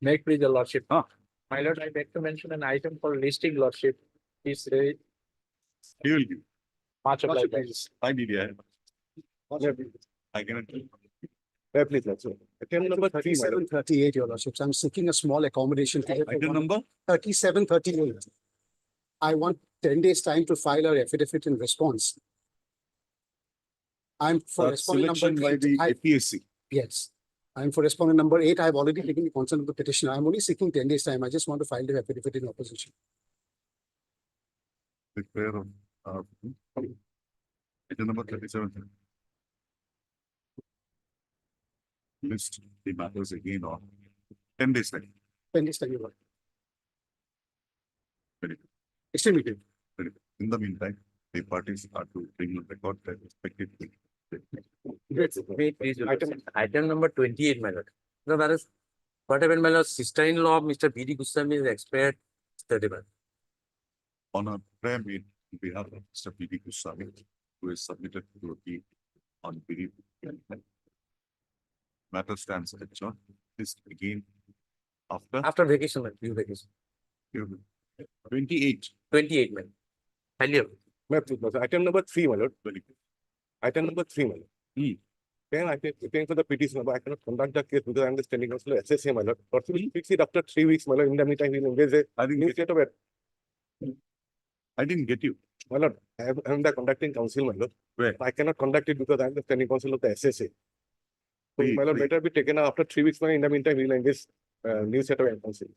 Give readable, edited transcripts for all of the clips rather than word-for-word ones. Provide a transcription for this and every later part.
May it please your lordship. Ah. My lord, I beg to mention an item for listing lordship. Is He will give. March of Lordship, life. please. I need it. I cannot. Please, let's go. Item number 3738, your lordships. I'm seeking a small accommodation. Item number? 3738. I want 10 days time to file our affidavit in response. I'm for respondent Selection number by 8. the APSC. Yes. I'm for respondent number 8. I've already taken the consent of the petitioner. I'm only seeking 10 days time. I just want to file the affidavit in opposition. The prayer of item number 37. List the matters again on 10 days time. 10 days time, your lord. Very good. Extremely good. Very good. In the meantime, the parties are to bring on record their respective. Wait, please. Item number 28, my lord. No, that is what happened, my lord. Sister-in-law of Mr. B.D. Goswami is expired 31. On a prayer made on behalf of Mr. B.D. Goswami, who is submitted to appeal on bereavement. Matter stands adjourned. This again after Vacation, my due vacation. 28. 28, man. Hello. Item number 3, my lord. Very good. Item number 3, my lord. Then I think for the petition, but I cannot conduct the case because I am the standing counsel of SSA, my lord. Or will fix it after 3 weeks, my lord. In the meantime, we will engage I a didn't new get, state of I didn't get you. my lord. I am the conducting counsel, my lord. Where? I cannot conduct it because I am the standing counsel of the SSA. So, Please, my lord, please. better be taken after 3 weeks, my lord. In the meantime, we will engage new set of counsel.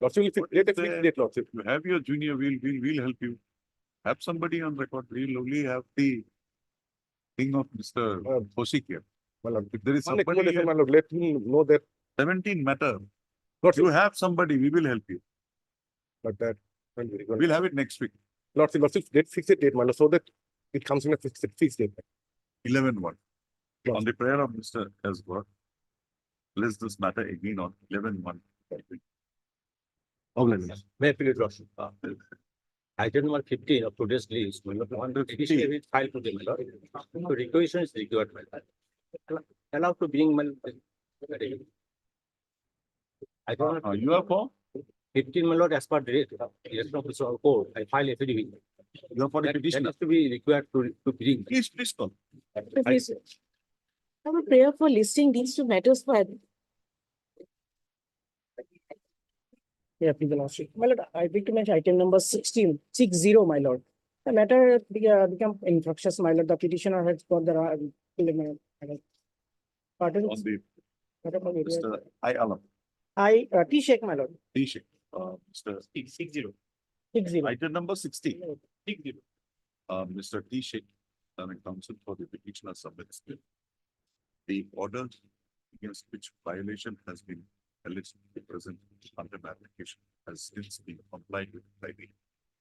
Lordship, will create a fixed date, lordship. You have your junior, we'll help you. Have somebody on record. We'll only have the thing of Mr. Kosik here. My lord, If there is one somebody accommodation, here, my lord, let me know that. 17 matter. Lordship, You have somebody, we will help you. but that. We'll have it next week. Lordship, fix it date, my lord, so that it comes in a fixed date. 11-1. Yes. On the prayer of Mr. Esgor, place this matter again on 11-1. May I please, lordship. Item number 15 of today's list. My lord, one petition is filed today, my lord. So requisition is required, my lord. Allow to bring my. I don't know. You are for? 15, my lord, as per the election officer of court, I file affidavit. You are for the That petition. has to be required to bring. Please call. Please, I have a prayer for listing these two matters for. Yeah, please, lordship. My lord, I wish to mention item number 60, my lord. The matter become infructuous, my lord. The petitioner has got the pardon. On the Mr. I. Alam. T Sheikh, my lord. T-Sheikh. Mr. 60. 60. Item number 60. Mr. T-Sheikh, counsel for the petitioner submits the order against which violation has been alleged to be present under the application has since been complied with by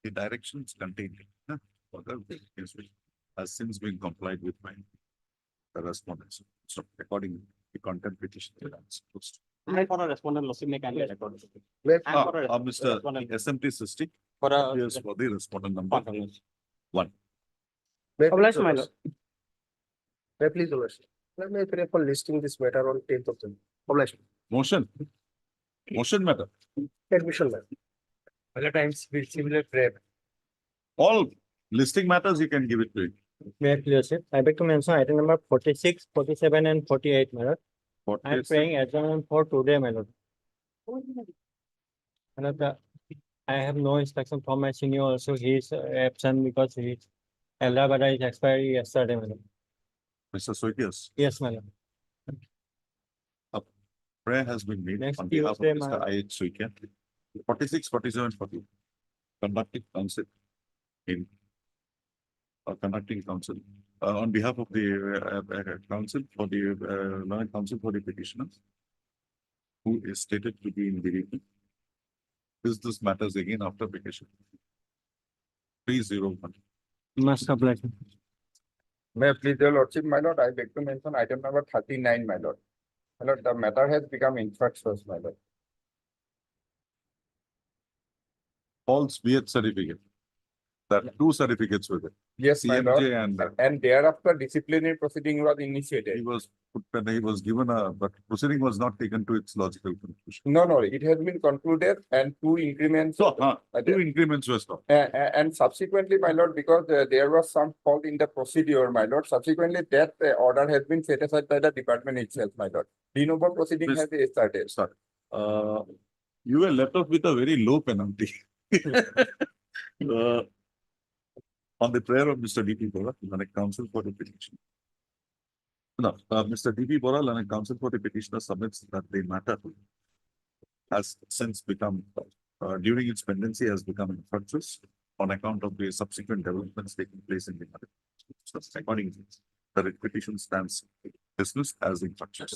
the directions contained in the order against which has since been complied with by the respondents. So according the contempt petition is closed. I for a respondent, lordship, make any record. Mr. SMT 60 For a. appears for the respondent number 1. Oblige, my lord. May I please, lordship. Let me pray for listing this matter on 10th of June. Oblige. Motion. Motion matter. Admission, ma'am. Other times with similar prayer. All listing matters you can give it to it. May I please, I beg to mention item number 46, 47, and 48, my lord. I am praying adjournment for today, my lord. My lord, I have no instruction from my senior also. He is absent because his elder brother is expired yesterday, my lord. Mr. Soitias, Yes, my lord. prayer has been made Next on behalf of Tuesday, Mr. I.H. Soitian. 46, 47, 40. Conducting counsel in conducting counsel on behalf of the counsel for the counsel for the petitioners who is stated to be in bereavement. This matters again after vacation. 301. Must oblige. May I please, your lordship, my lord, I beg to mention item number 39, my lord. My lord, the matter has become infructuous, my lord. False birth certificate. That two certificates were there. Yes, my lord. CMJ and And thereafter disciplinary proceeding was he initiated. was put, and he was given but proceeding was not taken to its logical conclusion. No, it has been concluded and two increments. So, uh, two increments were stopped. And subsequently, my lord, because there was some fault in the procedure, my lord, subsequently that order has been set aside by the department itself, my lord. De novo proceeding This- has started. Sorry. You were left off with a very low penalty. Uh, On the prayer of Mr. D.P. Bora, Lanark Counsel for the petition. No, Mr. D.P. Bora, Lanark Counsel for the petitioner submits that the matter has since become, during its pendency has become infructuous on account of the subsequent developments taking place in the matter. So accordingly, the petition stands dismissed as infructuous.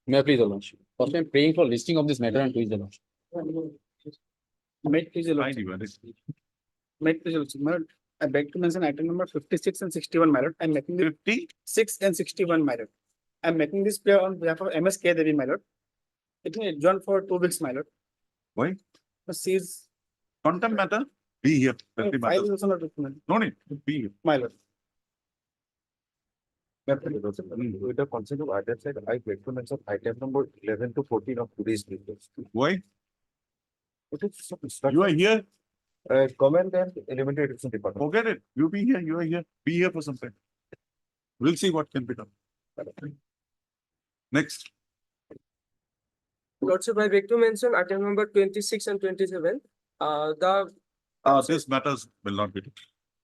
May I please, Your Lordship? First, I'm praying for listing of this matter and to the Lordship. May it please, Your Fine, Lordship. you had it. May it please, Your Lordship. My lord, I beg to mention item number 56 and 61, my lord. I'm making the 56 and 61, my lord. I'm making this prayer on behalf of MSK Devi, my lord. It may adjourn for 2 weeks, my lord. Why? Seize. Contempt matter, be here. Let the File matter. is also not recommended, No need, be here. my lord. With the consent of either side, I beg to mention item number 11 to 14 of today's papers. Why? It is some You instruction, are here, comment and elementary education department. forget it. You be here, you are here, be here for some time. We'll see what can be done. Next, Lordship, I beg to mention item number 26 and 27. this matters will not be.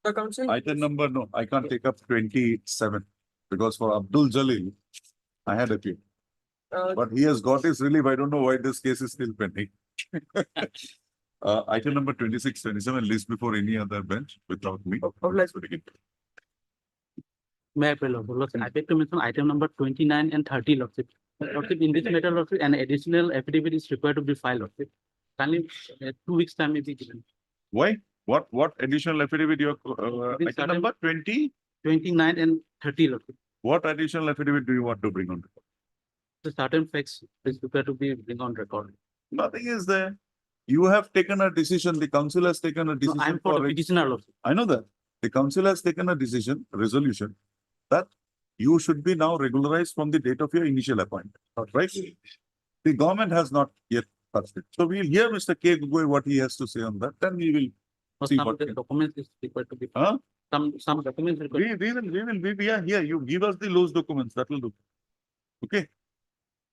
The council. Item number, no, I can't take up 27 because for Abdul Jalil, I had appealed. But he has got his relief. I don't know why this case is still pending. Item number 26, 27, list before any other bench without me. May I please, Lordship? I beg to mention item number 29 and 30, Lordship. Lordship, in this matter, Lordship, an additional affidavit is required to be filed, Lordship. Kindly, 2 weeks time may be given. Why? What additional affidavit you are, This item item- number 20? 29 and 30, Lordship. What additional affidavit do you want to bring on? The certain facts is required to be bring on record. Nothing is there. You have taken a decision, the council has taken a No, decision. I'm for the it. petitioner, Lordship. I know that. The council has taken a decision, resolution, that you should be now regularized from the date of your initial appointment, right? The government has not yet touched it. So we'll hear Mr. K. Gugoi what he has to say on that, then we will. No, See some what of the can- documents is required to be. Huh? Some documents required. We are here. You give us the loose documents, that will do. Okay?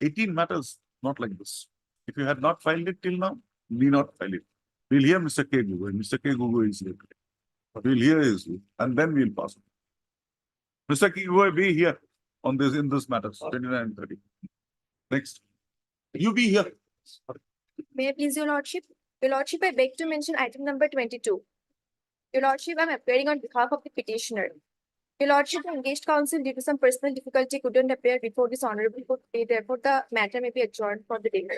18 matters, not like this. If you had not filed it till now, need not file it. We'll hear Mr. K. Gugoi. Mr. K. Gugoi is here. We'll hear his view, and then we'll pass. Mr. K. Gugoi, be here on this, in this matters, 29 and 30. Next. You be here. May I please, Your Lordship? Your Lordship, I beg to mention item number 22. Your Lordship, I'm appearing on behalf of the petitioner. Your Lordship, the engaged counsel due to some personal difficulty couldn't appear before this honorable court today. Therefore, the matter may be adjourned for the day.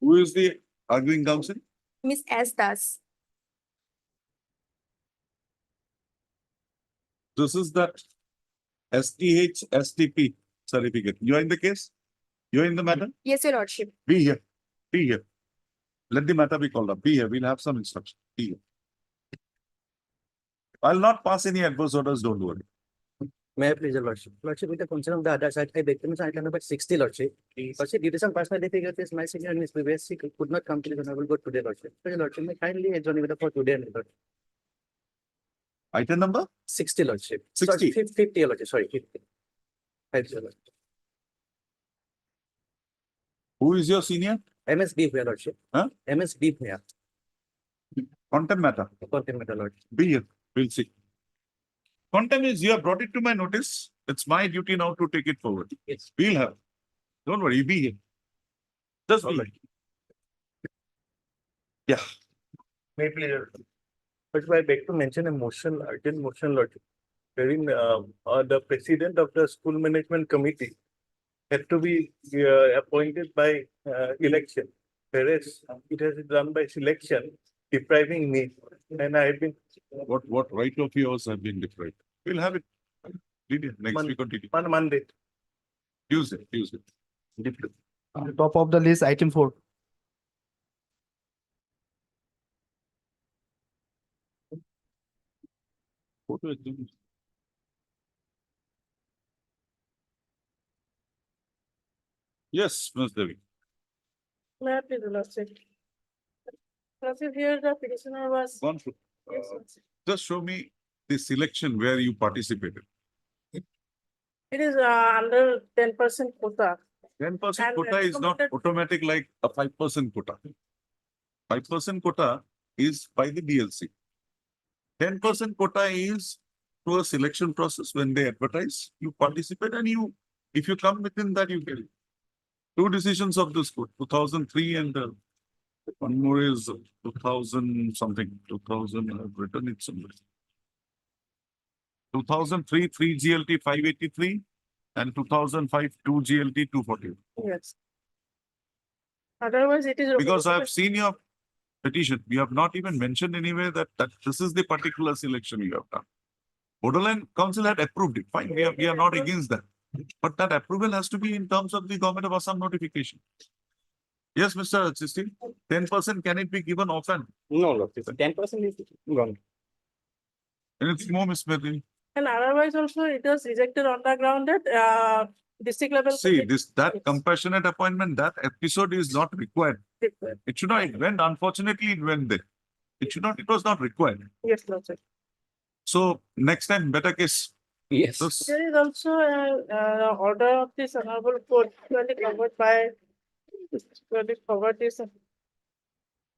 Who is the arguing counsel? Miss S. Das. This is that STH STP certificate. You are in the case? You are in the matter? Yes, Your Lordship. Be here. Be here. Let the matter be called up. Be here. We'll have some instruction. Be here. I'll not pass any adverse orders, don't worry. May I please, Your Lordship? Lordship, with the consent of the other side, I beg to mention item number 60, Lordship. Lordship, due to some personal difficulties, my senior and Miss Vivesi could not come to the honorable court today, Lordship. So, Your Lordship, may kindly adjourn it for today, Lord. Item number? 60, Lordship. 60. Sorry, 50, Lordship, sorry, 50. Thank you, Your Lordship. Who is your senior? MSB, Your Lordship. Huh? MSB, here. Contempt matter. Contempt, Lordship. Be here. We'll see. Contempt is, you have brought it to my notice. It's my duty now to take it forward. Yes. We'll have. Don't worry, be here. Just be here. Yeah. May I please, but I beg to mention a motion, urgent motion, Lordship, wherein the president of the school management committee had to be appointed by election, whereas it has been done by selection, depriving me, and I have been What right of yours have been deprived? We'll have it. Next Mon- week continue. on Monday. Tuesday. On the top of the list, item 4. Yes, Ms. Devi. May I please, Your Lordship? Lordship, here the petitioner was. Gone through. Yes, Lordship. Just show me the selection where you participated. It is under 10% quota. 10% And quota is not recommended- automatic like a 5% quota. 5% quota is by the DLC. 10% quota is through a selection process. When they advertise, you participate and if you come within that, you get it. Two decisions of this court, 2003 and one more is 2000 something, 2000, I've written it somewhere. 2003, 3 GLT 583 and 2005, 2 GLT 240. Yes. Otherwise, it is. Because I've seen your petition, you have not even mentioned anywhere that this is the particular selection you have done. Borderline Council had approved it, fine, we are not against that. But that approval has to be in terms of the Government of Assam notification. Yes, Mr. Chisti, 10% can it be given often? No, Lordship, 10% is gone. Anything more, Ms. Medley? And otherwise also it was rejected on the ground that district level. See, that Yes. compassionate appointment, that episode is not required. It should not, it went, unfortunately, it went there. It was not required. Yes, Lordship. So next time, better case. Yes. This- There is also a order of this honorable court usually covered by. Usually covered this.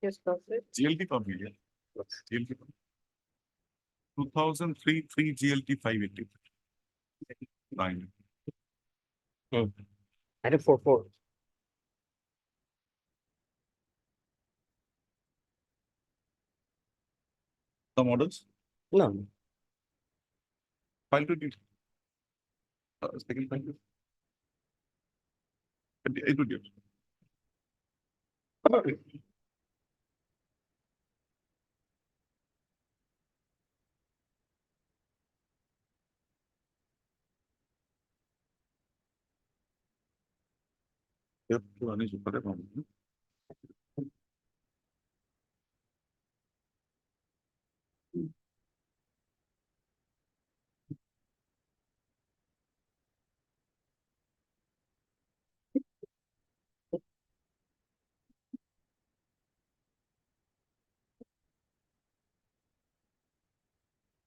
Yes, Lordship. GLT familiar. GLT. 2003, 3 GLT 580. 9. Item 4.4. Some orders, No. file to due. Second file to. It would be. Yep, one is for the moment.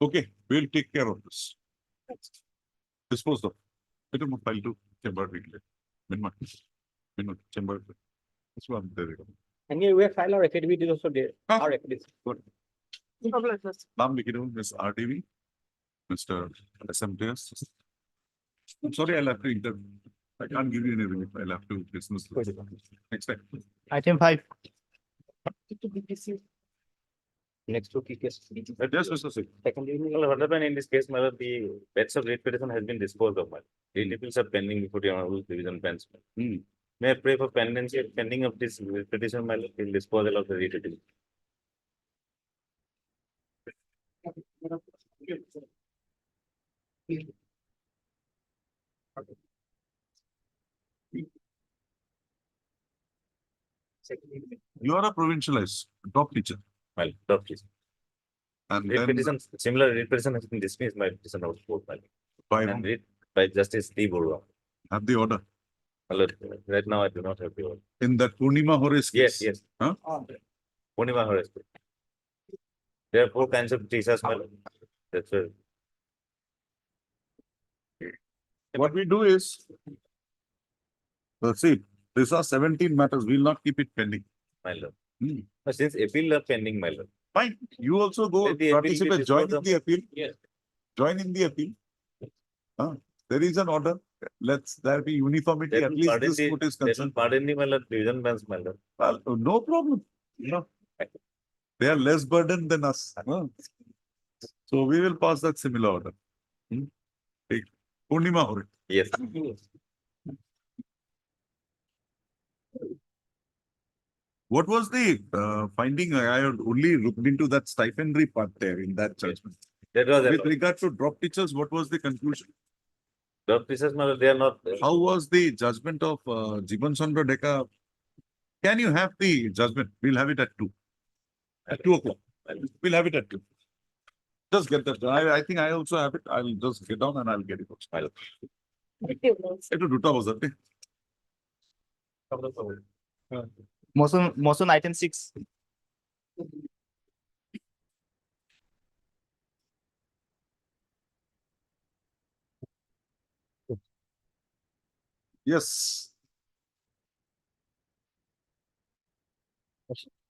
Okay, we'll take care of this. Disposed of. It will file to chamber regulate. Minimum chamber. This one there you go. And here we have filed our affidavit is also there. Huh? Our affidavit. Good. Problem, Lordship. Naam likhe do, Ms. RTV, Mr. SMTS. I'm sorry, I'll have to interview. I can't give you any relief. I'll have to dismiss this. Next time. Item 5. Next to key case. Yes, Mr. Singh. Second evening, what happened in this case, my lord, the beds of late petition has been disposed of. The appeals are pending before the honorable division bench. May I pray for pendency pending of this petition, my lord, in disposal of the writ petition. You are a provincialized top teacher Well, drop this. and Writ then petition, similar writ petition has been dismissed by petition of court, my lord. by And writ by Justice T. Borua. have the order My lord, right now I do not have the order. in that Purnima Horace Yes, case. yes. Huh? Purnima harassed. There are four kinds of teachers, my lord. That's why. What we do is, see, these are 17 matters. We'll not keep it pending. My lord. Hmm. But since appeal are pending, my lord. Fine. You also go Let the appeal be participate, join disposed in of. the appeal. Yes. Join in the appeal. There is an order. Let's there be uniformity. That At will least pardon this the, court is that will concerned. pardon the, my lord, division bench, my lord. Well, no problem. No. They are less burdened than us. So we will pass that similar order. Take Purnima Hore. Yes. What was the finding? I had only looked into that stipendary part there in that judgment. That was, With regard to drop teachers, what was the conclusion? the teachers, my lord, they are not. How was the judgment of Jiban Chandra Deka? Can you have the judgment? We'll have it at 2. At 2 o'clock. We'll have it at 2. Just get that. I think I also have it. I'll just get down and I'll get it. I'll. It will do was that. Motion item 6. Yes.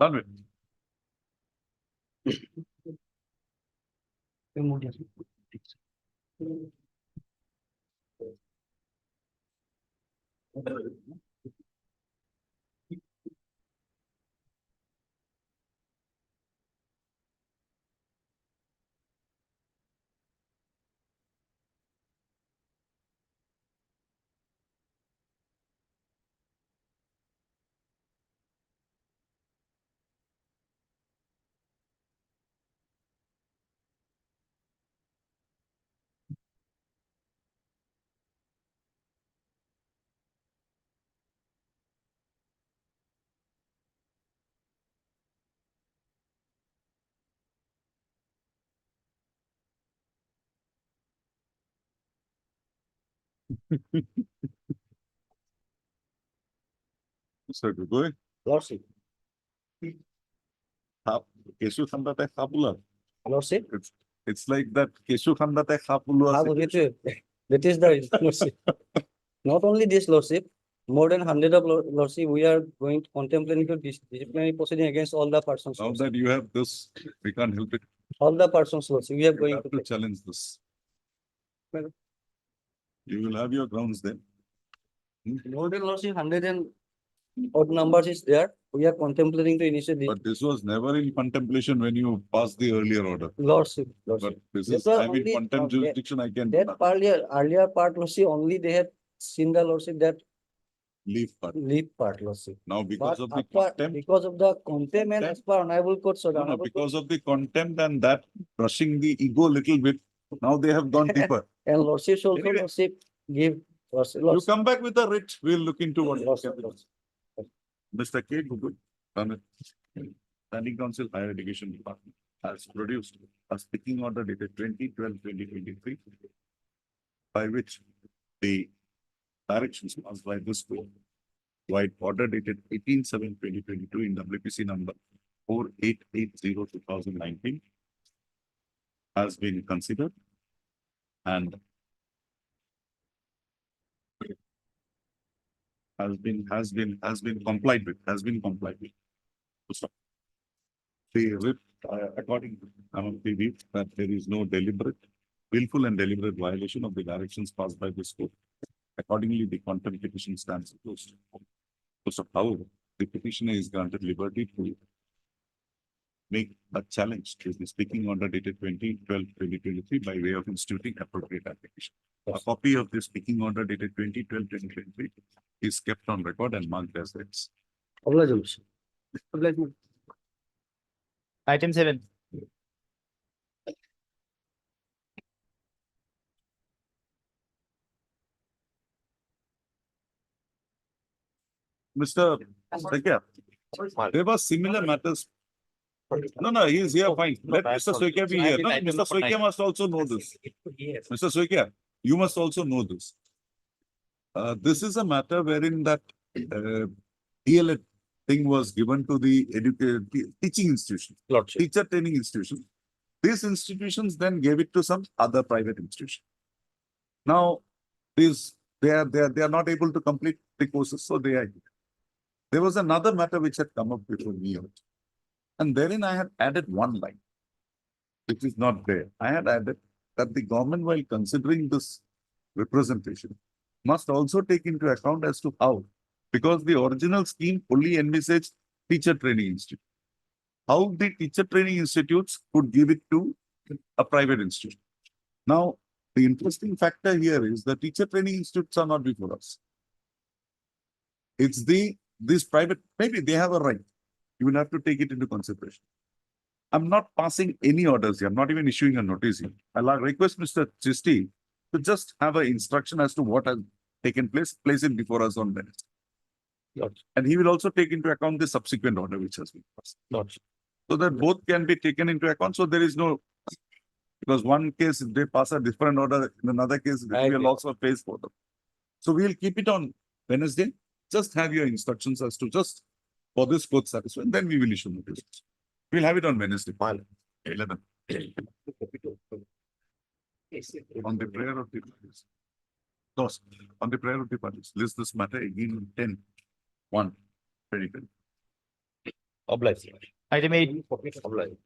Done with. Mr. Gugoi, Lordship. Keshu Khandate Khapula. Lordship. It's like that Keshu Khandate Khapula. That is the lordship. Not only this lordship, more than 100 of lordship, we are going to contemplate disciplinary proceeding against all the persons. Now that you have this, we can't help it. All the persons lordship, we are You going have to. to challenge this. You will have your grounds then. More than lordship, 100 and odd numbers is there. We are contemplating to initiate the But this was never in contemplation when you passed the earlier order. lordship. But this That is, was I'm in only- contempt okay. jurisdiction, I can That earlier part lordship, only they have seen the lordship that leave part. leave part lordship. Now because But of the after, contempt, because of the contempt and as per honorable court, so the no, honorable court because of the contempt and that brushing the ego little bit, now they have gone deeper. and lordship also Anyway. lordship give lordship. You come back with a writ, we'll look into what. Lordship. Mr. K. Gugul, Standing Council Higher Education Department has produced a speaking order dated 20/12/2023, by which the directions passed by this court, while order dated 18/7/2022 in WPC number 4880/2019 has been considered and has been complied with. So, the writ, according to the view that there is no willful and deliberate violation of the directions passed by this court. Accordingly, the contempt petition stands closed. So, however, the petitioner is granted liberty to make a challenge to the speaking order dated 20/12/2023 by way of instituting appropriate application. A copy of the speaking order dated 20/12/2023 is kept on record and marked as X. Item 7. Mr. Sekya, there were similar matters. No, he is here, fine. Let Mr. Sekya be here. No, Mr. Sekya must also know this. Mr. Sekya, you must also know this. This is a matter wherein that DLED thing was given to the teaching institution, teacher training institution. These institutions then gave it to some other private institution. Now, they are not able to complete the courses, so they are. There was another matter which had come up before me also. And therein I had added one line, which is not there. I had added that the government, while considering this representation, must also take into account as to how, because the original scheme fully envisaged teacher training institute. How the teacher training institutes could give it to a private institution. Now, the interesting factor here is the teacher training institutes are not before us. It's this private, maybe they have a right. You will have to take it into consideration. I'm not passing any orders here. I'm not even issuing a notice here. I'll request Mr. Chisti to just have an instruction as to what has taken place, place it before us on minutes. And he will also take into account the subsequent order which has been passed. So that both can be taken into account. So there is no Because one case, if they pass a different order, in another case, I we will agree. also face for them. So we'll keep it on Wednesday. Just have your instructions as to just for this court satisfied, then we will issue notices. We'll have it on Wednesday. 11. On the prayer of the parties. Those, on the prayer of the parties, list this matter again in 10-1-2020. Obliged. Item 8. Obliged.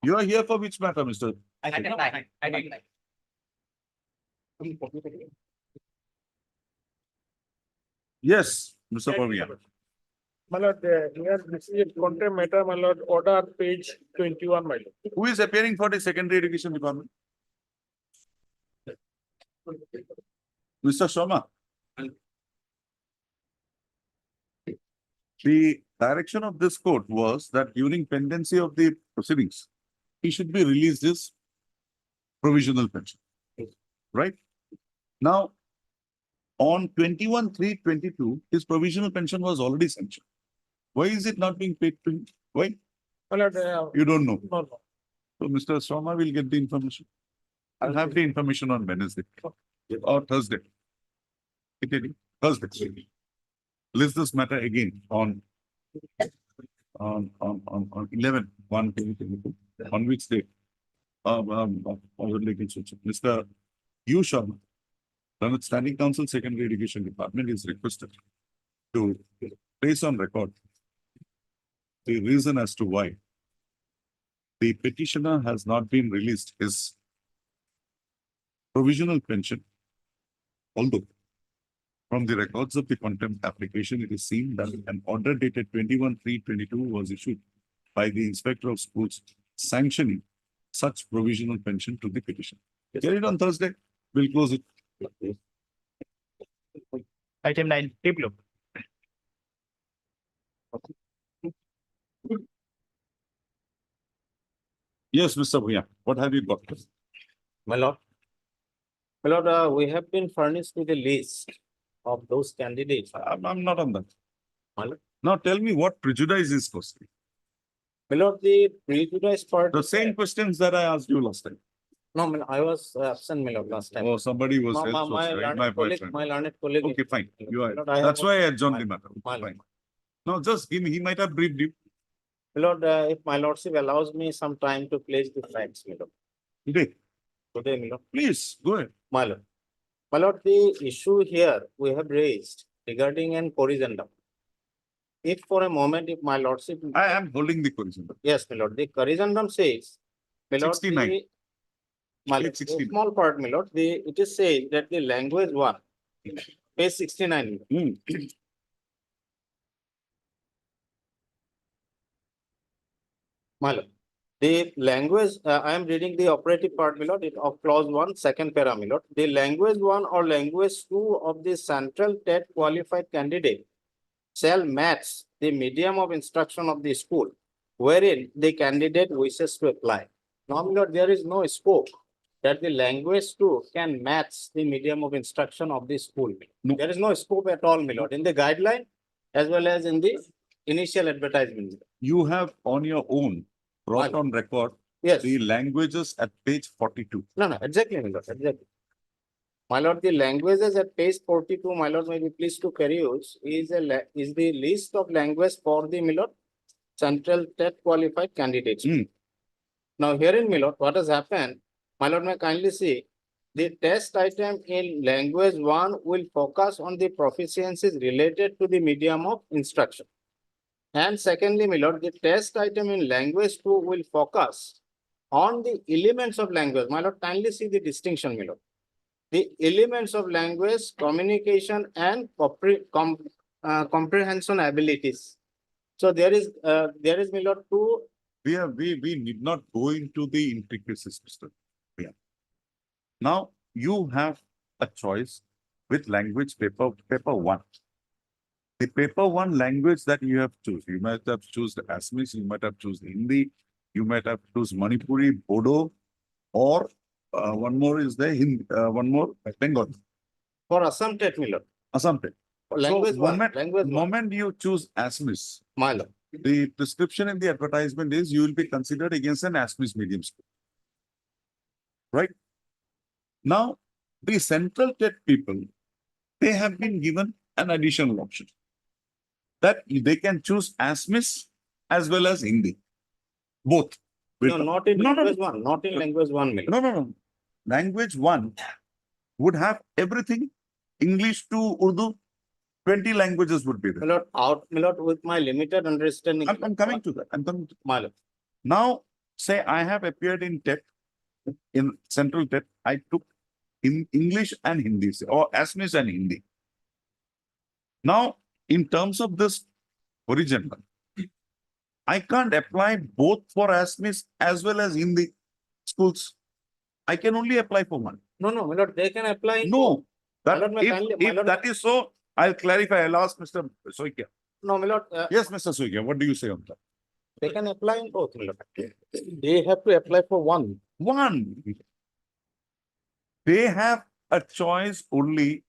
You are here for which matter, Mr.? Item 9. Yes, Mr. Pavia. My lord, here this is a contempt matter, my lord, order page 21, my lord. Who is appearing for the secondary education department? Mr. Sharma. The direction of this court was that during pendency of the proceedings, he should be released his provisional pension. Right? Now, on 21/3/22, his provisional pension was already sanctioned. Why is it not being paid to him? Why? My lord, You don't know. no, no. So Mr. Sharma will get the information. I'll have the information on Wednesday or Thursday. Thursday. List this matter again on 11/1/2022. On which day? Mr. U. Sharma, Ranat Standing Council Secondary Education Department is requested to place on record the reason as to why the petitioner has not been released his provisional pension. Although from the records of the contempt application, it is seen that an order dated 21/3/22 was issued by the Inspector of Schools sanctioning such provisional pension to the petitioner. Get it on Thursday. We'll close it. Item 9. Table. Yes, Mr. Bhuya, what have you got? My lord. My lord, we have been furnished with a list of those candidates. I'm not on that. My lord. Now tell me what prejudice is first. My lord, the prejudice part. The same questions that I asked you last time. No, my lord, I was absent, my lord, last time. Oh, somebody was. My else was right, learned colleague, friend. my learned colleague. Okay, fine. You are. My lord, I have That's why I adjourned the my- matter. my Fine. lord. No, just give me, he might have briefed you. My lord, if my lordship allows me some time to place the facts, my lord. Today, Today, my lord. please, go ahead. My lord. My lord, the issue here we have raised regarding an corrigendum. If for a moment, if my lordship. I am holding the question. Yes, my lord, the corrigendum says. My lord, 69. My Page lord, the 69. small part, my lord, it is said that the language one, page 69. Hmm. My lord. The language, I am reading the operative part, my lord, of clause 1, second para, my lord. The language 1 or language 2 of the central TET qualified candidate shall match the medium of instruction of the school wherein the candidate wishes to apply. Now, my lord, there is no scope that the language 2 can match the medium of instruction of the school. No. There is no scope at all, my lord, in the guideline as well as in the initial advertisement. You have on your own brought on record Yes. the languages at page 42. No, exactly, my lord, exactly. My lord, the languages at page 42, my lord, may be pleased to peruse, is the list of language for the, my lord, central TET qualified candidates. Hmm. Now, herein, my lord, what has happened, my lord, may kindly see, the test item in language 1 will focus on the proficiencies related to the medium of instruction. And secondly, my lord, the test item in language 2 will focus on the elements of language. My lord, kindly see the distinction, my lord. The elements of language, communication, and comprehension abilities. So there is, my lord, two. We need not go into the intricacies, Mr. Yeah. Now, you have a choice with language paper 1. The paper 1 language that you have chosen, you might have chosen Assamese, you might have chosen Hindi, you might have chosen Manipuri, Bodo, or one more is the Hindi, one more Bengali. For Assam TET, my lord. Assam TET. Language So, one, language one. moment you choose Assamese, My lord. the prescription in the advertisement is you will be considered against an ASMIS medium school. Right? Now, the central TET people, they have been given an additional option that they can choose ASMIS as well as Hindi. Both. No, not in No, no, language one, not in language one, Milord. No. Language one would have everything, English to Urdu, 20 languages would be there. Milord, with my limited understanding. I'm coming to that. I'm coming to My lord. Now, say I have appeared in TET, in central TET, I took in English and Hindi, say, or ASMIS and Hindi. Now, in terms of this original, I can't apply both for ASMIS as well as Hindi schools. I can only apply for one. No, Milord, they can apply. No, that, My lord, my if, kindly- my if lord- that is so, I'll clarify. I'll ask Mr. Soikia. No, Milord, Yes, Mr. Soikia, what do you say on that? they can apply in both, Milord. They have to apply for one. One. They have a choice only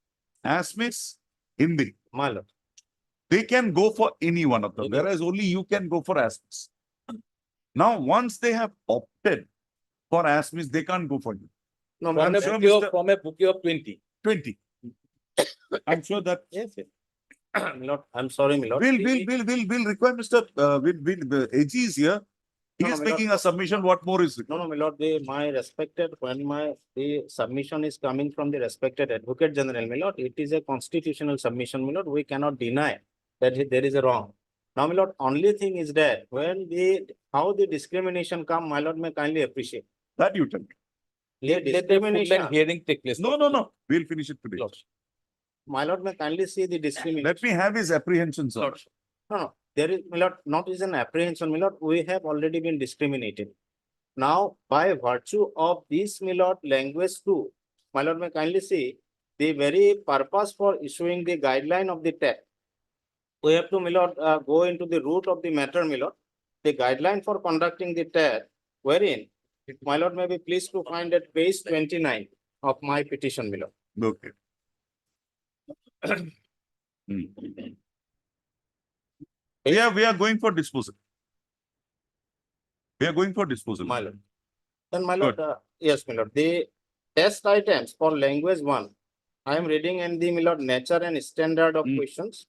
ASMIS, Hindi. My lord. They can go for any one of them, Okay. whereas only you can go for ASMIS. Now, once they have opted for ASMIS, they can't go for you. No, I'm Milord, sure bouquet of- Mr. from a bouquet of 20. 20. I'm sure that Yes, yes. Milord, I'm sorry, Milord. we'll require Mr. AG is here. He No, is no, making Milord. a submission. What more is No, Milord, my respected, the submission is coming from the respected Advocate General, Milord, it is a constitutional submission, Milord, we cannot deny that there is a wrong. Now, Milord, only thing is that when how the discrimination come, my lord may kindly appreciate. that you tell me? The discrimination, hearing take place. No. We'll finish it today. my lord may kindly see the discrimination. Let me have his apprehensions. Sir. No, there is, my lord, not is an apprehension, my lord, we have already been discriminated. Now, by virtue of this, my lord, language two, my lord may kindly see the very purpose for issuing the guideline of the TET. We have to, my lord, go into the root of the matter, my lord. The guideline for conducting the TET, wherein, my lord may be pleased to find at page 29 of my petition, my lord. Okay. We are going for disposal. We are going for disposal. My lord. Then, my lord, yes, my lord, the test items for language one, I am reading in the, my lord, nature and standard of questions.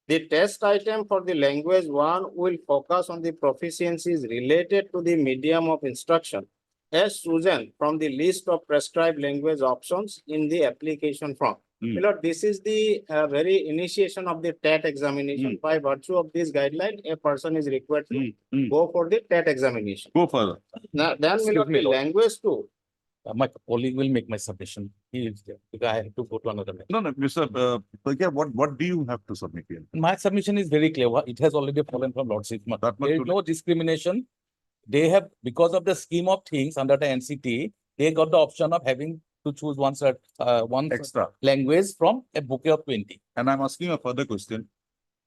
The test item for the language one will focus on the proficiencies related to the medium of instruction as chosen from the list of prescribed language options in the application form. My lord, this is the very initiation of the TET examination. By virtue of this guideline, a person is required to go for the TET examination. Go further. Now, then, my Excuse lord, me, the Lord. language two. My colleague will make my submission. He is there because I have to go to another meeting. No, Mr. Soikia, what do you have to submit here? My submission is very clear. It has already fallen from Lordship. That much There is to- no discrimination. They have, because of the scheme of things under the NCT, they got the option of having to choose one Extra. language from a bouquet of 20. And I'm asking a further question.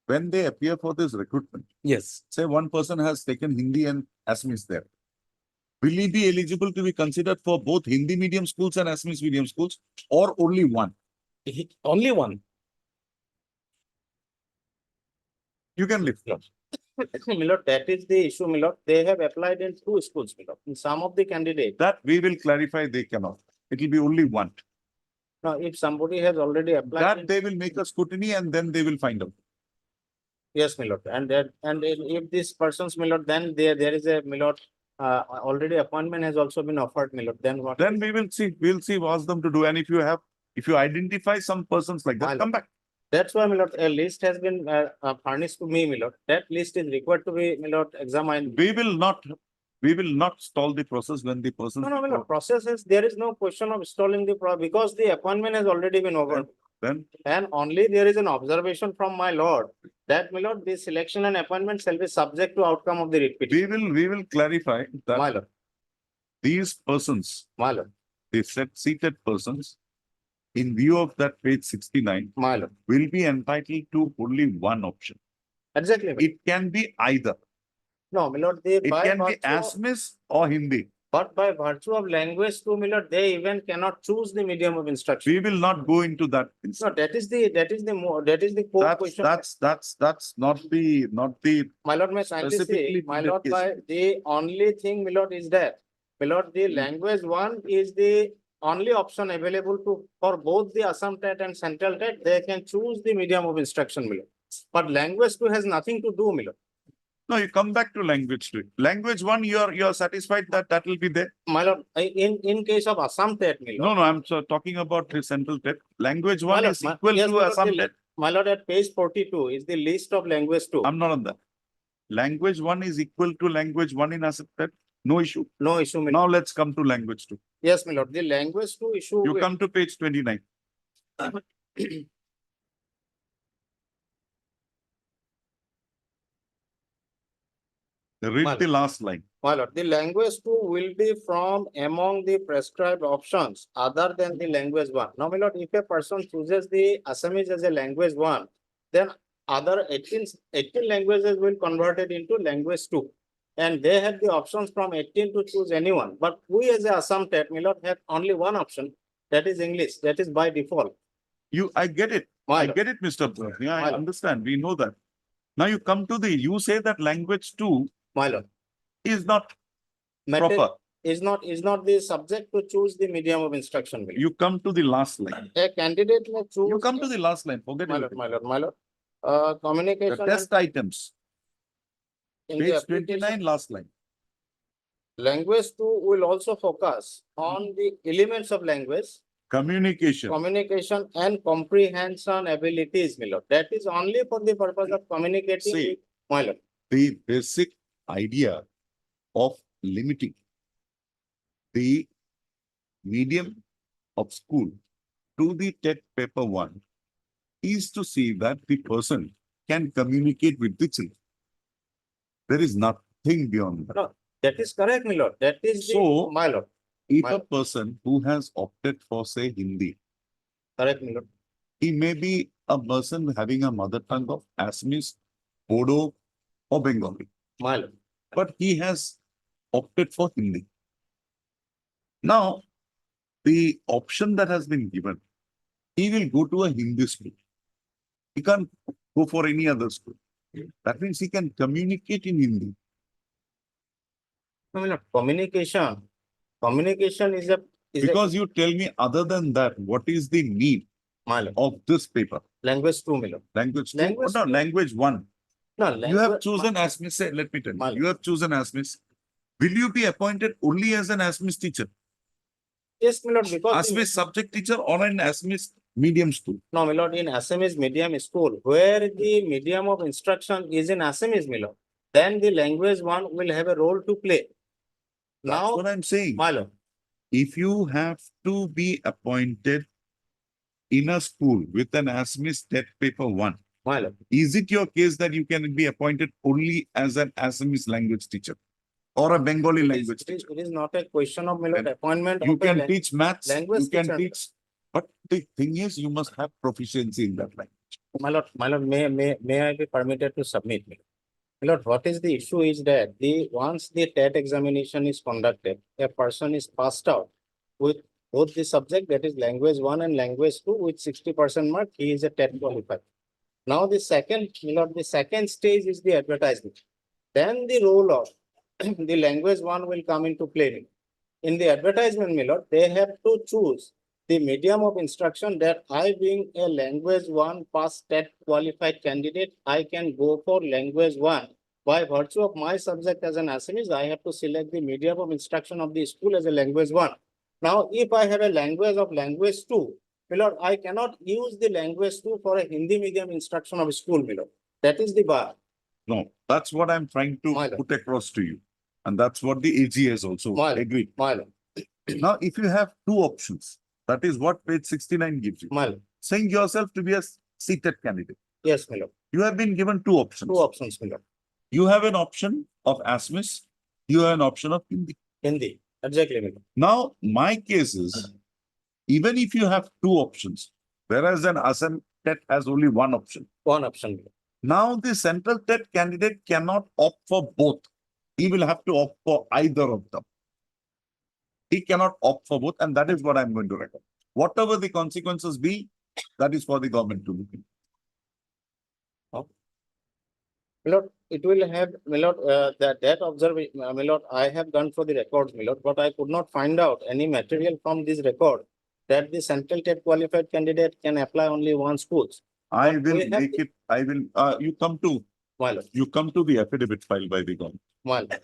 When they appear for this recruitment, Yes. say one person has taken Hindi and ASMIS there. Will he be eligible to be considered for both Hindi medium schools and ASMIS medium schools, or only one? Only one. You can lift. Milord, that is the issue, Milord. They have applied in two schools, Milord. In some of the candidates. That we will clarify they cannot. It will be only one. Now, if somebody has already applied. That they will make a scrutiny and then they will find out. Yes, Milord. And if this person's, Milord, then there is a, Milord, already appointment has also been offered, Milord. Then what? Then we will see, ask them to do. And if you identify some persons like that, I'll- come back. That's why, Milord, a list has been furnished to me, Milord. That list is required to be, Milord, examined. We will not stall the process when the person. No, Milord, process is, there is no question of stalling the because the appointment has already been over. Then And only there is an observation from my lord that, my lord, the selection and appointment shall be subject to outcome of the writ petition. we will clarify My that lord, these persons, my lord, the seated persons, in view of that page 69, my lord. will be entitled to only one option. Exactly. It can be either. No, my lord, they It by can be virtue of- ASMIS or Hindi. But by virtue of language two, my lord, they even cannot choose the medium of instruction. We will not go into that. No, that is the core question. That's not the, My lord, may kindly specifically say, my to that lord, case. by the only thing, my lord, is that, my lord, the language one is the only option available for both the Assam TET and Central TET. They can choose the medium of instruction, my lord. But language two has nothing to do, my lord. no, you come back to language two. Language one, you're satisfied that will be there? My lord, in case of Assam TET, my lord. No, I'm talking about the central TET. Language one lord, is equal yes, to my lord, Assam the- TET. My lord, at page 42 is the list of language two. I'm not on that. Language one is equal to language one in Assam TET. No issue. No issue, my lord. Now let's come to language two. Yes, my lord, the language two issue. You come to page 29. Read the last line. My lord, the language two will be from among the prescribed options other than the language one. Now, my lord, if a person chooses the Assamese as a language one, then other 18 languages will convert it into language two. And they have the options from 18 to choose anyone. But we as a Assam TET, my lord, have only one option, that is English, that is by default. I get it. My I lord. get it, Mr. Bhatt. Yeah, My I lord. understand. We know that. Now you come to you say that language two My lord. is not Matter proper. is not the subject to choose the medium of instruction. My lord. You come to the last line. A candidate may choose. You come to the last line. Forget My it. lord, my lord, my lord. The Communication test items. and in the Page application, 29, last line. language two will also focus on the elements of language, Communication. communication and comprehension abilities, my lord. That is only for the purpose of communicating See. with, my lord. The basic idea of limiting the medium of school to the TET paper one is to see that the person can communicate with the children. There is nothing beyond that. No, that is correct, my lord. That is So- my lord. If My a lord. person who has opted for, say, Hindi, Correct, my lord. he may be a person having a mother tongue of Assamese, Bodo, or Bengali, My lord. but he has opted for Hindi. Now, the option that has been given, he will go to a Hindi school. He can't go for any other school. That means he can communicate in Hindi. No, my lord. Communication is a Because you tell me, other than that, what is the need my lord. of this paper? Language two, my lord. Language two? Language No, two. language one. No, You have language- chosen Assamese, say, let me tell My you, lord. you have chosen Assamese. Will you be appointed only as an Assamese teacher? Yes, my lord, because Assamese subject teacher or an Assamese medium school? no, my lord, in Assamese medium school, where the medium of instruction is in Assamese, my lord, then the language one will have a role to play. That's Now, what I'm saying. my lord, If you have to be appointed in a school with an Assamese TET paper one, my lord, is it your case that you can be appointed only as an Assamese language teacher or a Bengali language teacher? it is not a question of, my lord, Then appointment. You of a can lang- teach maths, language you can teacher. teach, but the thing is, you must have proficiency in that language. My lord, may I be permitted to submit? My lord, what is the issue is that once the TET examination is conducted, a person is passed out with both the subject, that is language one and language two, with 60% mark, he is a TET qualified. Now the second, my lord, the second stage is the advertisement. Then the role of the language one will come into play. In the advertisement, my lord, they have to choose the medium of instruction that I, being a language one past TET qualified candidate, I can go for language one. By virtue of my subject as an Assamese, I have to select the medium of instruction of the school as a language one. Now, if I have a language of language two, my lord, I cannot use the language two for a Hindi medium instruction of school, my lord. That is the bar. No, that's what I'm trying to My lord. put across to you. And that's what the AG has also My lord. agreed. My lord, Now, if you have two options, that is what page 69 gives you. my lord. Saying yourself to be a seated candidate. Yes, my lord. You have been given two options. Two options, my lord. You have an option of Assamese, you have an option of Hindi. Hindi, exactly, my lord. Now, my case is, even if you have two options, whereas an Assam TET has only one option. One option, my lord. Now, the central TET candidate cannot opt for both. He will have to opt for either of them. He cannot opt for both, and that is what I'm going to recommend. Whatever the consequences be, that is for the government to look into. My lord, it will have, my lord, that observation, my lord, I have gone for the records, my lord, but I could not find out any material from this record that the central TET qualified candidate can apply only one schools. I But will we have make the- it, My lord, you come to the affidavit filed by the government. my lord.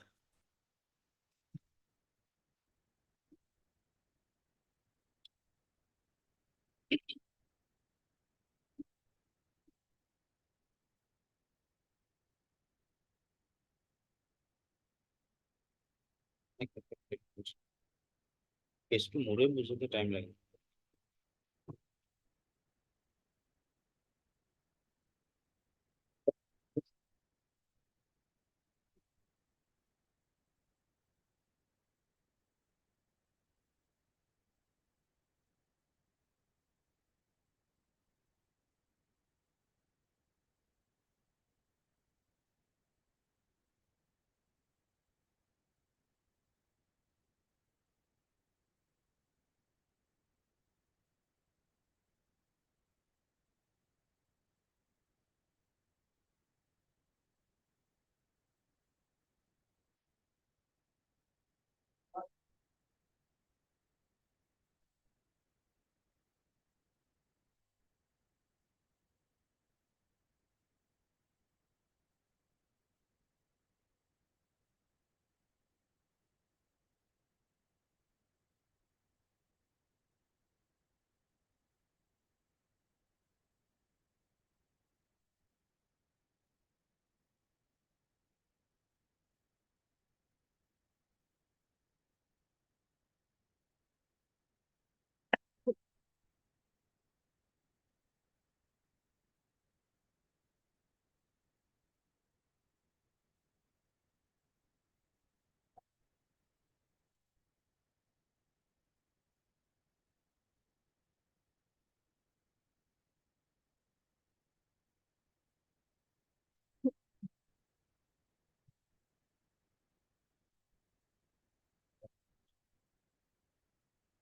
একটু মোড়ে বুঝতে time লাগে।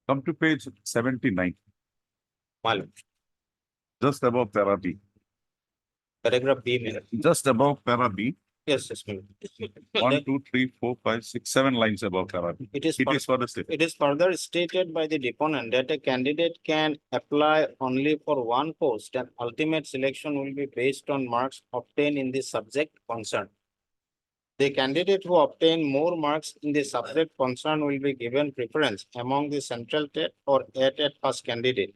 Come to page 79, My lord, just above para B. paragraph B, my lord. Just above para B, Yes, yes, my lord. 1, 2, 3, 4, 5, 6, 7 lines above para B. It is, It is for the state. it is further stated by the deponent that a candidate can apply only for one post and ultimate selection will be based on marks obtained in the subject concerned. The candidate who obtain more marks in the subject concerned will be given preference among the central TET or ATET first candidate.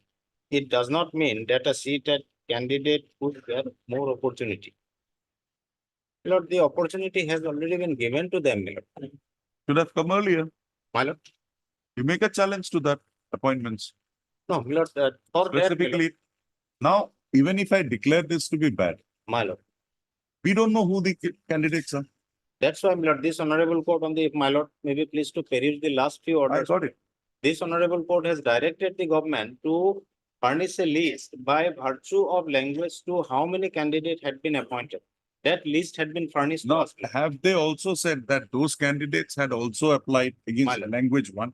It does not mean that a CTET candidate would get more opportunity. My lord, the opportunity has already been given to them, my lord. Should have come earlier. My lord. You make a challenge to that appointments. No, my lord, for that, my lord. Specifically, now, even if I declare this to be bad, My lord. we don't know who the candidates are. That's why, my lord, this honorable court on the, my lord, may be pleased to peruse the last few I orders. got it. This honorable court has directed the government to furnish a list by virtue of language to how many candidates had been appointed. That list had been furnished to Now, us. have they also said that those candidates had also applied against Milo. language one?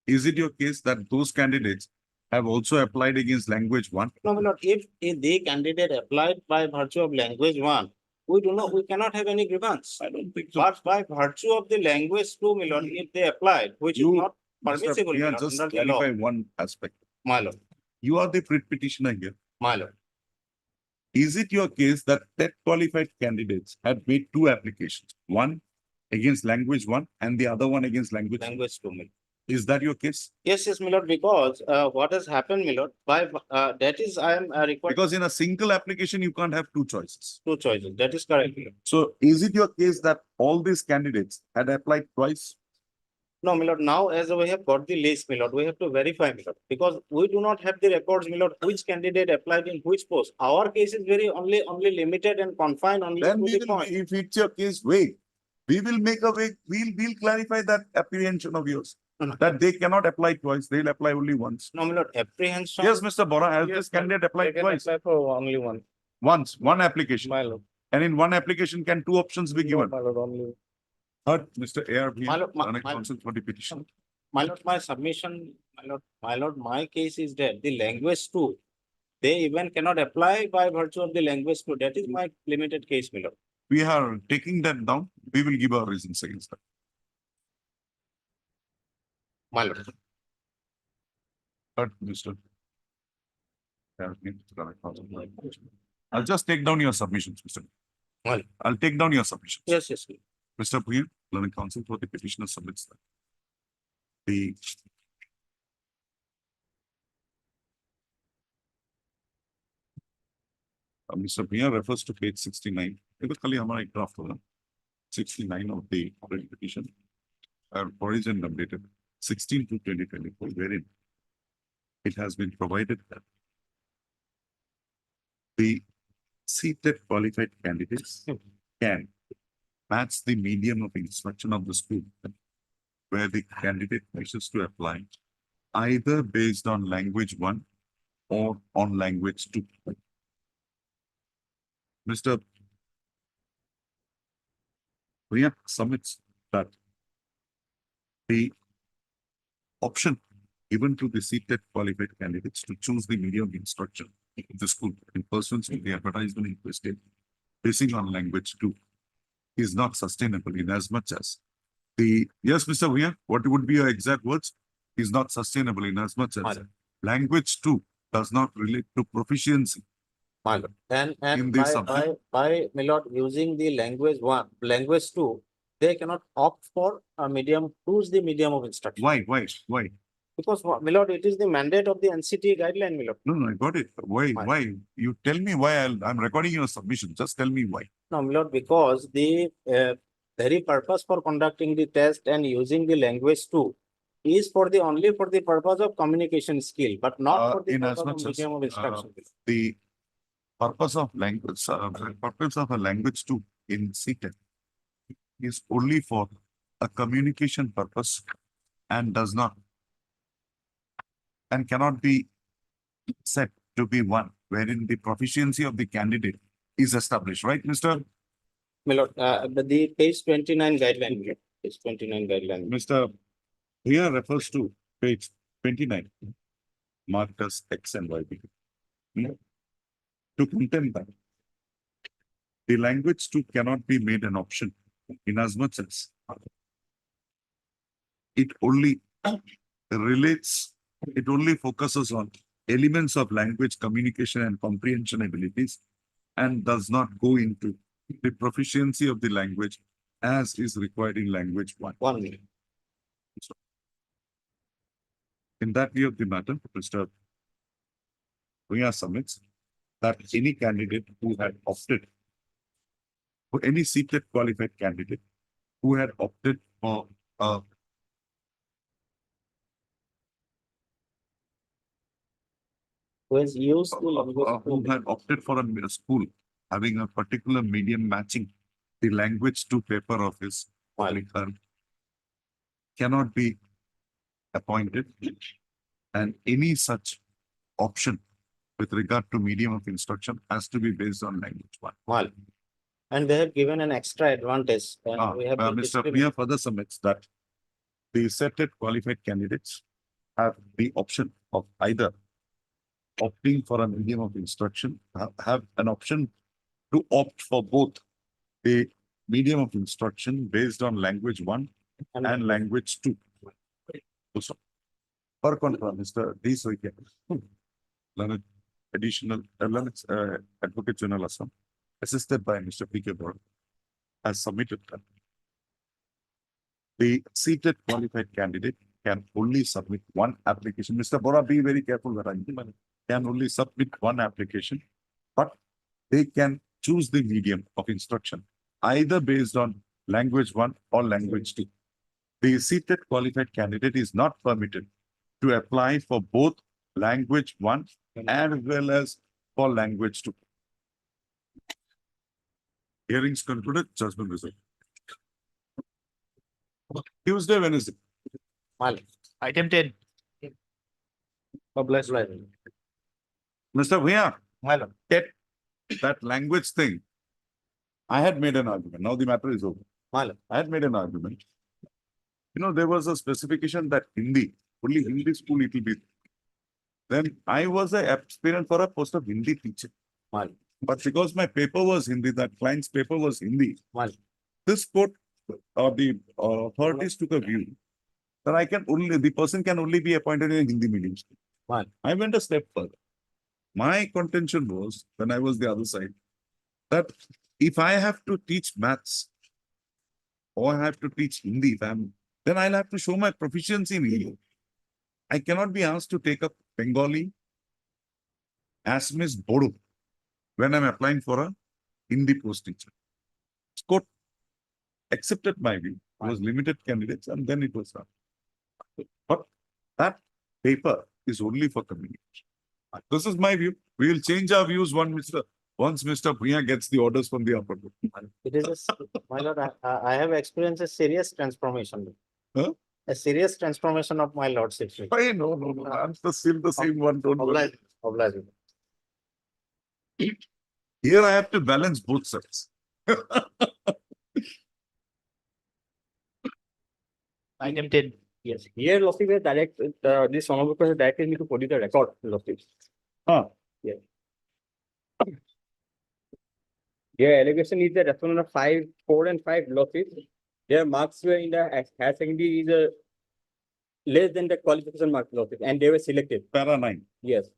Is it your case that those candidates have also applied against language one? No, my lord, if the candidate applied by virtue of language one, we cannot have any grievance. I don't think so. But by virtue of the language two, my lord, if they applied, which is You- not Mr. permissible, my Priya, lord, just under the law. clarify one aspect. My lord, You are the petitioner here. my lord. Is it your case that TET qualified candidates had made two applications? One against language one and the other one against language two? Language two, my lord. Is that your case? Yes, yes, my lord, because what has happened, my lord, that is, I am required Because in a single application, you can't have two choices. two choices. That is correct, my lord. So is it your case that all these candidates had applied twice? No, my lord, now as we have got the list, my lord, we have to verify, my lord, because we do not have the records, my lord, which candidate applied in which post. Our case is very only limited and confined only Then to we the will, point. if it's your case, wait. We will make a way, we'll clarify that apprehension of yours. No, no. That they cannot apply twice, they'll apply only once. No, my lord, apprehension. Yes, Mr. Bora, has Yes, this ma'am. candidate They applied can twice? apply for only one, Once, one application. my lord. And in one application, can two options be No, given? my lord, only. Third, Mr. ARB, My lord, my- Chronic my- Counsel for the petition. my submission, my lord, my case is that the language too, they even cannot apply by virtue of the language too. That is my limited case, my lord. We are taking that down. We will give our reasons against that. My lord. But Mr. I'll just take down your submissions, Mr. Well. I'll take down your submissions. Yes, yes. Mr. Priya, learning counsel for the petitioner submits that. The Mr. Priya refers to page 69. It was खाली draft 69 of the petition. Origin updated 16 to 2024, wherein it has been provided that the seated qualified candidates can match the medium of instruction of the school where the candidate wishes to apply, either based on language 1 or on language 2. Mr. Priya submits that the option given to the seated qualified candidates to choose the medium of instruction of the school in pursuance to the advertisement in question, basing on language 2, is not sustainable in as much as yes, Mr. Priya, what would be your exact words? Is not sustainable in as much as language 2 does not relate to proficiency. My lord. In And this subject. by my lord, using the language 1, language 2, they cannot opt for a medium, choose the medium of instruction. Why? Because, my lord, it is the mandate of the NCT guideline, my lord. No, I got it. Why? You tell me why. I'm recording your submission. Just tell me why. No, my lord, because the very purpose for conducting the test and using the language 2 is for the only for the purpose of communication skill, but not for the In as purpose of much as, medium of instruction. the purpose of language, purpose of a language 2 in CTEC is only for a communication purpose and does not and cannot be said to be one wherein the proficiency of the candidate is established, right, Mr. My lord, the page 29 guideline, my lord. Page 29 guideline. Mr. Here refers to page 29, marked as X and Y. To contempt that, the language 2 cannot be made an option in as much as it only relates, it only focuses on elements of language communication and comprehension abilities and does not go into the proficiency of the language as is required in language 1. 1 minute. In that view of the matter, Mr. Priya submits that any candidate who had opted for any seated qualified candidate who had opted for Who has used the language who 2. had opted for a school having a particular medium matching the language 2 paper of his cannot be appointed, and any such option with regard to medium of instruction has to be based on language 1. Well, and they have given an extra advantage. And we have been Mr. discriminating. Priya further submits that the seated qualified candidates have the option of either opting for a medium of instruction, have an option to opt for both the medium of instruction based on language 1 and language 2. So, per contra, Mr. D. Soike, learned additional Advocate General Assam, assisted by Mr. P.K. Bora, has submitted that the seated qualified candidate can only submit one application. Mr. Bora, be very careful that can only submit one application, but they can choose the medium of instruction either based on language 1 or language 2. The seated qualified candidate is not permitted to apply for both language 1 as well as for language 2. Hearings concluded, judgment reserved. Tuesday, Wednesday. Well, Item 10. bless. Mr. Bhaiya, Well, that language thing, I had made an argument. Now the matter is over. well, I had made an argument. there was a specification that Hindi, only Hindi school it will be. Then I was an aspirant for a post of Hindi teacher. Mal. But because my paper was Hindi, that client's paper was Hindi. Mal. This court or the authorities took a view that the person can only be appointed in a Hindi medium school. Mal. I went a step further. My contention was, when I was the other side, that if I have to teach maths or I have to teach Hindi, then I'll have to show my proficiency in Hindi. I cannot be asked to take up Bengali, Assamese, Bodo when I'm applying for a Hindi post teacher. Court accepted my view. It was limited candidates and then it was done. But that paper is only for communication. This is my view. We will change our views once Mr. Priya gets the orders from the upper court. It is my lord, I have experienced a serious transformation. Huh? A serious transformation of my lordship. Hey, no. I'm still the same one. Don't worry. Obliged. Here I have to balance both sides. Item 10. Yes, here lordship is direct, this honorable person directed me to produce the record, lordship. Huh. Their allegation is the respondent of 5, 4 and 5 lordship. Their marks were in the higher secondary is less than the qualification mark lordship, and they were selected. Para 9. Yes.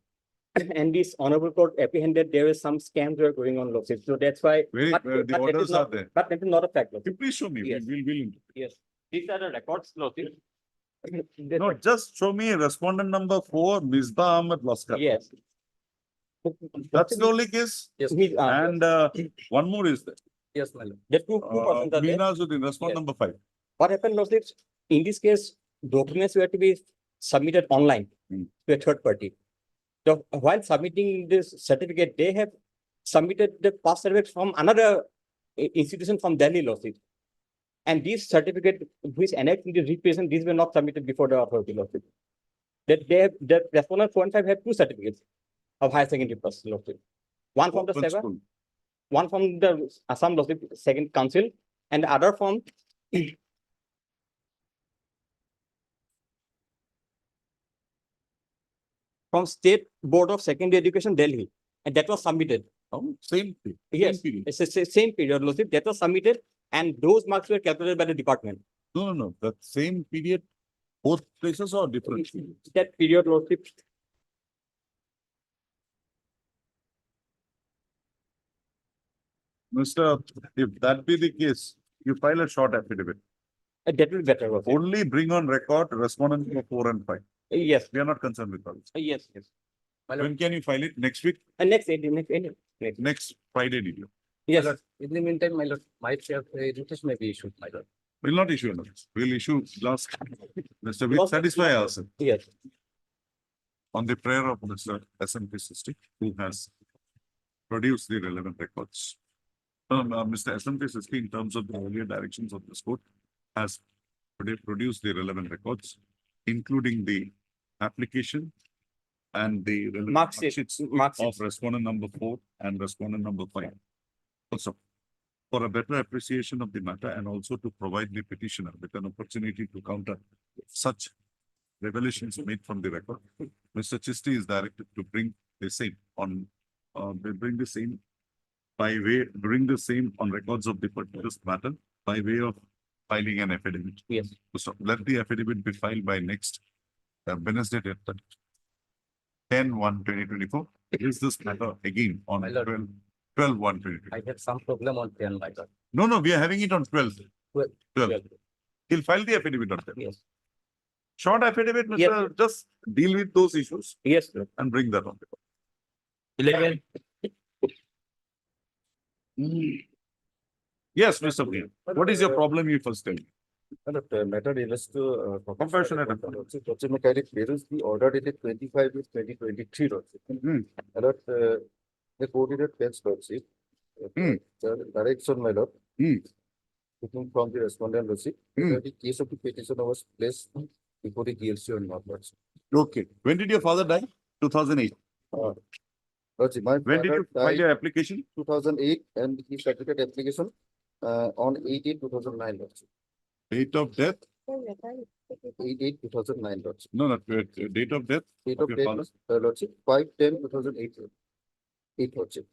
And this honorable court apprehended there were some scams were going on lordship. So that's why. The that is orders are not- there. But that is not a fact, lordship. Please show me. Yes. We'll Yes. These are the records, lordship. No, just show me respondent number 4, Misbah Ahmed Laskar. Yes. That's the only case. Yes. And one more is there. Yes, my lord. The two persons are there. Meena Zuddin, respondent Yes. number 5. What happened was that in this case, documents were to be submitted online Hmm. to a third party. So while submitting this certificate, they have submitted the past certificate from another institution from Delhi lawsuit. And these certificate which annexed in the represent, these were not submitted before the authority lawsuit. That they have, the respondent 4 and 5 have 2 certificates of higher secondary first lawsuit. One from the Open SEBA, school. one from the Assam lawsuit second council, and the other from State Board of Secondary Education, Delhi, and that was submitted. Same thing. Yes, Same period. it's the same period, lawsuit that was submitted, and those marks were calculated by the department. No. That same period, both places are different. That period lawsuit. Mr. If that be the case, you file a short affidavit. That will be better. lawsuit. Only bring on record respondent number 4 and 5. Yes, We are not concerned with others. yes. When can you file it? Next week? And next. Next Friday, did you? Yes, In the meantime, my lord, my notice may be issued, my lord. We'll not issue a notice. We'll issue last, Mr. We Last- satisfy ourselves yes. on the prayer of Mr. SMP Sisti, who has produced the relevant records. Mr. SMP Sisti, in terms of the earlier directions of this court, has produced the relevant records, including the application and the relevant Mark mark sheet, sheets mark of sheet. respondent number 4 and respondent number 5. Also, for a better appreciation of the matter and also to provide the petitioner with an opportunity to counter such revelations made from the record, Mr. Chisti is directed to bring the same on, bring the same on records of the particular matter by way of filing an affidavit. Yes. So let the affidavit be filed by next Wednesday, 10/1/2024. Is this matter again on My lord. 12/1/2024? I have some problem on 10, my lord. No, we are having it on 12th. 12th. 12th. He'll file the affidavit on 12th. Yes, Short affidavit, Yes. Mr. Just deal with those issues yes. and bring that on. 11. Yes, Mr. Priya. What is your problem? You first tell me. The matter relates to Compassionate Whereas the order dated 25/2023. Hmm. The court did fence lordship. Hmm. The direction, my lord. Hmm. Taking from the respondent lordship. Hmm. The case of the petition was placed before the GLC on not lordship. Okay. When did your father die? 2008. Lordship, my When did father you file died your application? 2008 and he started application on 8/8/2009. Lordship. Date of death? 8/8/2009, Lordship. No, no, date of death. Date Of of your death father? is, Lordship, 5/10/2008. 8, Lordship.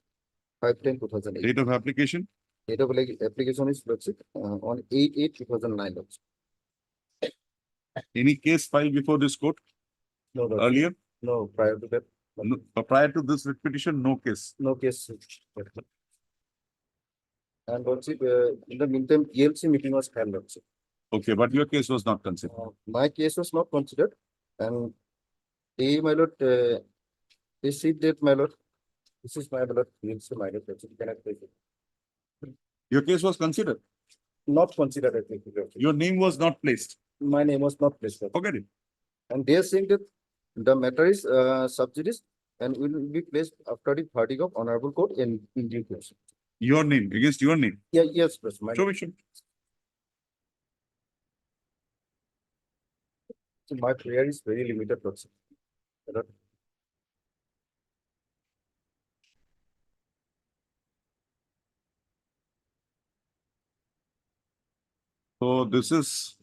5/10/2008. Date of application? Date of application is, Lordship, on 8/8/2009, Lordship. Any case filed before this court No, Lordship. earlier? No, prior to that, No, prior to this petition, no case. no case. And Lordship, in the meantime, ELC meeting was held, Lordship. Okay, but your case was not considered. My case was not considered, and my lord, they said that, my lord, this is my lord, ELC, my lord, Lordship, can I take it? Your case was considered. Not considered, I think, Lordship. Your name was not placed. My name was not placed, Lordship. Forget it. And they are saying that the matter is sub judice and will be placed after the verdict of honorable court in due course. Your name, against your name. Yeah, yes, please. My, Show me, show me. my prayer is very limited, Lordship. My lord. So this is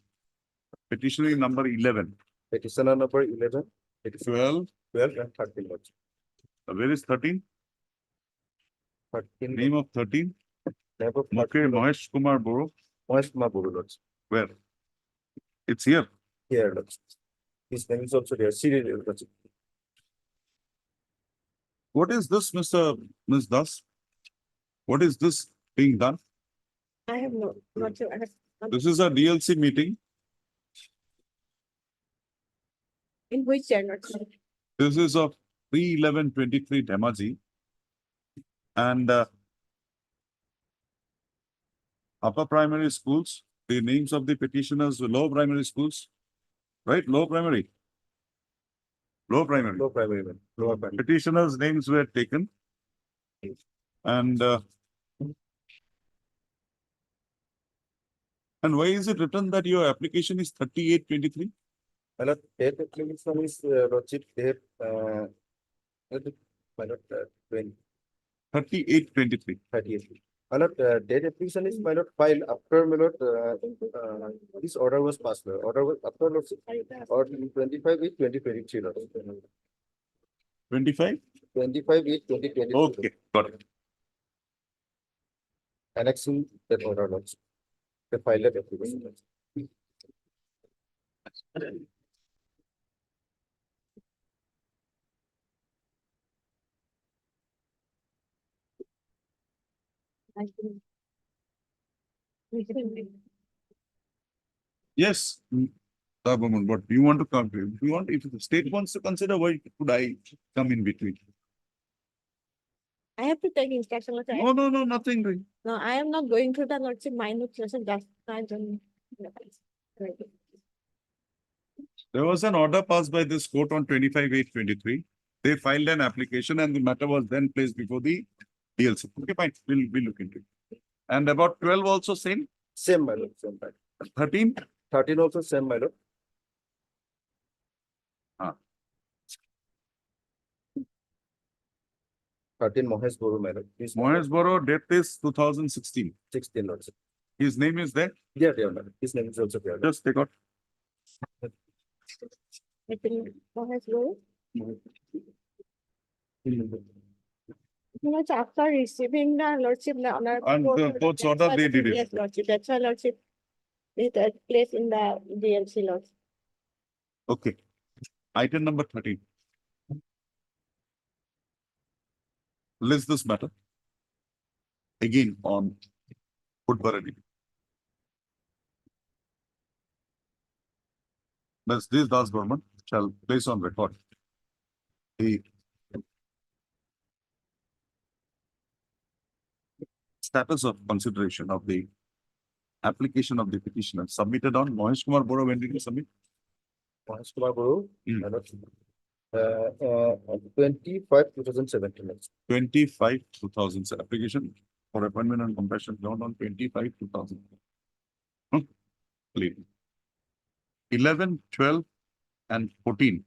petitionary number 11. Petitioner number 11, petitioner 12, 12 and 13, Lordship. where is 13? 13, Name of 13? name of Mukhe 13, Mahesh Kumar Boro. Mahesh Kumar Buru, Lordship. Where? It's here. Here, Lordship. His name is also there, serial, Lordship. What is this, Ms. Das? What is this being done? I have not sure. I have, This is a DLC meeting. in which channel? This is of 3/11/23 Dhemaji. And upper primary schools, the names of the petitioners, lower primary schools, right? Lower primary. Lower primary. Low primary, man. Lower primary. Petitioners' names were taken. And why is it written that your application is 38/23? My lord, date application is, Lordship, date, my lord, 38/23. 38. My lord, date application is, my lord, filed after, my lord, this order was passed, my lord. Order was after, Lordship, or 25/8/2023, Lordship. 25? 25/8/2023. Okay, got it. Annexing that order, Lordship. The filed application, Lordship. Yes. Government, but you want to come, if you want, if the state wants to consider, why could I come in between? I have to take instruction. No, no, no, nothing doing. No, I am not going through the Lordship minor lesson. Just I don't. There was an order passed by this court on 25/8/23. They filed an application and the matter was then placed before the DLC. Okay, fine, we'll look into it. And about 12 also same, Same, my lord, same, my lord. 13? 13 also same, my lord. Ah. 13 Mahesh Guru, my lord. His Mahesh Boro, death is 2016. 16, Lordship. His name is there. Yeah, yeah, my lord. His name is also there. Just take out. I think Mahesh Guru. Much after receiving the Lordship, the honor. And the court's order, they did it. Yes, Lordship. That's why Lordship. It place in the DLC Lordship. Okay. Item number 13. List this matter. Again on Woodbury. Thus, this Das government shall place on record the status of consideration of the application of the petitioner submitted on Mahesh Kumar Boro. When did you submit? Mahesh Kumar Guru, Hmm. my lord. 25/2017. Lordship. 25/2000 application for appointment and compassion ground on 25/2000. Leave. 11, 12, and 14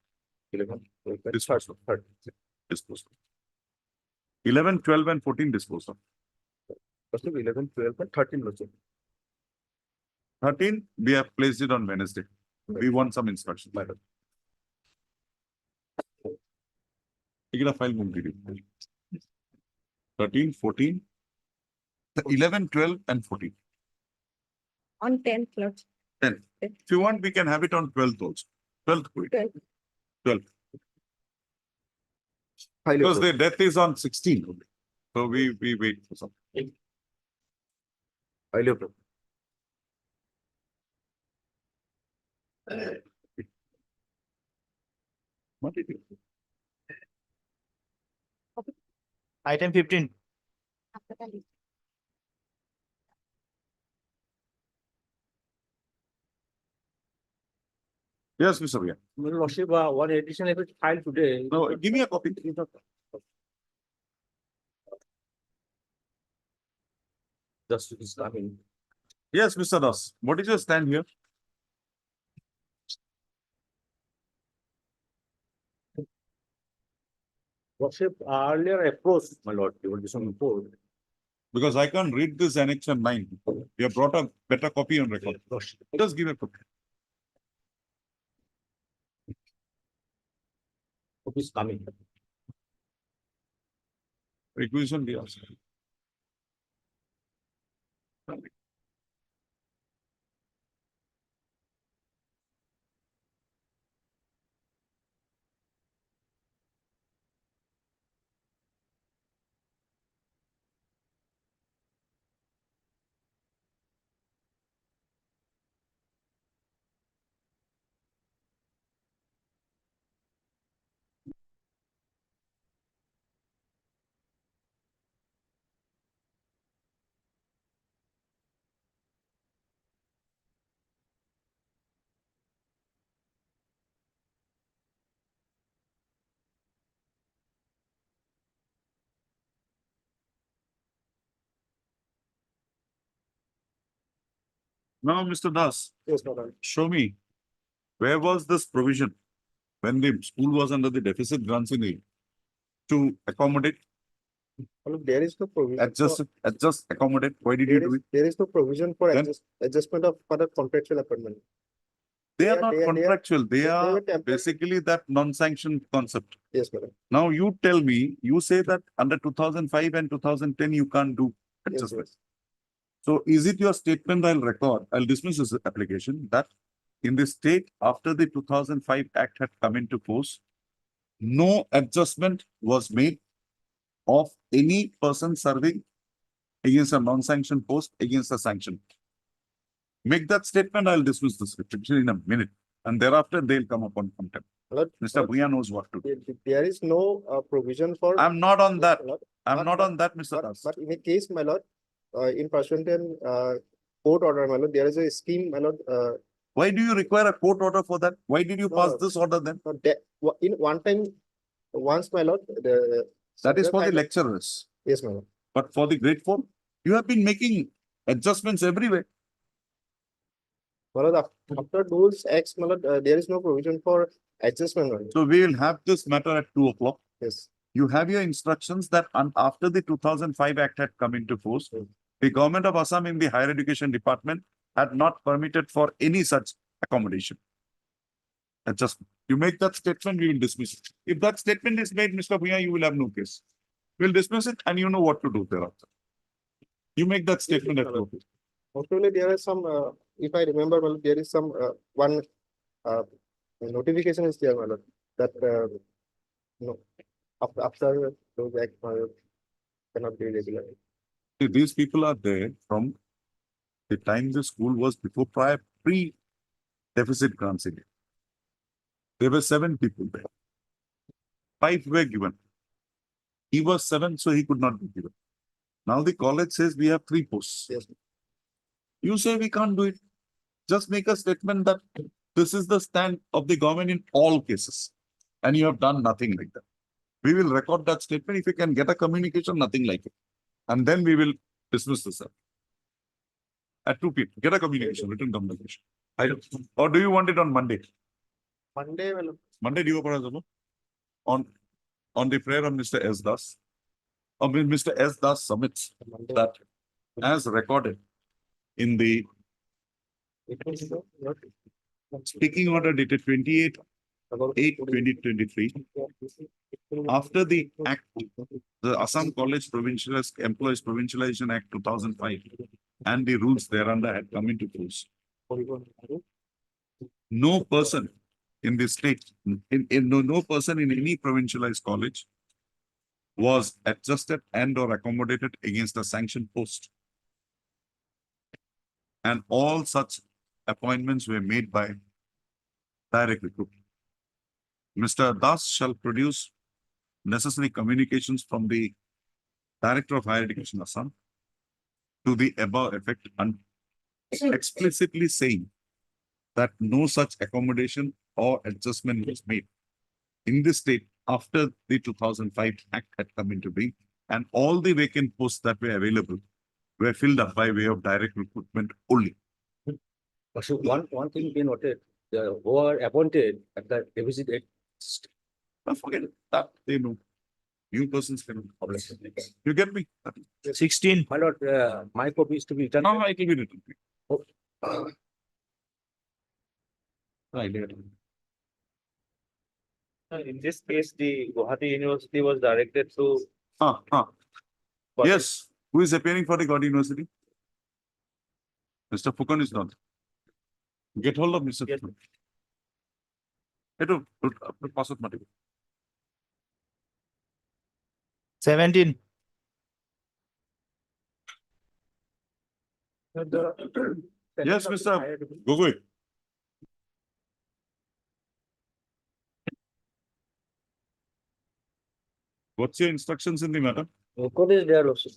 11, 12, disposed of. 13. Disposed of. 11, 12, and 14 disposed of. Lordship, 11, 12, and 13, Lordship. 13, we have placed it on Wednesday. We want some instruction. File 13, 14, 11, 12, and 14. On 10th, Lord. 10. If you want, we can have it on 12th also. 12th. quick. 12. Highly Because approved. the death is on 16. only. So we wait for something. Highly approved. What did you? Item 15. Yes, Mr. Riya. Lordship, one edition if it filed today. No, give me a copy. Just is coming. Yes, Mr. Das. What is your stand here? Lordship, earlier approached, my lord, you will be some report. Because I can't read this annexure 9. We have brought a better copy on record. Lordship. Just give a copy. Is coming. Requisition be asked. Now, Mr. Das, Yes, my lord. show me, where was this provision when the school was under the deficit grants in aid to accommodate, My lord, there is no provision. adjust, accommodate? Why did you do it? There is no provision for Then- adjustment of for the contractual appointment. They are They not are- contractual. They they are were temporary. basically that non-sanctioned concept. Yes, madam. Now you tell me, you say that under 2005 and 2010, you can't do Yes, adjustment. yes. So is it your statement I'll record, I'll dismiss this application, that in the state after the 2005 Act had come into force, no adjustment was made of any person serving against a non-sanctioned post against a sanctioned. Make that statement, I'll dismiss this application in a minute, and thereafter they'll come upon contempt. Lord, Mr. Bhuya knows what to do. there is no provision for. I'm not on that. Yes, my lord. I'm But- not but- on that, Mr. But, Das. but in a case, my lord, in pursuant and court order, my lord, there is a scheme, my lord, Why do you require a court order for that? Why did you No, pass no. this order then? in one time, once, my lord, the. That is the for the kind of- lecturers. Yes, my lord. But for the grade 4, you have been making adjustments everywhere. My lord, after those acts, my lord, there is no provision for adjustment, my lord. So we will have this matter at 2 o'clock. Yes. You have your instructions that after the 2005 Act had come into force, the government of Assam in the higher education department had not permitted for any such accommodation. Adjustment. You make that statement, we will dismiss it. If that statement is made, Mr. Bhuya, you will have no case. We'll dismiss it and you know what to do thereafter. You make that statement at 2 o'clock. Actually, there is some, if I remember, well, there is some, one, notification is there, my lord, that, no, after those acts, my lord, cannot be regular. See, these people are there from the time the school was before pre-deficit grants in it. There were 7 people there. 5 were given. He was 7, so he could not be given. Now the college says we have 3 posts. Yes. You say we can't do it. Just make a statement that this is the stand of the government in all cases. And you have done nothing like that. We will record that statement. If you can get a communication, nothing like it. And then we will dismiss this up. At 2 p.m. Get a communication, written communication. Or do you want it on Monday? Monday, well, Monday, do you go on the prayer of Mr. S. Das? Or Mr. S. Das submits Monday. that as recorded in the Speaking order dated 28/8/2023. After the act, the Assam College Employees Provincialization Act 2005 and the rules thereunder had come into force. No person in the state, no person in any provincialized college was adjusted and or accommodated against a sanctioned post. And all such appointments were made by direct recruitment. Mr. Das shall produce necessary communications from the Director of Higher Education Assam to the above effect and explicitly saying that no such accommodation or adjustment was made in this state after the 2005 Act had come into being, and all the vacant posts that were available were filled up by way of direct recruitment only. So one thing be noted, the who are appointed at the deficit rate. But forget it, that they know. New persons can. You get me? 16. My lord, my copy is to be returned. No, it will be written. I did. In this case, the Guwahati University was directed to. Yes, who is appearing for the God University? Mr. Fukan is not. Get hold of Mr. Fukan. Pass it, Mati. 17. Yes, Mr. Gogoi. What's your instructions in the matter? Record is there also.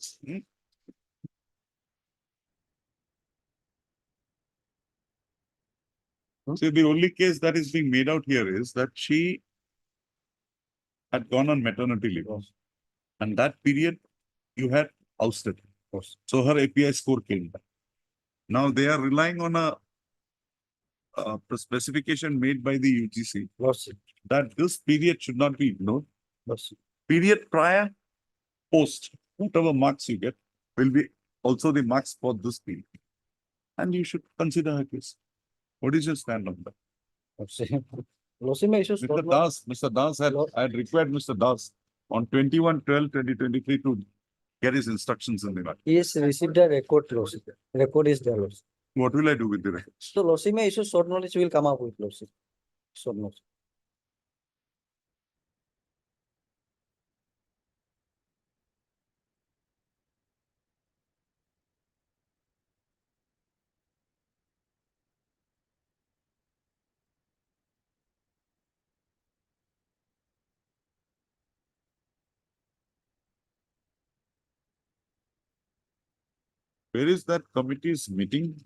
See, the only case that is being made out here is that she had gone on maternity leave. And that period you had ousted. So her API score came back. Now they are relying on a specification made by the UGC that this period should not be ignored. Period prior, post, whatever marks you get will be also the marks for this period. And you should consider her case. What is your stand on that? Mr. Das had required Mr. Das on 21/12/2023 to get his instructions in the matter. He has received a record, Lordship. Record is there, Lordship. What will I do with the records? So Lordship may issue short notice will come up with Lordship. Short notice. Where is that committee's meeting?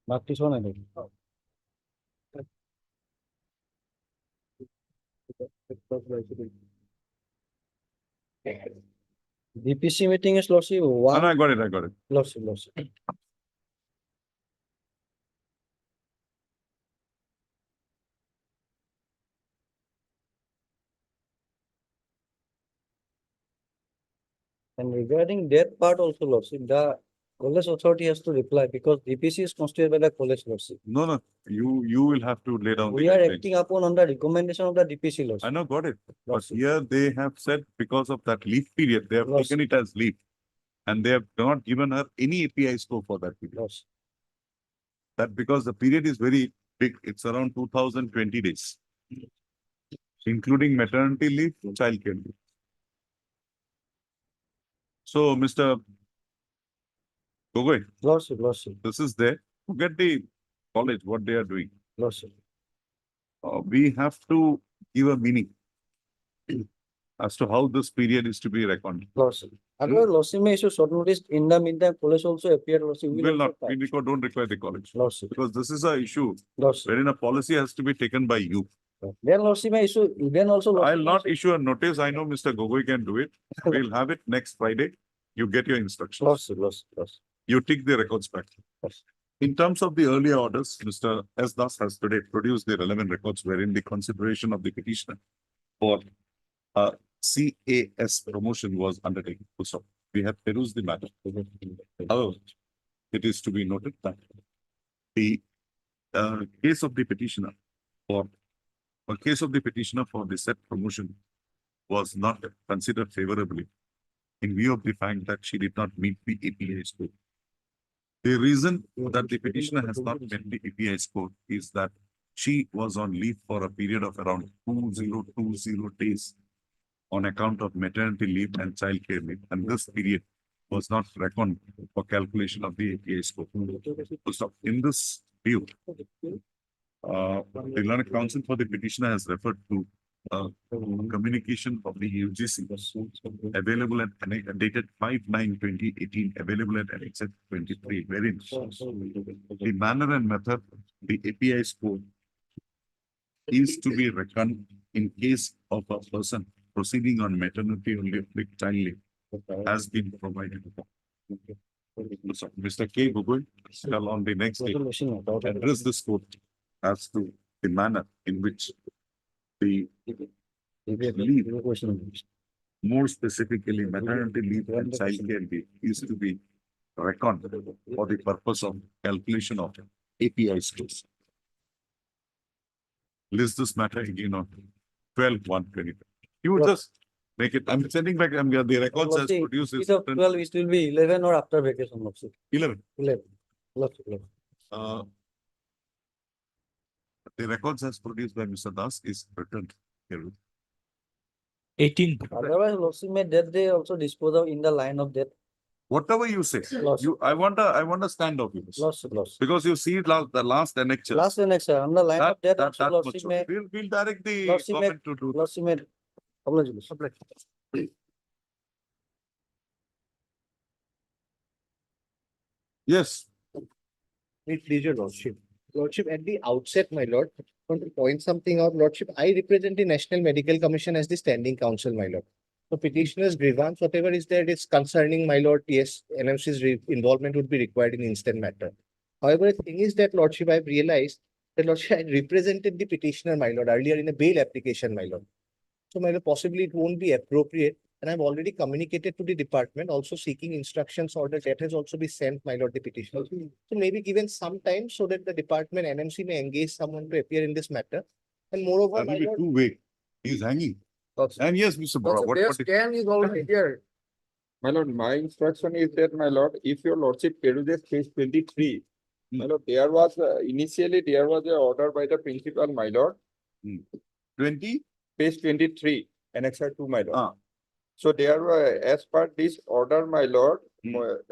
Mark this one, I think. DPC meeting is Lordship Oh, one. no, I got it. Lordship. And regarding that part also, Lordship, the college authority has to reply because DPC is constituted by the college, Lordship. No, you will have to lay down. We the are guidelines. acting upon on the recommendation of the DPC, I Lordship. know, got it. But Lordship. here they have said because of that leave period, they have Lordship. taken it as leave. And they have not given her any API score for that period. Lordship. That because the period is very big, it's around 2020 days. Including maternity leave, childcare leave. So, Mr. Gogoi, Lordship. this is there. Forget the college, what they are doing. Lordship. We have to give a meaning as to how this period is to be reckoned. Lordship. Otherwise, Lordship may issue short notice. In the meantime, police also appeared. Lordship. Will not, we don't require the college. Lordship. Because this is an issue Lordship. wherein a policy has to be taken by you. Then Lordship may issue, then also. I'll Lordship not may issue a notice. I know Mr. Gogoi can do it. We'll have it next Friday. You get your instructions. Lordship. You take the records back. In terms of the earlier orders, Mr. S. Das has today produced the relevant records wherein the consideration of the petitioner for CAS promotion was undertaken. Full stop. We have perused the matter. However, it is to be noted that the case of the petitioner for the said promotion was not considered favorably in view of the fact that she did not meet the API score. The reason that the petitioner has not met the API score is that she was on leave for a period of around 2020 days on account of maternity leave and child care leave, and this period was not reckoned for calculation of the API score. So in this view, the Learned Counsel for the petitioner has referred to communication of the UGC available at dated 5/9/2018, available at Annex 23, wherein the manner and method the API score is to be reckoned in case of a person proceeding on maternity or leave with child leave has been provided. So, Mr. K. Gugul shall on the next day address this court as to the manner in which the leave, more specifically maternity leave and child care leave, is to be reckoned for the purpose of calculation of API scores. List this matter again on 12/1/20. You would just make it, I'm sending back, the records as produced. Is 12, it will be 11 or after vacation also. 11. 11. The records as produced by Mr. Das is returned here. 18. Otherwise, Lordship may that day also dispose of in the line of that. Whatever you say, Lordship. I want a stand of yours. Lordship. Because you see the last annexure. Last annexure, on the line of that also Lordship may, We'll direct the Lordship may, government to do. Lordship may. Oblige. Yes, With pleasure, Lordship. Lordship, at the outset, my lord, I want to point something out, Lordship. I represent the National Medical Commission as the standing counsel, my lord. So petitioner's grievance, whatever is there, it's concerning, my lord, yes, NMC's involvement would be required in instant matter. However, the thing is that, Lordship, I've realized that, Lordship, I represented the petitioner, my lord, earlier in a bail application, my lord. So, my lord, possibly it won't be appropriate. And I've already communicated to the department, also seeking instructions order that has also been sent, my lord, the petitioner. So maybe given some time so that the department NMC may engage someone to appear in this matter. And moreover, that my will be lord, too vague. He's hanging. And yes, Mr. Bora, what? Their scan is already there. My lord, my instruction is that, my lord, if your lordship peruses page 23, my lord, there was initially there was an order by the principal, my lord. 20? Page 23, annexure 2, my lord. Ah. So there were, as per this order, my lord,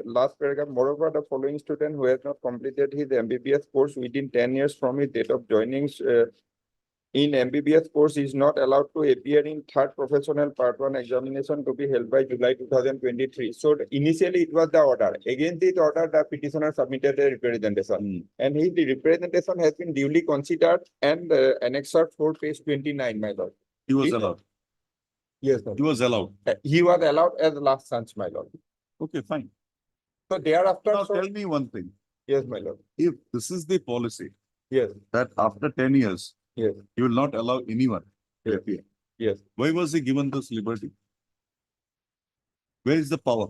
last paragraph, moreover, the following student who has not completed his MBBS course within 10 years from his date of joining in MBBS course is not allowed to appear in third professional part 1 examination to be held by July 2023. So initially it was the order. Against this order, the petitioner submitted a representation. And his representation has been duly considered and annexure 4 page 29, my lord. He was allowed. Yes, He was allowed. he was allowed as last chance, my lord. Okay, fine. So thereafter, Now so, tell me one thing. yes, my lord. If this is the policy Yes, that after 10 years, yes, you will not allow anyone to Yes. appear. yes. Why was he given this liberty? Where is the power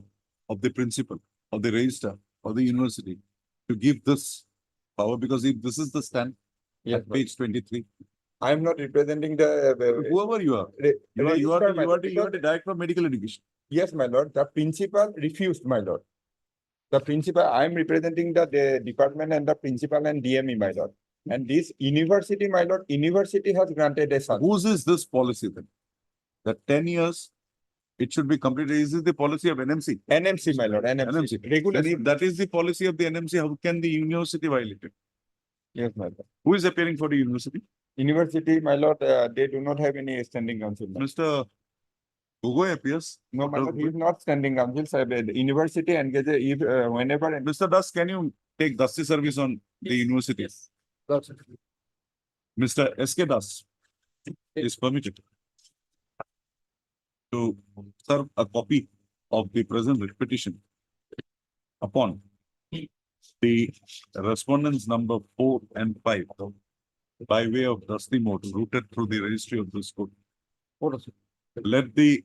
of the principal, of the registrar, of the university to give this power? Because if this is the stand Yes, at page 23, I am not representing the. whoever you are, you are the director of medical education. Yes, my lord, the principal refused, my lord. The principal, I am representing the department and the principal and DME, my lord. And this university, my lord, university has granted a son. Whose is this policy then? That 10 years, it should be completed. Is this the policy of NMC? NMC, my lord, NMC. Then Regulation. if that is the policy of the NMC, how can the university violate it? Yes, my lord. Who is appearing for the university? University, my lord, they do not have any standing council. my lord. Mr. Gugoi appears. No, my lord, he is not standing council. Sir, the university engages if whenever. Mr. Das, can you take dusty service on the university? Yes. Mr. S.K. Das is permitted to serve a copy of the present writ petition upon the respondents number 4 and 5 by way of dusty mode routed through the registry of this court. let the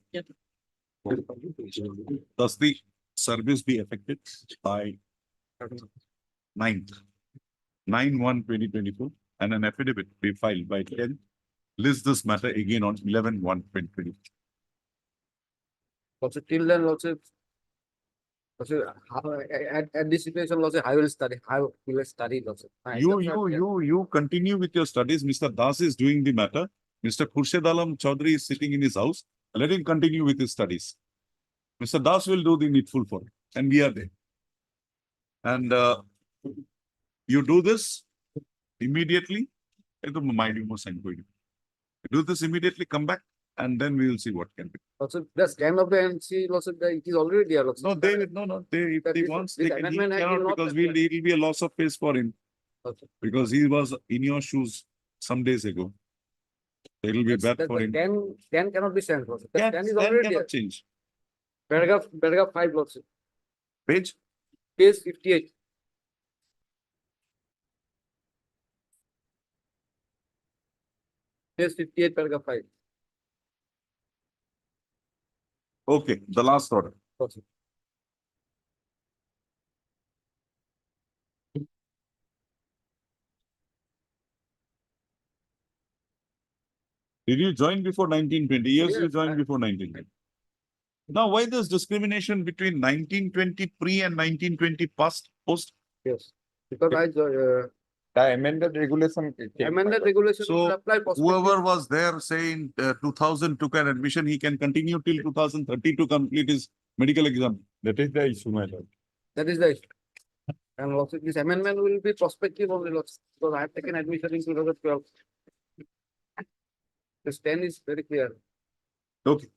does the service be affected by 9/1/2024 and an affidavit be filed by 10. List this matter again on 11/1/2024. Also till then also. Also, at this situation also, I will study, also. You continue with your studies. Mr. Das is doing the matter. Mr. Khurshid Alam Chaudhary is sitting in his house. Let him continue with his studies. Mr. Das will do the needful for it, and we are there. And you do this immediately. Do this immediately, come back, and then we will see what can be. Also, the scan of the NC, also, it is already there. Also. No, they if That he this- wants, this they can, he amendment act will cannot not because apply. it will be a loss of face for him. Okay. Because he was in your shoes some days ago. It will be bad for him. 10 cannot be sent. Also. The 10 is 10 already there. cannot change. Paragraph 5 also. Page, Page 58. Page 58, paragraph 5. okay, the last order. Also. Did you join before 1920? Yes, you Yes, joined before 1920. Now, why this discrimination between 1920 pre and 1920 post? Yes. Because The amended regulation. came, amended my lord. regulation So, will apply prospectively. Whoever was there saying 2000 took an admission, he can continue till 2030 to complete his medical exam. That is the issue, my lord. That is the issue. And also this amendment will be prospective only, because I have taken admission in 2012. This 10 is very clear. Okay,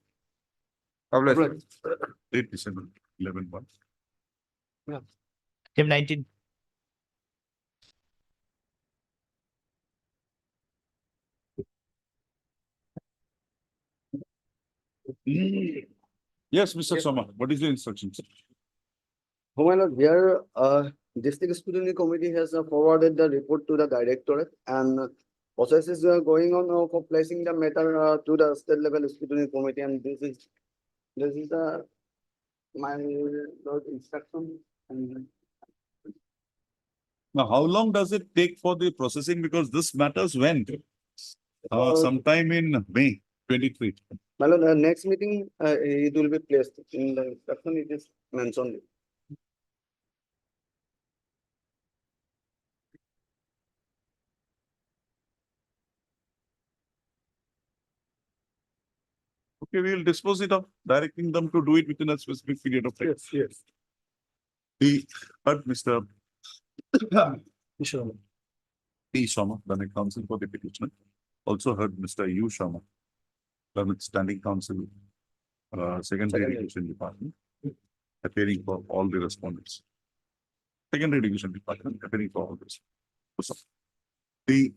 Publish. date December 11/1. Team 19. Yes, Mr. Yes. Soma, what is the instructions? My lord, here, district scrutiny committee has forwarded the report to the directorate, and process is going on for placing the matter to the state level scrutiny committee, and this is my lord instruction. And Now, how long does it take for the processing? Because this matters when? Sometime in May 23. my lord, next meeting, it will be placed in the instruction, it is mentioned. Okay, we will dispose it of, directing them to do it within a specific period of time. Yes. The, but Mr. Sure. P. Sharma, Learned Counsel for the petitioner, also heard Mr. U. Sharma, Learned Standing Counsel, Secondary Education Department, appearing for all the respondents. Secondary Education Department, appearing for all this. The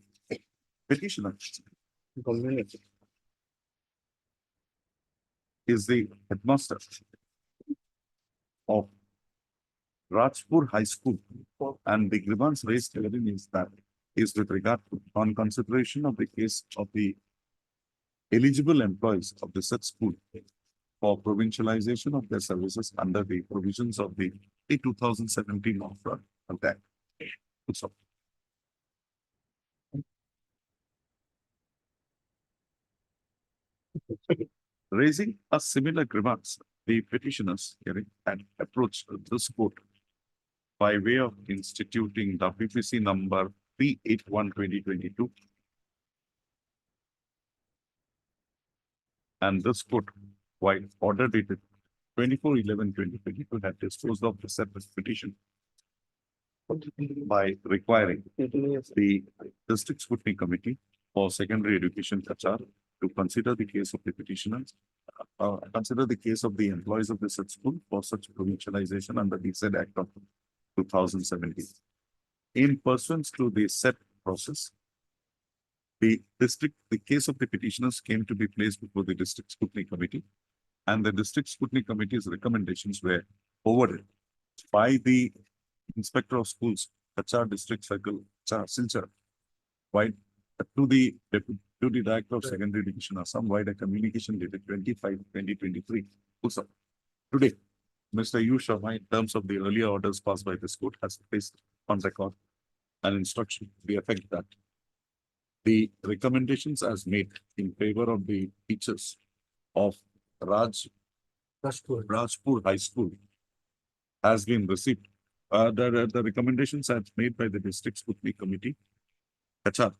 petitioner is the headmaster of Rajpur High School, and the grievance raised herein is with regard to on consideration of the case of the eligible employees of the said school for provincialization of their services under the provisions of the 2017 Act. So, raising a similar grievance, the petitioners hearing had approached this court by way of instituting the PPC number 381/2022. And this court, while ordered it 24/11/2022, had disposed of the separate petition by requiring the District Scrutiny Committee for Secondary Education, Kachar, to consider the case of the petitioners, consider the case of the employees of the said school for such provincialization under the said Act of 2017. In pursuance to the said process, the case of the petitioners came to be placed before the District Scrutiny Committee, and the District Scrutiny Committee's recommendations were forwarded by the Inspector of Schools, Kachar District Circle, Silchar, while to the Director of Secondary Education Assam via a communication dated 25/2023. Also, today, Mr. U Sharma, in terms of the earlier orders passed by this court, has placed on record an instruction to the effect that the recommendations as made in favor of the teachers of Rajpur High School has been received. The recommendations as made by the District Scrutiny Committee, HR,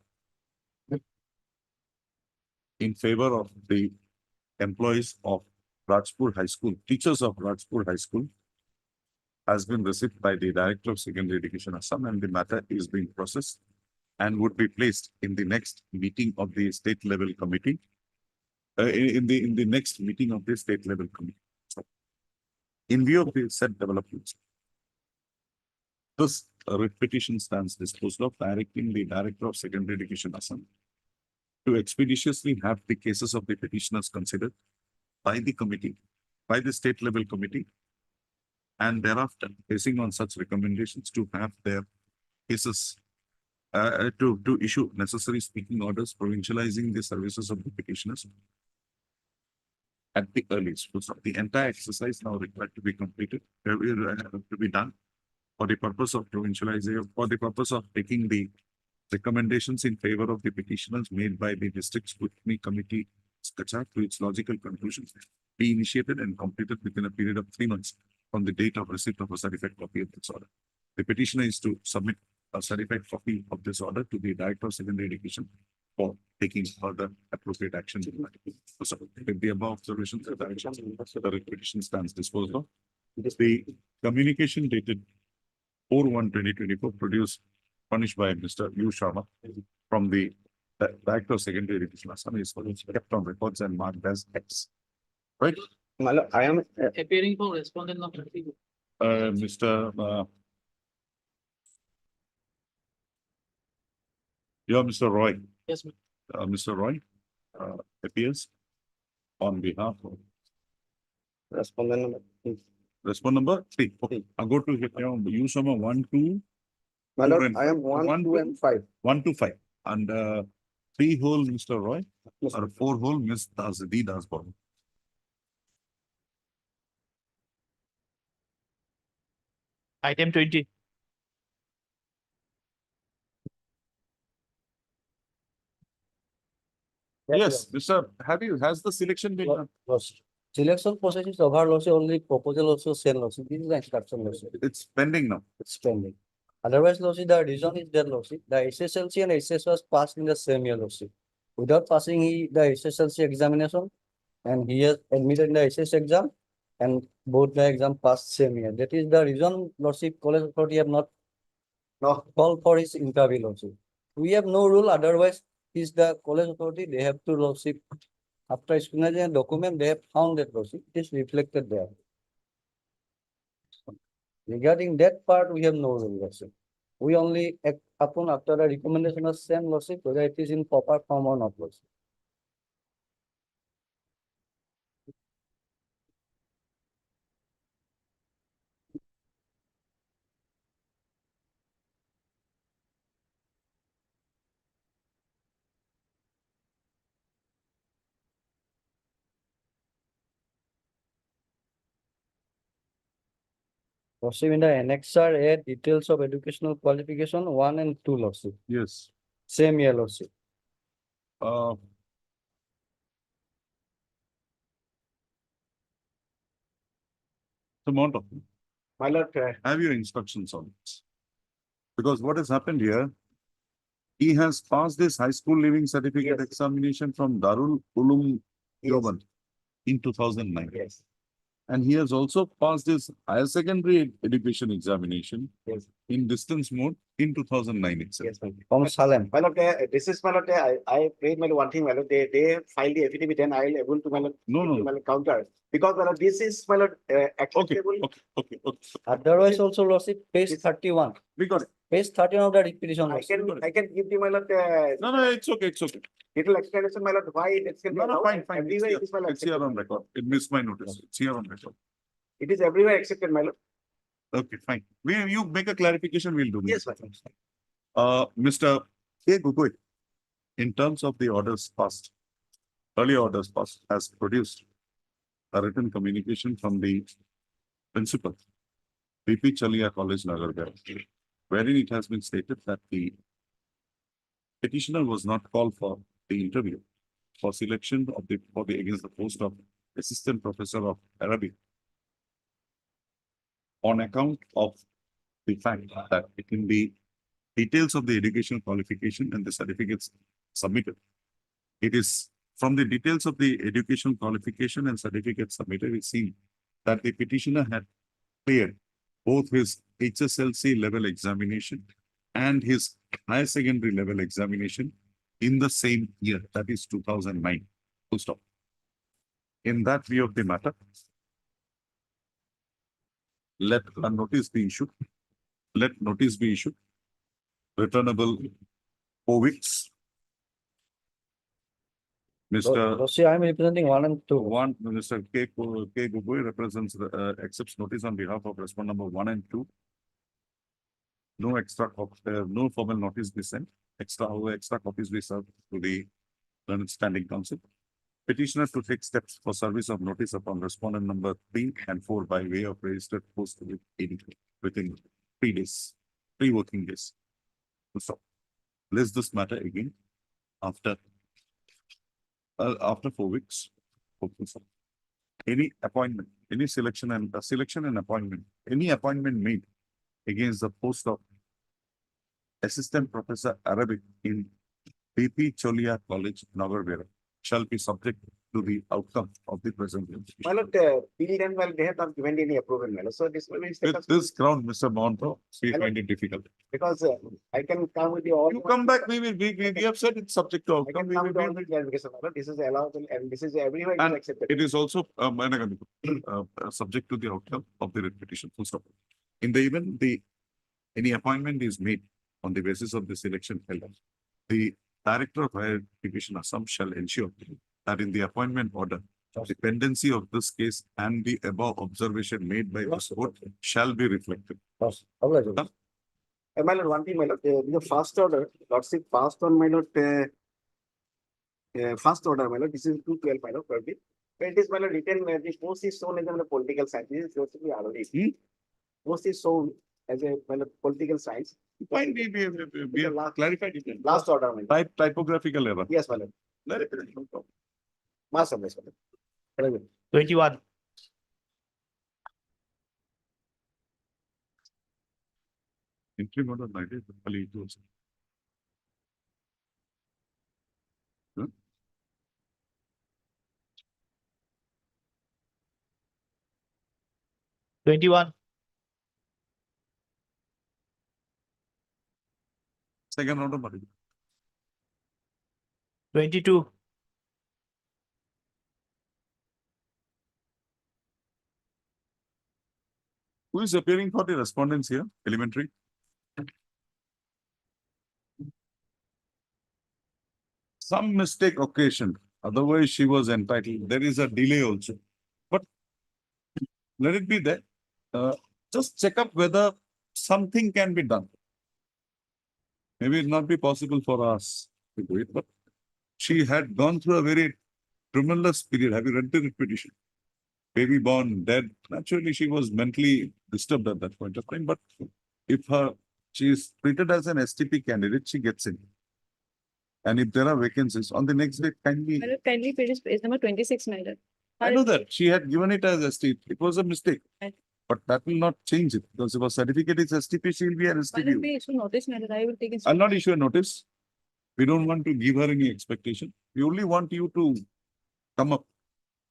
in favor of the employees of Rajpur High School, teachers of Rajpur High School, has been received by the Director of Secondary Education Assam, and the matter is being processed and would be placed in the next meeting of the state level committee. In the next meeting of the state level committee. In view of the said developments, this writ petition stands disposed of, directing the Director of Secondary Education Assam to expeditiously have the cases of the petitioners considered by the committee, by the state level committee, and thereafter, basing on such recommendations, to have their cases to issue necessary speaking orders, provincializing the services of the petitioners at the earliest. So the entire exercise now required to be completed, to be done for the purpose of provincialization, for the purpose of taking the recommendations in favor of the petitioners made by the District Scrutiny Committee to its logical conclusions, be initiated and completed within a period of 3 months from the date of receipt of a certified copy of this order. The petitioner is to submit a certified copy of this order to the Director of Secondary Education for taking further appropriate action. So, with the above observations, the writ petition stands disposed of. The communication dated 4/1/2024 produced, furnished by Mr. U Sharma from the Director of Secondary Education Assam is kept on records and marked as X. Right? My lord, I am Appearing for respondent of Mr. Roy. Yes, ma'am. Mr. Roy appears on behalf of respondent number. respondent number 3. Okay, I'll go to U Sharma 1, 2, My lord, and I am 1, 2, and 5. 1 to 5. And 3 whole Mr. Roy, or 4 whole Miss D. Dasbon. Item 20. Yes, Mr. Has the selection been done? Selection process is over, only proposal also send This is the instruction lawsuit. It's pending now. It's pending. Otherwise, the reason is there lawsuit. The SSLC and SS was passed in the same year lawsuit. Without passing the SSLC examination, and he has admitted the SS exam, and both the exam passed same year. That is the reason lawsuit college authority have not called for his interview lawsuit. We have no rule, otherwise is the college authority, they have to lawsuit. After scrutinizing a document, they have found that lawsuit, it is reflected there. Regarding that part, we have no rule lawsuit. We only act upon after the recommendation of same lawsuit, whether it is in proper form or not lawsuit. Proceed in the annexure A, details of educational qualification 1 and 2 lawsuit, Yes. same year lawsuit. Tomorrow, My lord, have your instructions on this. Because what has happened here, he has passed this high school leaving certificate Yes. examination from Darul Ulum Deoband in 2009. yes, And he has also passed his higher secondary education examination yes, in distance mode in 2009 itself. yes, my lord. From Salem. My lord, this is my lord, I prayed my lord, one thing, my lord, they filed the affidavit and I'll able to my lord, No, no, my lord, counter. Because my lord, this is my lord, okay, acceptable. okay. Otherwise also lawsuit, page Yes. 31. We got it. Page 13 of the repetition. I can give you my lord, No, it's okay. little explanation, my lord, why it's. No, fine. Everywhere it is my lord. It's here on record. It missed my notice. It's here on record. It is everywhere accepted, my lord. Okay, fine. You make a clarification, we'll do. Yes, my lord. Mr. A. Gugoi, in terms of the orders passed, early orders passed, has produced a written communication from the principal, BP Chalia College, Nagargarh, wherein it has been stated that the petitioner was not called for the interview for selection of the against the post of assistant professor of Arabic on account of the fact that in the details of the educational qualification and the certificates submitted, it is from the details of the educational qualification and certificates submitted, it seems that the petitioner had cleared both his HSLC level examination and his higher secondary level examination in the same year, that is 2009. Full stop. In that view of the matter, let a notice be issued. Let notice be issued. Returnable 4 weeks. Mr. I am representing 1 and 2. One, Mr. K. Gugoi represents, accepts notice on behalf of respondent number 1 and 2. No extra, no formal notice be sent. Extra copies be served to the learned standing council. Petitioner to take steps for service of notice upon respondent number 3 and 4 by way of registered post within 3 days, 3 working days. So, list this matter again after 4 weeks. Any appointment, any selection and appointment, any appointment made against the post of assistant professor Arabic in BP Cholia College, Nagargarh, shall be subject to the outcome of the present. My lord, till then, well, they have not given any approval, my lord. So this will be. With this ground, Mr. Monto, we find it difficult. Because I can come with the all. You come back, we have said it's subject to I outcome. can come with all the clarification, my lord. This is allowable and this is everywhere it is And accepted. it is also subject to the outcome of the writ petition. Full stop. In the event any appointment is made on the basis of this election held, the Director of Higher Education Assam shall ensure that in the appointment order, the pendency of this case and the above observation made by this court shall be reflected. My lord, one thing, my lord, the first order, lordship passed on, my lord, first order, my lord, this is 212, my lord, probably. It is, my lord, written, the post is shown as a political science. This is supposed to be ROD. Post is shown as a, my lord, political science. Fine, we have clarified it. Last order, my lord. Typographical error. Yes, my lord. Mass of this, my lord. 21. Entry order 90, only it was. Huh? Second order, Mari. 22. Who is appearing for the respondents here? Elementary. Some mistake occasioned, otherwise she was entitled. There is a delay also. But let it be there. Just check up whether something can be done. Maybe it not be possible for us to do it, but she had gone through a very tremendous period. Have you read the petition? Baby born, dead. Naturally, she was mentally disturbed at that point of time. But if she is treated as an STP candidate, she gets in. And if there are vacancies on the next day, kindly. Kindly page number 26, madam. I know that she had given it as STP. It was a mistake. Right. But that will not change it because if a certificate is STP, she will be an STP. Issue notice, madam. I will take it. I'll not issue a notice. We don't want to give her any expectation. We only want you to come up.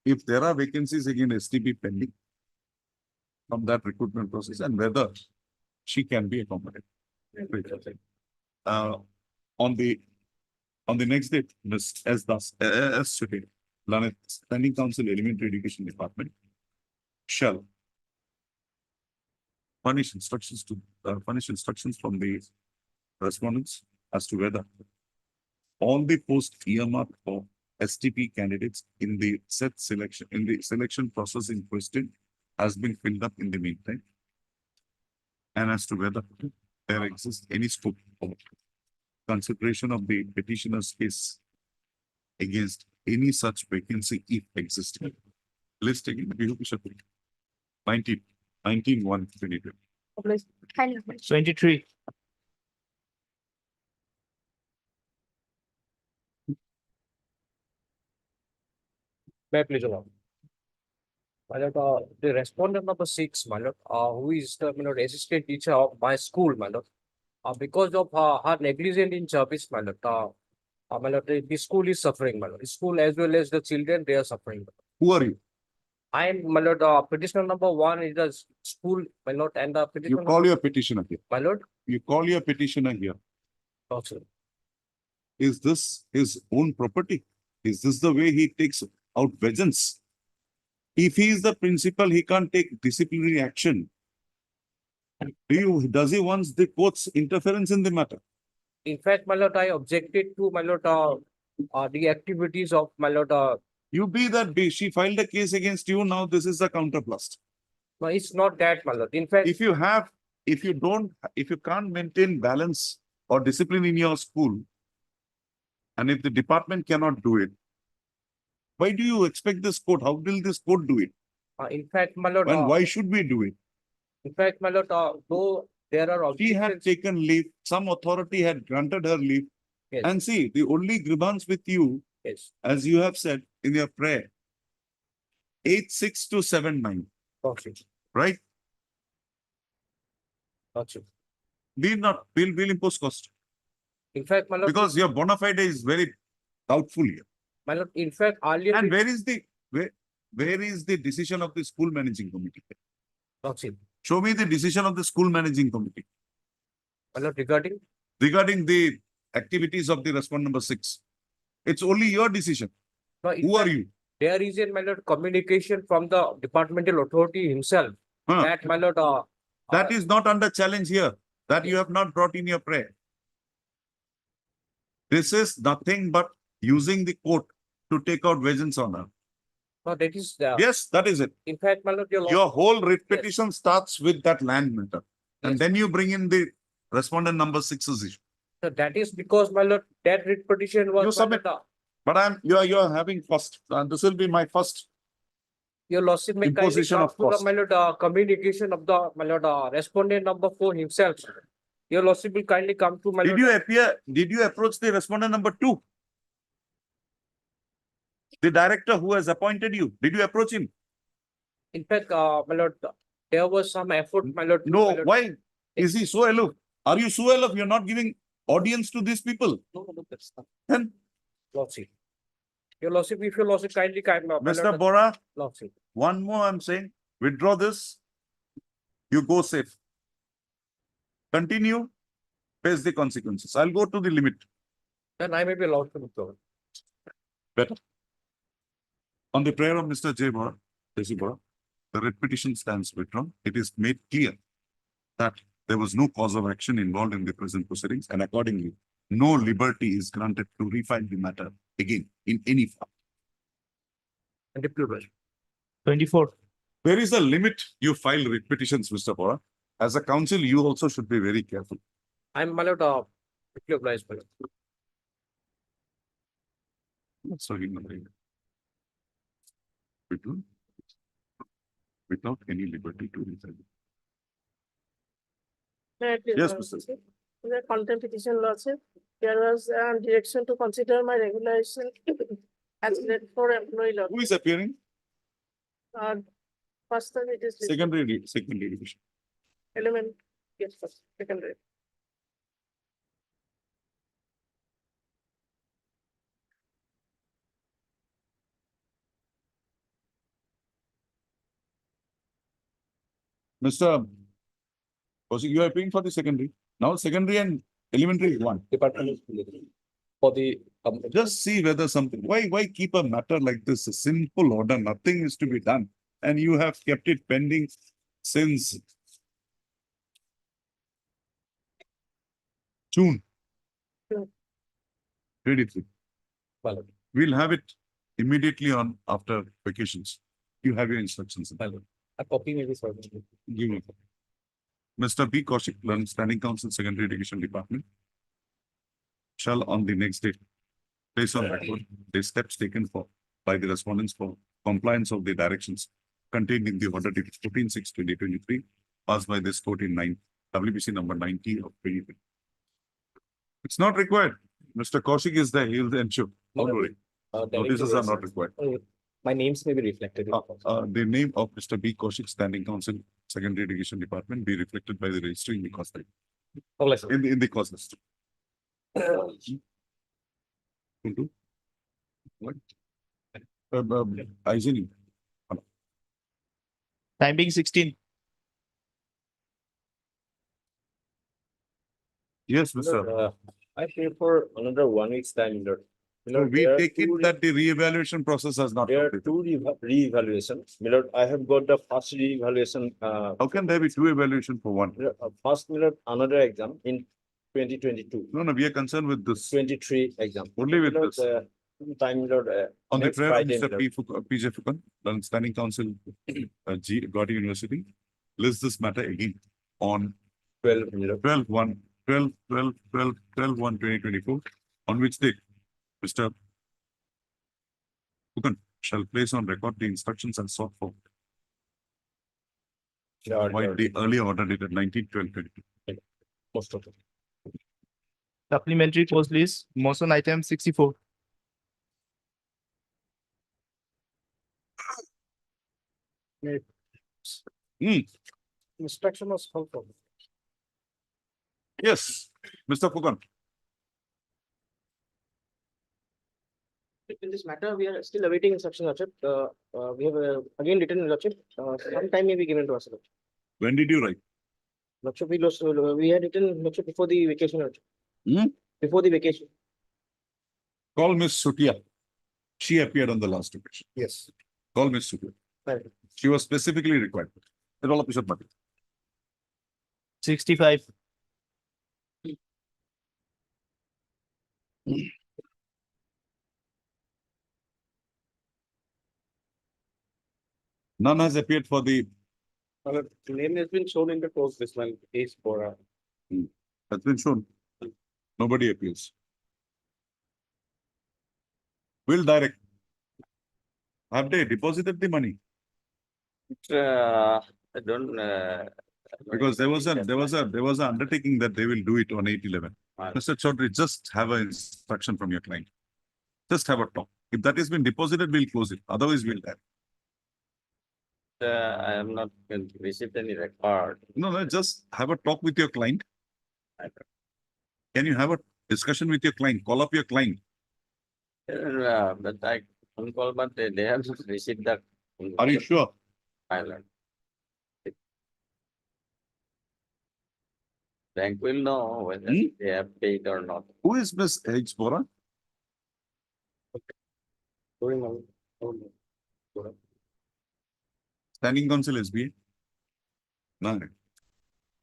If there are vacancies again STP pending from that recruitment process and whether she can be accommodated. On the next date, Ms. S. Das, as stated, Lanet Standing Council Elementary Education Department shall furnish instructions from the respondents as to whether all the post earmarked for STP candidates in the selection process in question has been filled up in the meantime. And as to whether there exists any scope of consideration of the petitioner's case against any such vacancy if existing. List again, we should be 19-1-22. Hand number. 23. May I please allow? My lord, the respondent number 6, my lord, who is the my lord, assistant teacher of my school, my lord. Because of her negligence in service, my lord, my lord, the school is suffering, my lord. The school as well as the children, they are suffering. Who are you? I am, my lord, petitioner number 1 is the school, my lord, and the You petitioner, call your petitioner here. my lord. You call your petitioner here. Also, Is this his own property? Is this the way he takes out vengeance? If he is the principal, he can't take disciplinary action. Does he want the court's interference in the matter? in fact, my lord, I objected to, my lord, the activities of, my lord, You be that be, she filed a case against you, now this is the counterblast. no, it's not that, my lord. In fact, If you can't maintain balance or discipline in your school, and if the department cannot do it, why do you expect this court? How will this court do it? in fact, my lord, And why should we do it? in fact, my lord, though there are She had objections, taken leave, some authority had granted her leave. yes, And see, the only grievance with you, yes, as you have said in your prayer, 8-6 to 7-9, okay, right? okay. We'll impose cost. In fact, my lord, Because your bona fide is very doubtful here. my lord, in fact, earlier, And where is the decision of the school managing committee? okay, Show me the decision of the school managing committee my lord, regarding, regarding the activities of the respondent number 6. It's only your decision. no, in Who are fact, you? there is a, my lord, communication from the departmental authority himself, Huh? that, my lord, That is not under challenge here. That you have not brought in your prayer. This is nothing but using the court to take out vengeance on her. no, that is, Yes, that is it. in fact, my lord, Your whole writ petition starts with that land matter. And Yes. then you bring in the respondent number 6's issue. so that is because, my lord, that writ petition was, You my submit. lord, But you're having first, and this will be my first. your lordship may kindly Imposition come of to the, cost. my lord, communication of the, my lord, respondent number 4 himself. Your lordship will kindly come to, my lord. Did you approach the respondent number 2? The director who has appointed you, did you approach him? In fact, my lord, there was some effort, my lord. No, my lord. why? Is he so aloof? Are you so aloof? You're not giving audience to these people? No, that's not. Then, Lordship. Your lordship, if your lordship kindly come, my Mr. lord, Bora, lordship. one more I'm saying, withdraw this. You go safe. Continue, face the consequences. I'll go to the limit. Then I may be allowed to withdraw. Better. On the prayer of Mr. J. Bora, J.C. Bora, the writ petition stands withdrawn. It is made clear that there was no cause of action involved in the present proceedings, and accordingly, no liberty is granted to refile the matter again in any form. And deputy. 24. There is a limit you file writ petitions, Mr. Bora. As a council, you also should be very careful. I'm, my lord, strictly obliged, my lord. Sorry, without any liberty to refile. May I please, Yes, Madam Mr. Chair? The contempt petition lordship, there was direction to consider my regulation as read for employee law. Who is appearing? First time it is Secondary division. element, yes, first, secondary. Mr. Kaushik, you are paying for the secondary. Now secondary and elementary is one. Departmental. For the, Just see whether something, why keep a matter like this, a simple order, nothing is to be done. And you have kept it pending since June June. 23. my lord, We'll have it immediately on after vacations. You have your instructions. my lord. A copy may be served. Give me. Mr. B. Kaushik, Standing Counsel, Secondary Education Department. shall on the next day place on record the steps taken by the respondents for compliance of the directions contained in the order dated 14/6/2023 passed by this court in WBC number 90 of 2020. It's not required. Mr. Kaushik is there. He'll ensure. Don't worry. Notices are not required. My names may be reflected. The name of Mr. B. Kaushik, Standing Counsel, Secondary Education Department, be reflected by the registry in the cost list. In the cost list. What? Hygiene. Time being 16. Yes, Mr. I pay for another 1 week's time, Lord. So we take it that the re-evaluation process has not There are completed. two re-evaluations. Milord, I have got the first re-evaluation, How can there be two evaluation for one? first Milord, another exam in 2022, No, we are concerned with this. 23 exam. Only with Milord, this. Time, Milord, On the next prayer of Friday, Mr. Milord. PJ Fukan, then Standing Counsel, Gautam University, list this matter again on 12, Milord. 12/1/2024, on which date Mr. Fukan shall place on record the instructions and sought for Sure, by sure. the earlier order dated 19/12/22. Most of it. Supplementary post list, motion item 64. Instruction was helpful. Yes, Mr. Fukan. In this matter, we are still awaiting instruction, Lordship. We have again written, Lordship. Some time may be given to us, Lordship. When did you write? Lordship, we had written, Lordship, before the vacation, Lordship. Before the vacation. Call Miss Sutia. She appeared on the last occasion. Yes. Call Miss Sutia. Right. She was specifically required. It all episode matter. 65. None has appeared for the, Name has been shown in the course this one is for has been shown. Nobody appeals. Will direct. Have they deposited the money? I don't, Because there was an undertaking that they will do it on 8/11. Ah. Mr. Chaudhary, just have an instruction from your client. Just have a talk. If that has been deposited, we'll close it. Otherwise, we'll have. I have not received any record. No, just have a talk with your client. Can you have a discussion with your client? Call up your client. But I phone call, but they have received that. Are you sure? Island. Bank will know whether they have paid or not. Who is Miss H. Bora? Standing Counsel SBA? No.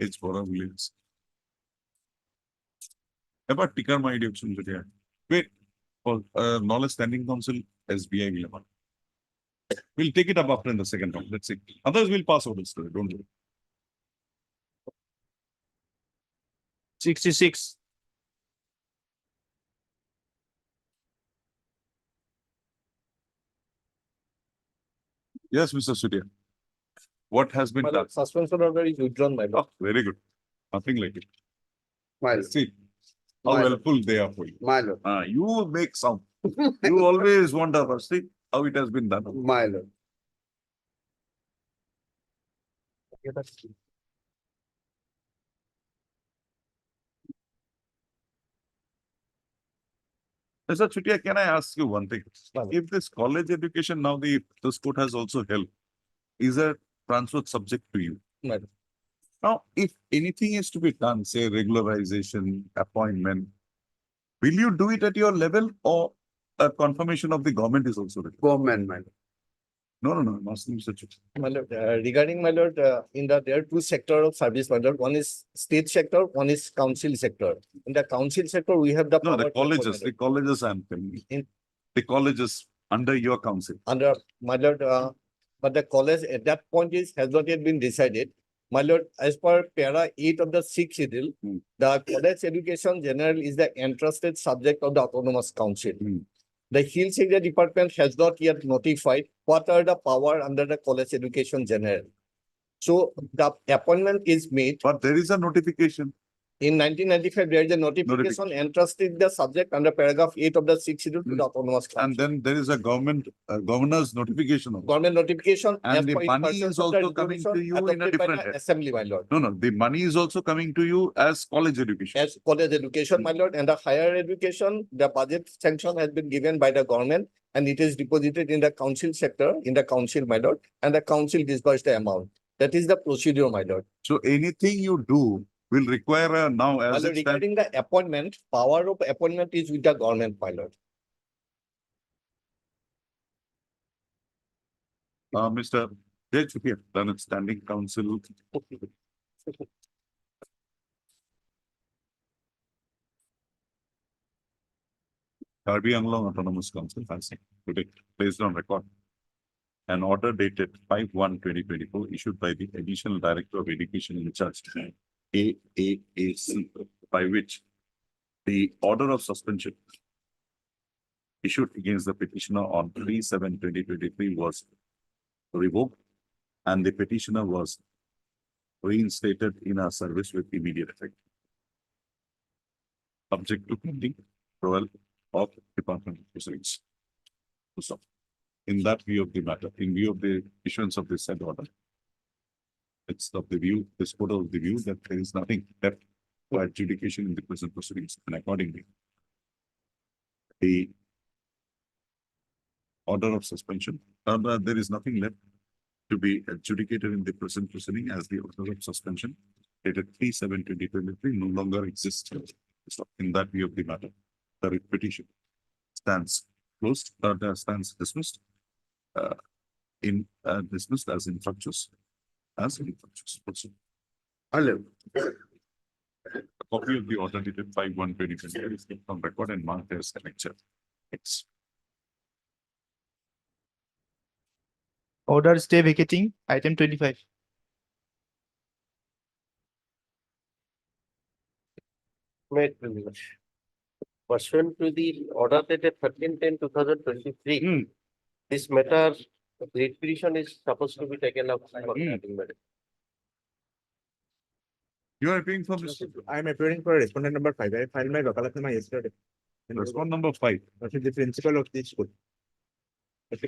H. Bora Williams. About ticker my option. Wait, for knowledge Standing Counsel SBI will have. We'll take it up after in the second round. Let's see. Otherwise, we'll pass over this story. Don't worry. 66. Yes, Mr. Sudhir. What has been done? Suspension order is withdrawn, my lord. Oh, very good. Nothing like it. My Let's see how My lord. helpful they are for you. My lord. You make sound. You always wonder, see how it has been done. My lord. Mr. Chutia, can I ask you one thing? If this college education now this court has also held, is a transfer subject to you? Madam. Now, if anything is to be done, say regularization, appointment, will you do it at your level or a confirmation of the government is also required? Government, my lord. No, I'm asking Mr. Chutia. My lord, regarding my lord, there are two sector of service, my lord. One is state sector, one is council sector. In the council sector, we have the. No, power the to appoint, colleges, my the colleges I'm telling you. In- The colleges under your council. lord. Under, my lord, but the college at that point has not yet been decided. My lord, as per para 8 of the 6th schedule, Hmm. the college education general is the entrusted subject of the autonomous council. The Hills Area Department has not yet notified what are the power under the college education general. So the appointment is made. But there is a notification. In 1995, there is a notification entrusted the subject under paragraph 8 of the 6th schedule to the autonomous council. And then there is a governor's notification. Also. Government notification. And as the per its money pursuant is of the also coming to resolution you in a adopted by different the head. Assembly, my lord. No, the money is also coming to you as college education. As college education, my lord, and the higher education, the budget sanction has been given by the government and it is deposited in the council sector, in the council, my lord, and the council disbursed the amount. That is the procedure, my lord. So anything you do will require now My as lord, it stands. regarding the appointment, power of appointment is with the government, my lord. Mr. Judge here, Learned Standing Council. Karbi Anglong Autonomous Council has today placed on record an order dated 5/1/2024 issued by the Additional Director of Education in charge, AAAC, by which the order of suspension issued against the petitioner on 3/7/2023 was revoked and the petitioner was reinstated in our service with immediate effect. Subject to pending approval of Departmental proceedings. So, in that view of the matter, in view of the issuance of this said order, it's of the view, this order of the view that there is nothing left for adjudication in the present proceedings, and accordingly, the order of suspension, there is nothing left to be adjudicated in the present proceeding as the order of suspension dated 3/7/2023 no longer exists. So in that view of the matter, the writ petition stands closed, stands dismissed, dismissed as infructuous, Also, a copy of the order dated 5/1/2023 is kept on record and marked as annexure. It's Order stay vacating, item 25. Pursuant to the order dated 13/10/2023, this matter, writ petition is supposed to be taken up. You are appearing for this. I am appearing for respondent number 5. I filed my Vakalatnama yesterday. Respond number 5. That is the principal of this school.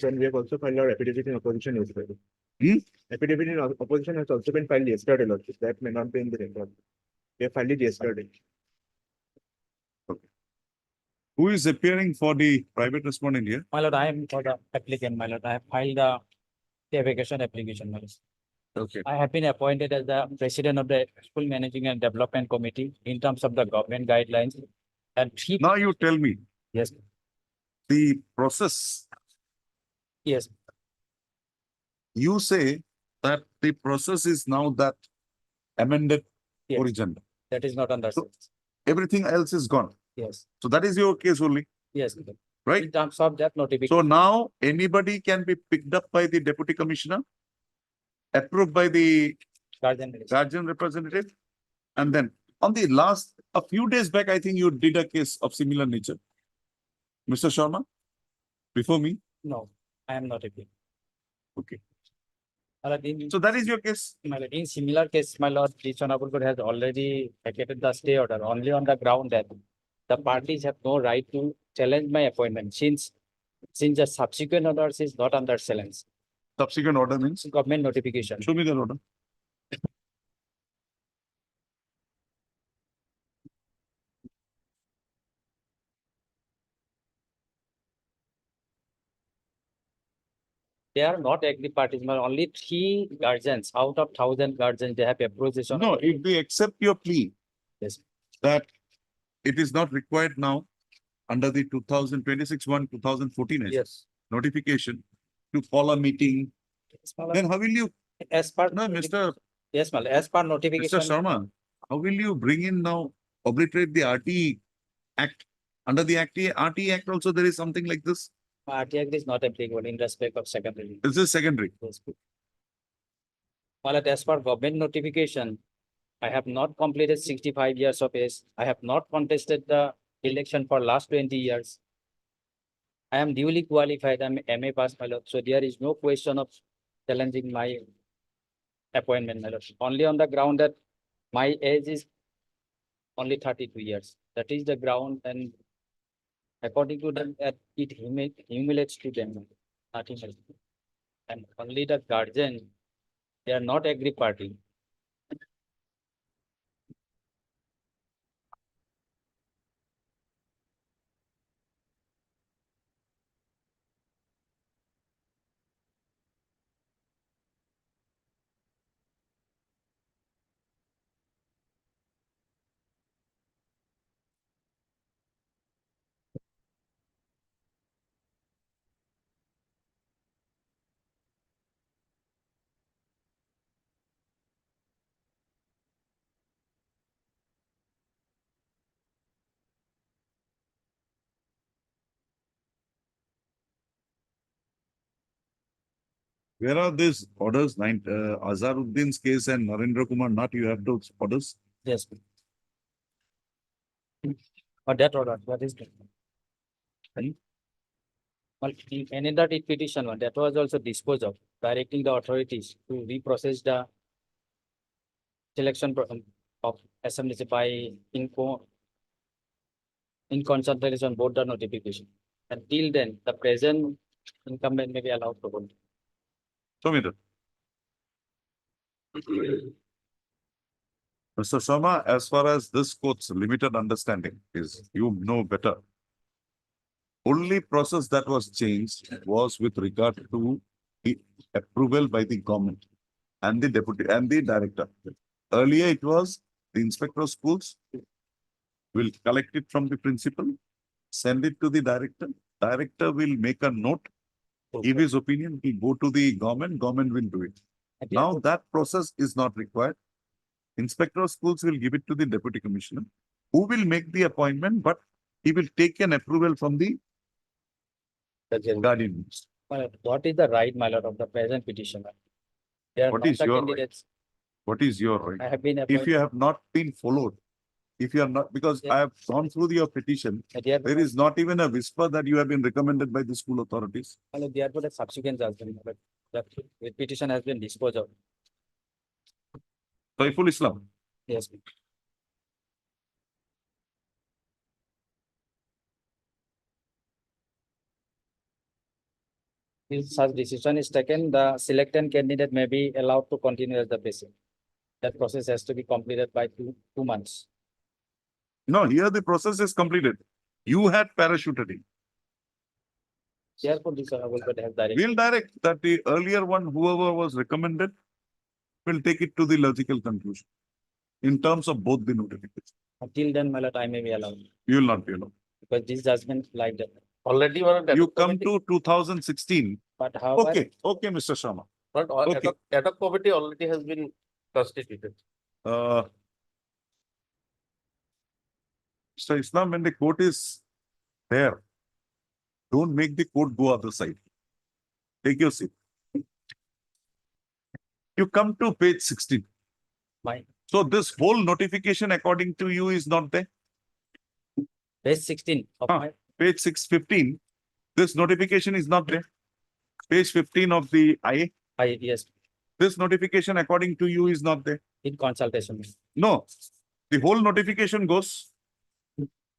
And we have also filed our affidavit in opposition yesterday. Affidavit in opposition has also been filed yesterday, Lordship. That may not be in the record. We have filed it yesterday. Who is appearing for the private respondent here? My lord, I am for the applicant, my lord. I have filed the vacation application, my lord. Okay. I have been appointed as the president of the School Managing and Development Committee in terms of the government guidelines. And Now you tell me. Yes. The process. Yes. You say that the process is now that amended Yes. original. That is not under. So, everything else is gone. Yes. So that is your case only. Yes. Right? In terms of that notification. So now anybody can be picked up by the deputy commissioner, approved by the guardian representative, and then on the last, a few days back, I think you did a case of similar nature. Mr. Sharma, before me? No, I am not appealing. Okay. In, So that is your case? my lord, in similar case, my lord, this honorable court has already vacated the stay order only on the ground that the parties have no right to challenge my appointment since the subsequent orders is not under challenge. Subsequent order means? Government notification. Show me the order. They are not agree parties, but only 3 guardians out of 1,000 guardians, they have approached this. No, if they accept your plea. Yes. That it is not required now under the 2026/1/2014 Yes. notification to call a meeting, then how will you? As part. No, Mr. Yes, my lord, as per notification. Mr. Sharma, how will you bring in now, obliterate the RT Act? Under the RT Act also there is something like this. RT Act is not applicable in respect of secondary. This is secondary. Yes. My lord, as per government notification, I have not completed 65 years of age. I have not contested the election for last 20 years. I am duly qualified. I'm MA pass, my lord. So there is no question of challenging my appointment, my lord. Only on the ground that my age is only 32 years. That is the ground, and according to them, that it humiliates to them, nothing else. And only the guardian, they are not agree party. Where are these orders? Azharuddin's case and Narendra Kumar, not you have those orders? Yes. Or that order, what is that? Well, in another petition one, that was also disposed of, directing the authorities to reprocess the selection of assemblies by in consultation board the notification. Until then, the present incumbent may be allowed to vote. Show me that. Mr. Sharma, as far as this court's limited understanding is, you know better. Only process that was changed was with regard to the approval by the government and the deputy and the director. Earlier, it was the inspector of schools will collect it from the principal, send it to the director. Director will make a note, give his opinion, he go to the government, government will do it. Now that process is not required. Inspector of schools will give it to the deputy commissioner, who will make the appointment, but he will take an approval from the guardian. What is the right, my lord, of the present petitioner? They are What not is the your right? candidates. What is your right? I have been If you have not been followed, if you are not, because I have gone through your petition, there is not even a whisper that you have been recommended by the school authorities. Therefore, the subsequent judgment, but the petition has been disposed of. Saiful Islam. Yes. If such decision is taken, the selected candidate may be allowed to continue as the basic. That process has to be completed by two months. No, here the process is completed. You had parachuted in. Therefore, this will have direct. We'll direct that the earlier one, whoever was recommended, will take it to the logical conclusion in terms of both the notifications. Until then, my lord, I may be allowed. You will not be allowed. Because this judgment like that. Already one. You come to 2016. But how? Okay, okay, Mr. Sharma. But Okay. ad hoc committee already has been constituted. Mr. Islam, when the court is there, don't make the court go other side. Take your seat. You come to page 16. Fine. So this whole notification according to you is not there. Page 16 of my Page 615, this notification is not there. Page 15 of the IA, yes, this notification according to you is not there. in consultation. No, the whole notification goes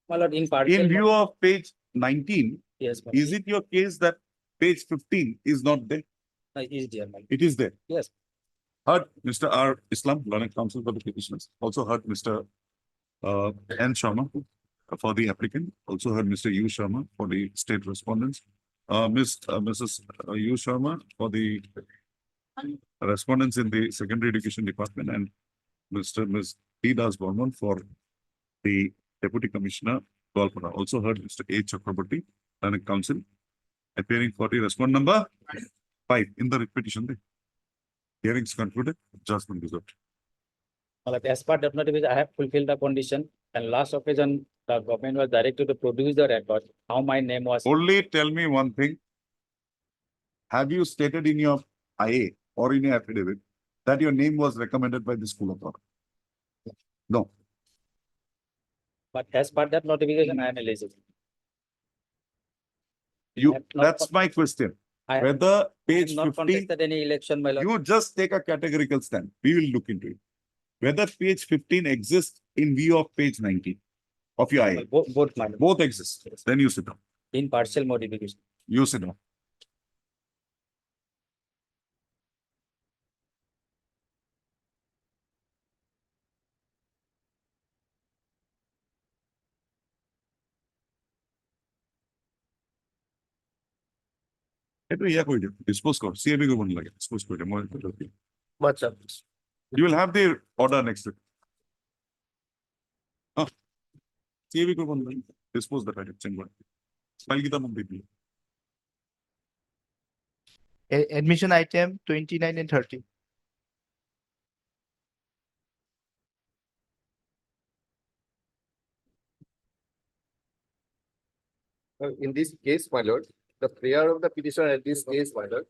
My lord, in partial. in view of page 19. Yes, my Is it your case that page 15 is not there? is there, my lord. It is there. Yes. Heard Mr. R. Islam, Learned Counsel for the petitioners. Also heard Mr. N. Sharma for the applicant. Also heard Mr. U. Sharma for the state respondents. Mrs. U. Sharma for the respondents in the secondary education department, and Ms. T. Das Burman for the deputy commissioner. Golpana. Also heard Mr. A. Chakraborty, Learned Counsel, appearing for the respondent number 5 in the petition. Hearings concluded, judgment reserved. As part of notification, I have fulfilled the condition, and last occasion, the government was directed to produce the record, how my name was. Only tell me one thing. Have you stated in your IA or in your affidavit that your name was recommended by the school authority? No. But as per that notification, I am eligible. You, have not that's my question. I have Whether page not 15, contested any election, my lord. you just take a categorical stand. We will look into it. Whether page 15 exists in view of page 19 of your IA. Both, my lord. Both exist. Then you sit down. In partial modification. You sit down. It will dispose code. CAB go one like dispose code. Much of this. You will have the order next week. CAB go one like dispose that item. Same one. File kita mumbai. Admission item 29 and 30. In this case, my lord, the prayer of the petitioner at this case, my lord.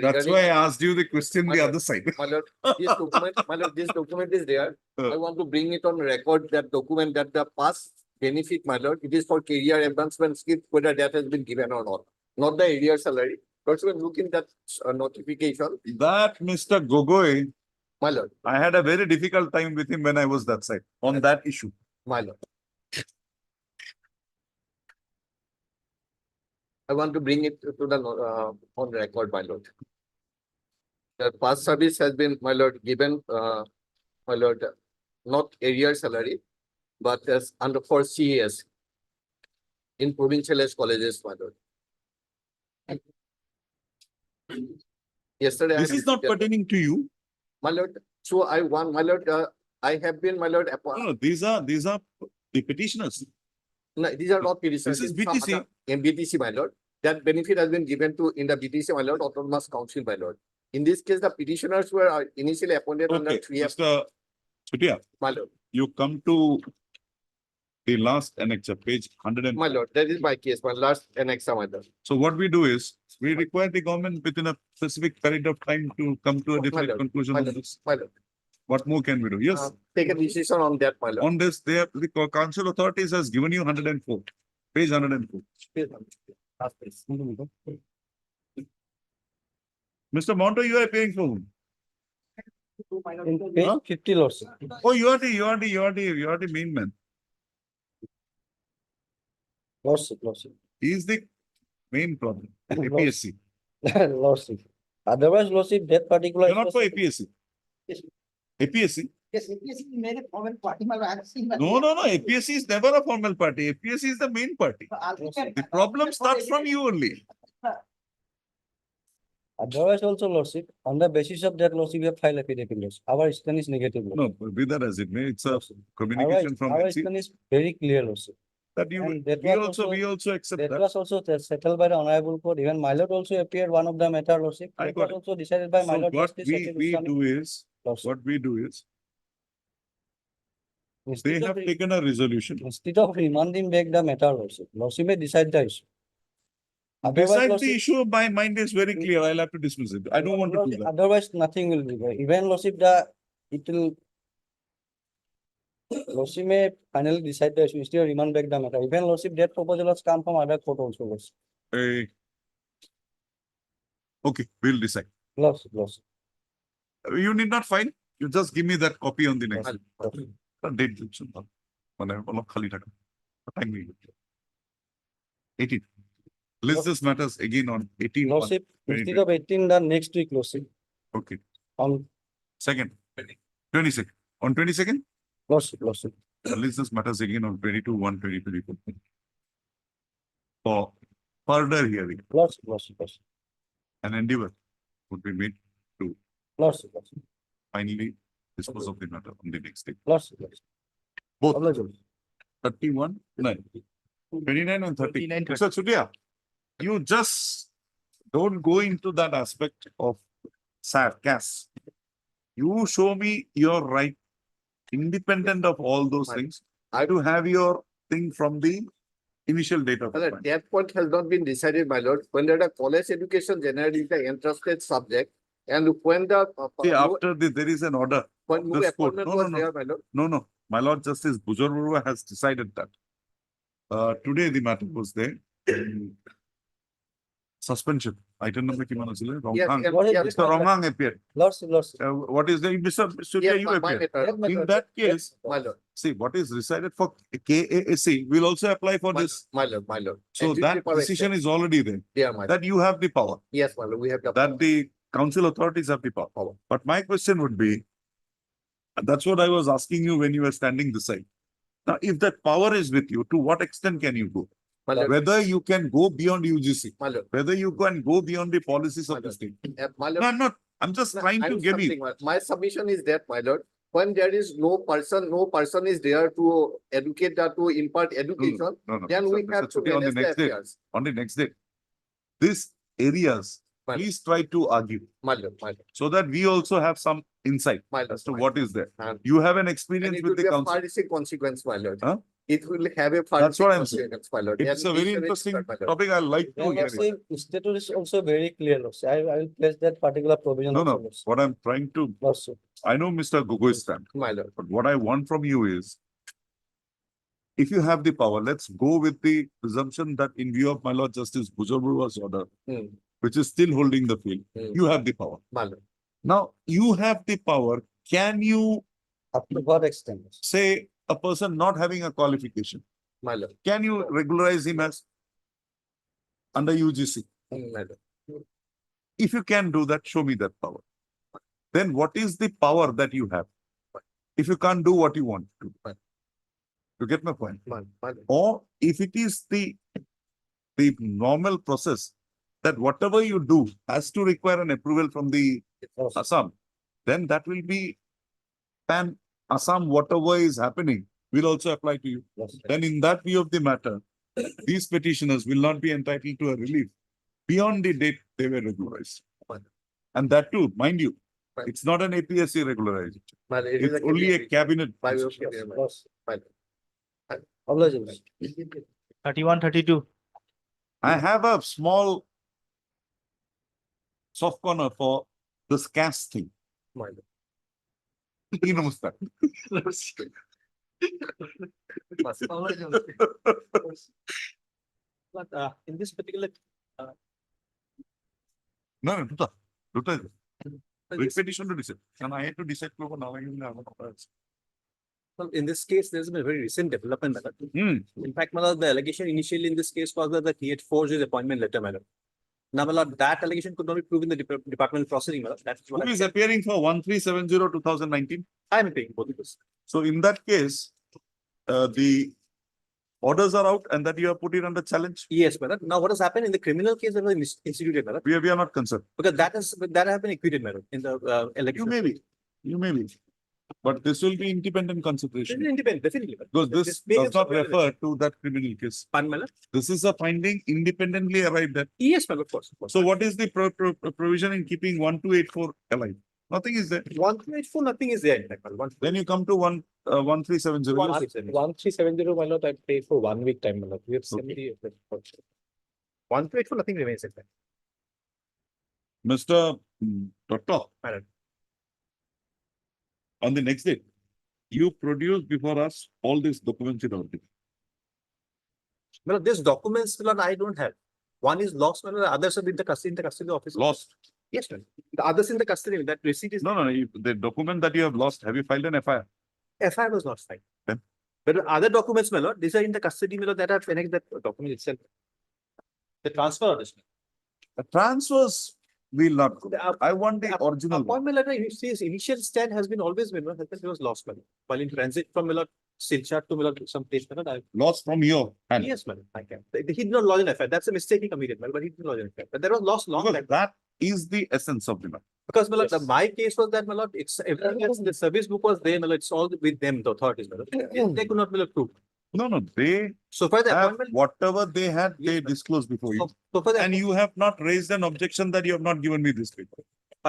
That's why I asked you the question My the lord, other side. My lord, this document is there. I want to bring it on record, that document, that the past benefit, my lord, it is for career advancement scheme, whether that has been given or not the area salary. But when looking that notification, That Mr. Gogoi, my lord, I had a very difficult time with him when I was that side on that issue. my lord. I want to bring it to the on record, my lord. The past service has been, my lord, given, my lord, not area salary, but as under for CAS in provincialized colleges, my lord. Yesterday, This is not pertaining to you. my lord. So I want, my lord, I have been, my lord, No, these are the petitioners. no, these are not petitions. This is in some BTC. other- In BTC, my lord. That benefit has been given to in the BTC, my lord, autonomous council, my lord. In this case, the petitioners were initially appointed under Okay, 3F, Mr. Sutia, my lord. you come to the last annexure, page 100. My lord, that is my case, my last annex, my lord. So what we do is, we require the government within a specific period of time to come to a different lord, conclusion my on lord, this. my lord. What more can we do? Yes, Take a decision on that, my lord. on this, the council authorities has given you 104, page 104. Last page. Mr. Monto, you are paying for whom? In page Huh? 50 lords. Oh, you are the main man. Lordship. He is the main problem. APSC. Lordship. Otherwise, lordship, that particular. You're not for APSC. Yes. APSC? Yes, APSC made a formal party, my lord. I have seen that. No. APSC is never a formal party. APSC is the main party. The problem starts from you only. Otherwise also lordship, on the basis of that lordship, we have filed affidavit lordship. Our stand is negative. lordship. No, be that as it may, it's a Lordship. communication from Our NC stand is very clear lordship. that you, And that we was also accept That that. was also settled by the honorable court. Even my lord also appeared one of the matter lordship. I That got was it. also decided by my So lord what justice. we do is, they have taken a resolution. Instead of remanding back the matter lordship, lordship may decide the issue. Otherwise, Besides the lordship- issue, my mind is very clear. I'll have to dismiss it. I don't want to do that. Otherwise, nothing will be there. Even lordship, it will. Lordship may finally decide the issue, instead of remand back the matter. Even lordship, that proposal has come from other court also. Lordship. Okay, we'll decide. Lordship. You need not file. You just give me that copy on the next. Lordship. Date. Time we 18. List this matters again on 18. Lordship, instead of 18, the next week, lordship. Okay, On second, 22nd. On 22nd, lordship. list this matters again on 22/1/2024. For further hearing, Lordship. an endeavor would be made to Lordship. finally dispose of the matter on the next day. Lordship. Both 31, 9, 29 and 30. 29, Mr. Sudia, you just don't go into that aspect of CAS. You show me your right, independent of all those things. I do have your thing from the initial date of Well, appointment. that point has not been decided, my lord. When the college education generally is the entrusted subject, And when the, See, no- after this, there is an order. when no this court- appointment no, was no, there, my lord. No, my Lord Justice Bujurwala has decided that. Today the matter was there. Suspension. Item number কি মনে ছিল? Yes, Romhang. yes, Mr. Romhang appeared. Lordship. What is the, Mr. Surya, Yes, you my appeared. matter, In that case, my lord, see, what is decided for KAAC will also apply for my this. my lord, my lord. So And that preparation. decision is already there, Yeah, my lord. that you have the power, Yes, my lord, we have the. that the council authorities have the power. But my question would be, and that's what I was asking you when you were standing this side. Now, if that power is with you, to what extent can you go? My lord, Whether you can go beyond UGC, my lord, whether you can go beyond the policies of the state. my No, lord. I'm just trying to I'm give you. something, my submission is that, my lord, when there is no person is there to educate that to impart education, No, then we Mr. have to Chuti, on the manage the next day, affairs. on the next day. These areas, Fine. please try to argue My lord, so that we also have some insight my lord. as to what is there. And- You have an And experience it with will the be a council. far-reaching consequence, my lord. Huh? It will have a That's far-reaching what I'm saying. consequence, my lord. It's And a very it's interesting my lord. topic. I like to hear it. Statute is also very clear, Lordship. I will place that particular provision. No, also, no, Lordship. what I'm trying to, Lordship. I know Mr. Gogoi stand, My lord, but what I want from you is, if you have the power, let's go with the presumption that in view of my Lord Justice Bujurwala's order, Hmm. which is still holding the field, Hmm. you have the power. my lord. Now, you have the power. Can you Up to what extent? say a person not having a qualification, My lord, can you regularize him as under UGC? my lord. If you can do that, show me that power. Then what is the power that you have? If you can't do what you want to. You get my point? My lord. Or if it is the normal process that whatever you do has to require an approval from the Assam, then that will be pan Assam, whatever is happening will also apply to you. Then in that view of the matter, these petitioners will not be entitled to a relief beyond the date they were regularized. And that too, mind you, Right. it's not an APSC regularization. My lord, it is It's only a cabinet. By way of decision. cabinet, my lord. My lord. Obligation. 31, 32. I have a small soft corner for this caste thing. My lord. Namaskar. But in this particular, No, Duta. Which petition to decide? And I had to decide. well, in this case, there's been a very recent development. Madam. In fact, Madam, the allegation initially in this case was that he had forged his appointment letter, Madam. Now, Madam, that allegation could not be proven in the departmental processing, Madam. That's Who what is appearing for 1370/2019? I'm paying both of this. So in that case, the orders are out and that you have put it under challenge. Yes, Madam. Now, what has happened in the criminal case that was instituted, Madam? We are not concerned. Because that has been acquitted, Madam, in the election. You may be. But this will be independent This consideration. is independent, definitely. Madam. Because this may does have not some refer to that criminal case. Pardon, Madam? This is a finding independently arrived at. Yes, Madam, of course. So what is the provision in keeping 1284 alive? Nothing is there. 1384, nothing is there in fact, Madam. Then you come to 1370. 1370, my lord, I paid for 1 week time, my lord. We have 70. 1384, nothing remains in fact. Mr. Doctor. Madam. On the next day, you produce before us all these documents in order. Well, these documents, Lord, I don't have. One is lost, Lord, the others are in the custody office. Lost. Yes, Lord. The others in the custody, that receipt is. No. The document that you have lost, have you filed an FIR? FIR was not signed. Then? But other documents, my lord, these are in the custody, my lord, that are connected that document itself. The transfer of this. The transfers will not. I want the The original. one. appointment letter, you see, his initial stand has been always been, it was lost, my lord. While in transit from, my lord, Silchar to, my lord, some place, my lord, Lost from your hand. yes, madam, I can. He did not lodge an FIR. That's a mistake he committed, but he did not lodge an FIR. But that was lost long Because time. that is the essence of the matter. Because, my lord, Yes. my case was that, my lord, it's everything else, the service book was there, my lord, it's all with them, the authorities, my lord. They could not, my lord, prove. No, they So far the have appointment. whatever they had, they Yes, ma'am. disclosed before you. So far the. And you have not raised an objection that you have not given me this paper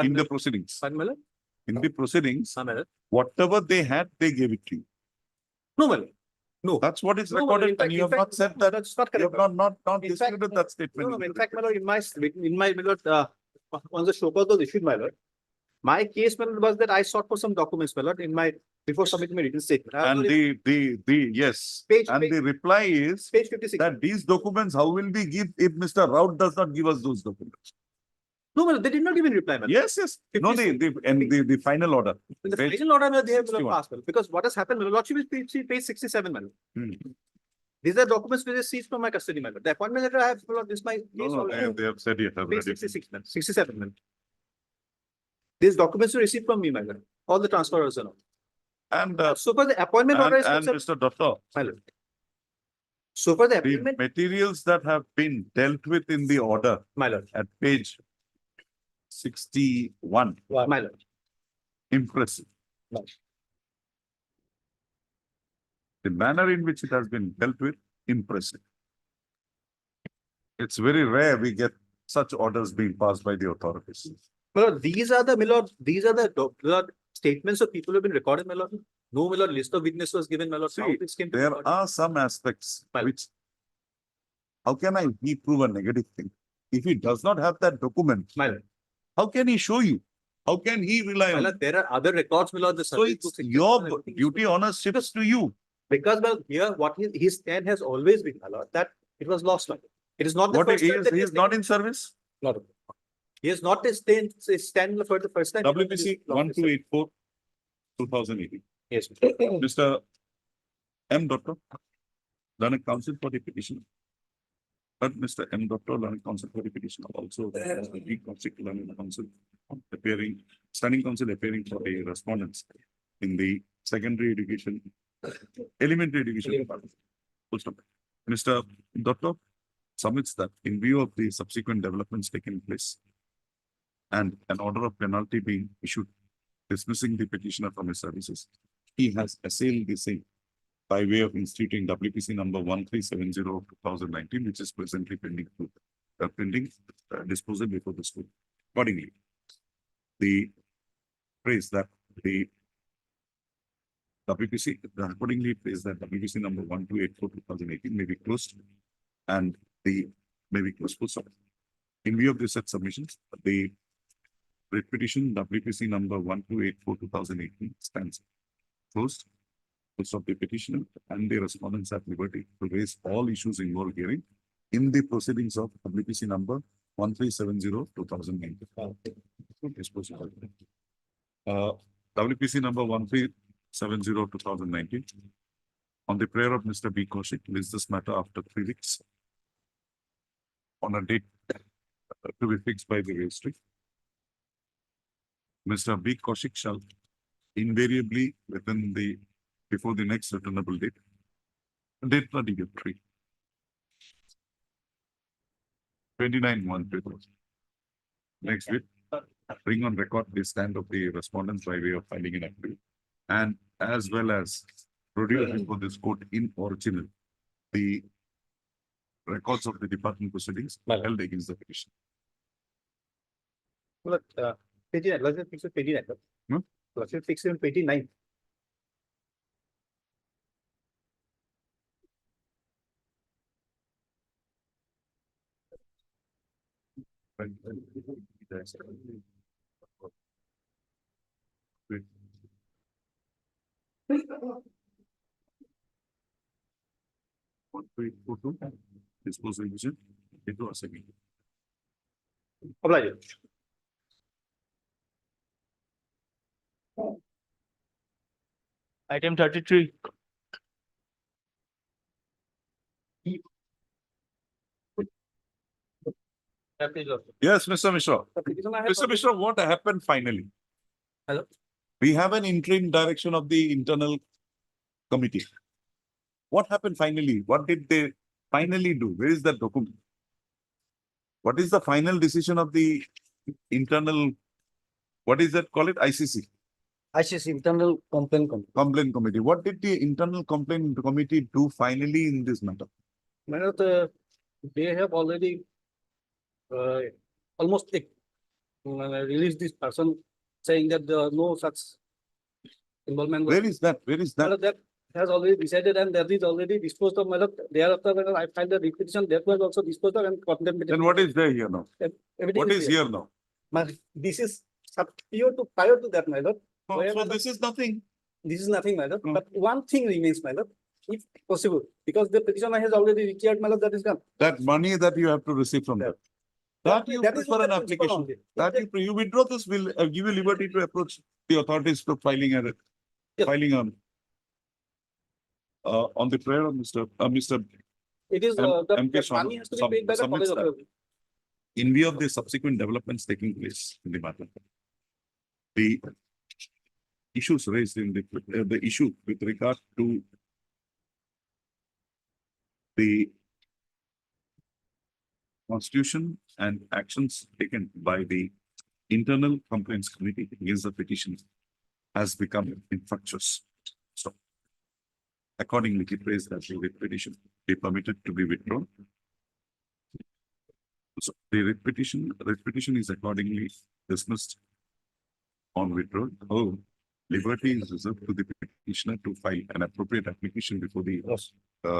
in the proceedings. Pardon, my lord? In the proceedings, My lord? whatever they had, they gave it to you. No, my lord. No. That's what is No, my lord, recorded in fact- and you have in not fact, said that. That's not You correct. have not In fact, disputed that statement. No, in fact, my lord, in my, my lord, once the show cause was issued, my lord, My case, my lord, was that I sought for some documents, my lord, in my, before submitting my written statement. I have And already- yes, Page- and page- the reply is Page 56. that these documents, how will we give if Mr. Raut does not give us those documents? No, my lord, they did not even reply, my lord. Yes, yes. No, the final order. In the Page final order, my lord, they have 61. passed, my lord, because what has happened, my lordship is page 67, my lord. Hmm. These are documents which is seized from my custody, my lord. The appointment letter I have, my lord, this is my No, case no, already. they have said it. I've Page read it. 66, man, 67, man. These documents were received from me, my lord. All the transfers and all. And, So far the appointment order is and concerned, Mr. Doctor, my lord. So far the the appointment, materials that have been dealt with in the order my lord, at page 61, my lord. impressive. The manner in which it has been dealt with, impressive. It's very rare we get such orders being passed by the authorities. My lord, these are the, my lord, these are the my lord, statements of people who have been recorded, my lord. No, my lord, list of witnesses was given, my lord. How See, this came to be there recorded? are some aspects Well- which, how can he prove a negative thing? If he does not have that document, My lord, how can he show you? How can he rely my on it? lord, there are other records, my lord, the So service it's books, etc., your everything is- duty honor shifts to you. Because, well, here, what his stand has always been, my lord, that it was lost, my lord. It is not the What first he time is, that he he is has not taken- in service? Not. He is not a stand for the first time. WPC 1284, 2018. Yes. Mr. M. Doctor, learned counsel for the petition. But Mr. M. Doctor, learned counsel for the petition, also the lead counsel, learned counsel appearing, standing counsel appearing for the respondents in the secondary education, elementary education department. Full stop. Mr. Doctor submits that in view of the subsequent developments taking place and an order of penalty being issued dismissing the petitioner from his services, he has assailed the same by way of instituting WPC number 1370/2019, which is presently pending disposal before the school. Accordingly, the phrase that the WPC, accordingly phrase that WPC number 1284/2018 may be closed and the may be closed full stop. In view of the said submissions, the writ petition WPC number 1284/2018 stands closed. Full stop. The petitioner and the respondents at liberty to raise all issues involved hearing in the proceedings of WPC number 1370/2019. WPC number 1370/2019. On the prayer of Mr. B. Kaushik, lists this matter after 3 weeks on a date to be fixed by the registry. Mr. B. Kaushik shall invariably within the, before the next returnable date, date 23. 29/1/2000. Next week, bring on record the stand of the respondents by way of filing an appeal, and as well as produce before this court in original the records of the department proceedings held against the petition. Well, page 9, let's fix it, page 9. Hmm? Let's fix it on page 9. Disposal vision, it was again. Obliged. Item 33. Yes, Mr. Mishra. Mr. Mr. Mishra, what happened finally? Hello? We have an interim direction of the internal committee. What happened finally? What did they finally do? Where is that document? What is the final decision of the internal, what is that, call it ICC? ICC, Internal Complaint Committee. Complaint committee. What did the internal complaint committee do finally in this matter? They have already almost released this person saying that there are no such involvement. Where is that? Where is that? That has already decided and that is already disposed of. Thereafter, when I filed the repetition, that was also disposed of and contempt. Then what is there here now? What is here now? This is prior to that, my lord. So Wherever this is nothing. This is nothing, my lord, Hmm. but one thing remains, my lord, if possible, because the petitioner has already required, my lord, that is done. That money that you have to receive from them. That you That is prefer what an the principle application. only. That you withdraw this will give you liberty to approach the authorities to filing Yes. on the prayer of Mr. It is, M- the MK Sharma money has to be paid by the college submits that. authority. In view of the subsequent developments taking place in the matter, the issues raised in the issue with regard to the constitution and actions taken by the internal complaints committee against the petition has become infructuous. So accordingly, he prays that the petition be permitted to be withdrawn. So the writ petition is accordingly dismissed on withdrawal. Oh, liberty is reserved to the petitioner to file an appropriate application before the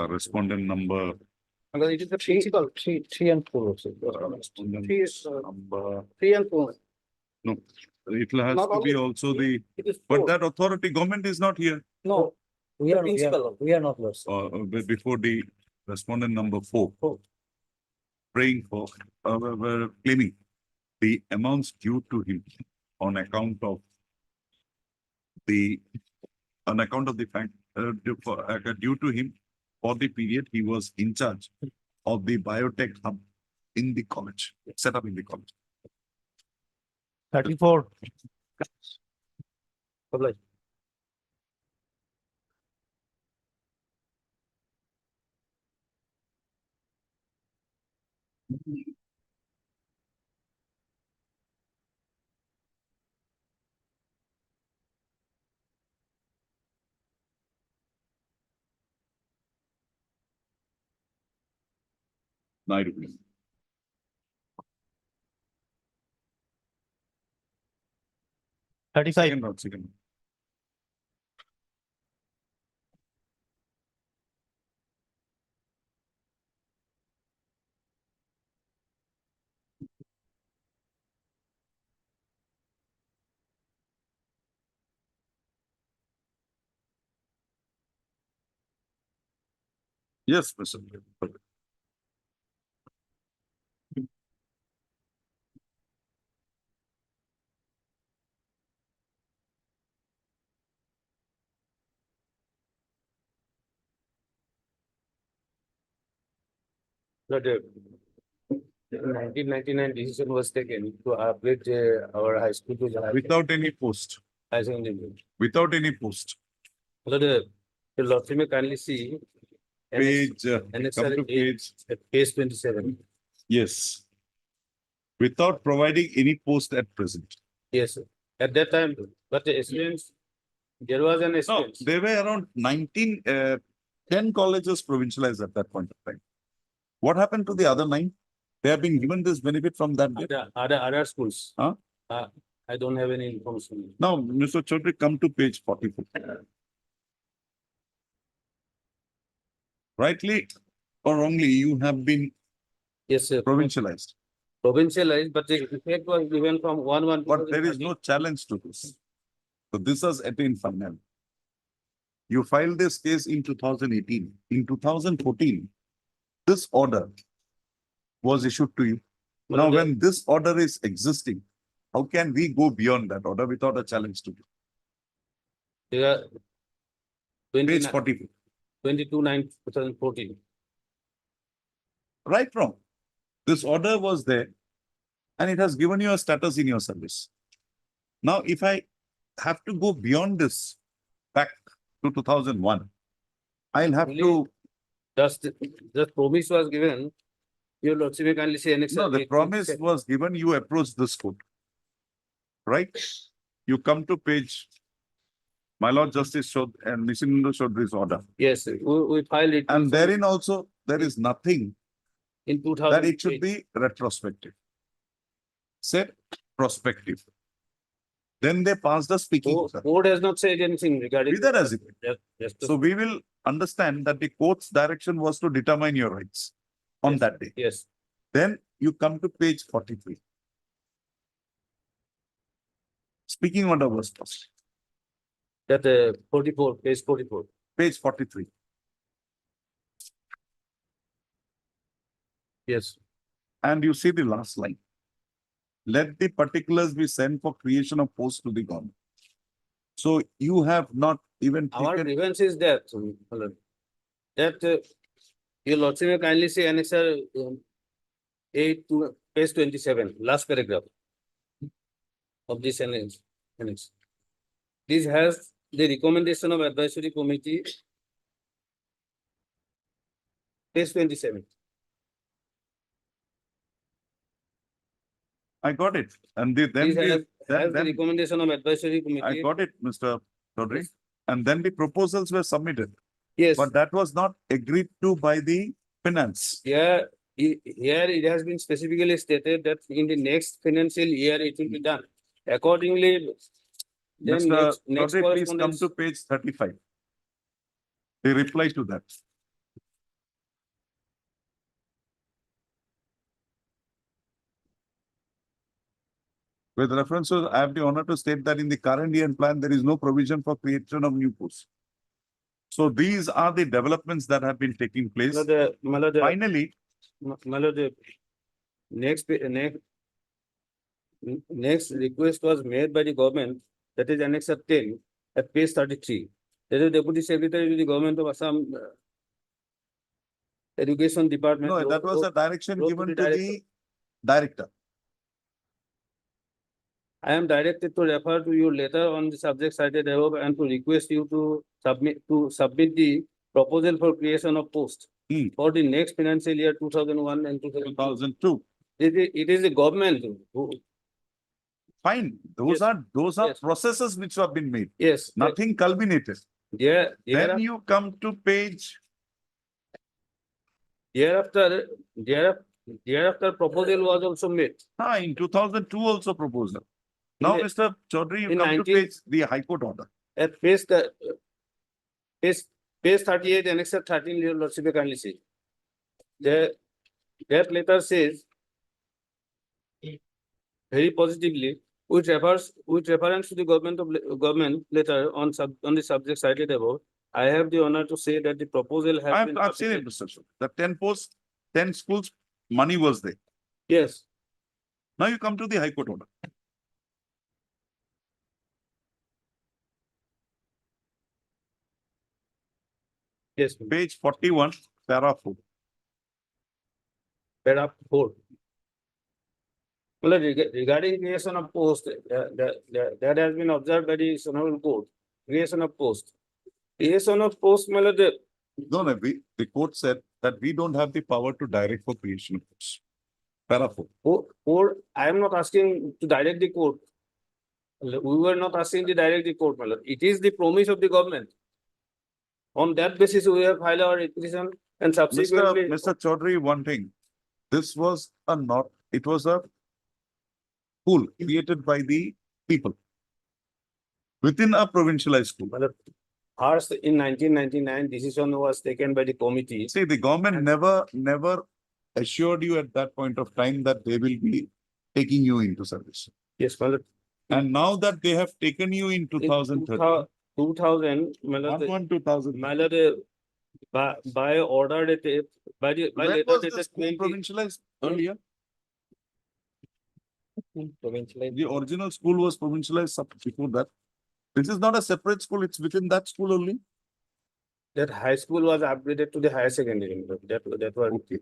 respondent number. Because it is the principle, Three and four also. Respondent Three is, number. 3 and 4. No, it has Not to be only- also the, It is but 4. that authority, government is not here. No, We the are, principle. we are not lost. Before the respondent number 4. Four. Praying for, were claiming the amounts due to him on account of the fact, due to him for the period he was in charge of the biotech hub in the college, set up in the college. 34. Public. Naidu. Second round, second round. Yes, Mr. That 1999 decision was taken to upgrade our high school to the Without any post, high secondary. without any post. So the Lordship may kindly see. Page, Annex come to eight, page, page 27. yes. Without providing any post at present. Yes, sir. At that time, but the students, there was an No, student. there were around 10 colleges provincialized at that point of time. What happened to the other 9? They have been given this benefit from that day. Other schools. Huh? I don't have any information. Now, Mr. Chaudhary, come to page 44. Rightly or wrongly, you have been Yes, sir. provincialized, Provincialized, but the effect was given from 1/1. but there is no challenge to this. So this has attained final. You filed this case in 2018. In 2014, this order was issued to you. Now, when this order is existing, how can we go beyond that order without a challenge to it? Yeah. Page 44. 22/9/2014. Right from. This order was there and it has given you a status in your service. Now, if I have to go beyond this back to 2001, I'll have to. Just promise was given. Your Lordship may kindly say annex. No, the promise was given, you approach this court. Right? You come to page. My Lord Justice showed and Nishindu showed this order. Yes, sir. We filed it. And therein also, there is nothing In 2000. that it should be retrospective. Said prospective. Then they passed the speaking. order. Court has not said anything regarding. Neither has it. Just So we will understand that the court's direction was to determine your rights on Yes. that day. Yes. Then you come to page 43. Speaking order was passed. That 44, page 44. Page 43. Yes. And you see the last line. Let the particulars be sent for creation of post to the government. So you have not even Our taken, grievance is that, your lordship may kindly say annexer 8 to page 27, last paragraph of this annex. This has the recommendation of advisory committee. Page 27. I got it. And the, then, This has the then recommendation of advisory I committee. got it, Mr. Chaudhary. Yes. And then the proposals were submitted, Yes, but that was not agreed to by the finance. here, here it has been specifically stated that in the next financial year it will be done. Accordingly, then Mr. next Chaudhary, please come correspondence. to page 35. The reply to that. With reference to, I have the honor to state that in the current year plan, there is no provision for creation of new posts. So these are the developments that have been taking place. Finally, Next request was made by the government, that is annexer 10 at page 33. That is Deputy Secretary to the Government of Assam Education Department. no, that was a direction wrote to given the to director. the director. I am directed to refer to your letter on the subject cited above and to request you to submit the proposal for creation of post for the next financial year 2001 and 2002. It is the government who. Fine. Those Yes. are Yes. processes which have been made. Yes. Nothing culminated. Then you come to page, Thereafter proposal was also made. in 2002 also proposal. In Now, the- Mr. Chaudhary, you in come to 19 page, the High Court order. At page 38, annexer 13, your lordship may kindly see. That letter says very positively, with reference to the government letter on the subject cited above, I have the honor to say that the proposal has been. I've seen it, Mr. Chaudhary. The 10 posts, 10 schools, money was there. Yes, Now you come to the High Court order. yes, Page 41, para 4. paragraph 4. Well, regarding creation of post, that has been observed by the Honorable Court. Creation of post. Creation of post, well, No, the court said that we don't have the power to direct for creation of posts. Para 4. I am not asking to direct the court. We were not asking to direct the court, my lord. It is the promise of the government. On that basis, we have filed our petition and subsequently. Mr. Chaudhary, one thing. This was it was a school created by the people within a provincialized school. My lord, first in 1999, decision was taken by the committee. See, the government never assured you at that point of time that they will be taking you into service. Yes, my lord. And now that they have taken you in 2013. 2000, my lord, 2000. my lord, by order dated, by When letter was the dated school 20. provincialized earlier? Provincialization. The original school was provincialized before that. This is not a separate school, it's within that school only. That high school was upgraded to the higher secondary. My lord. That was. Okay.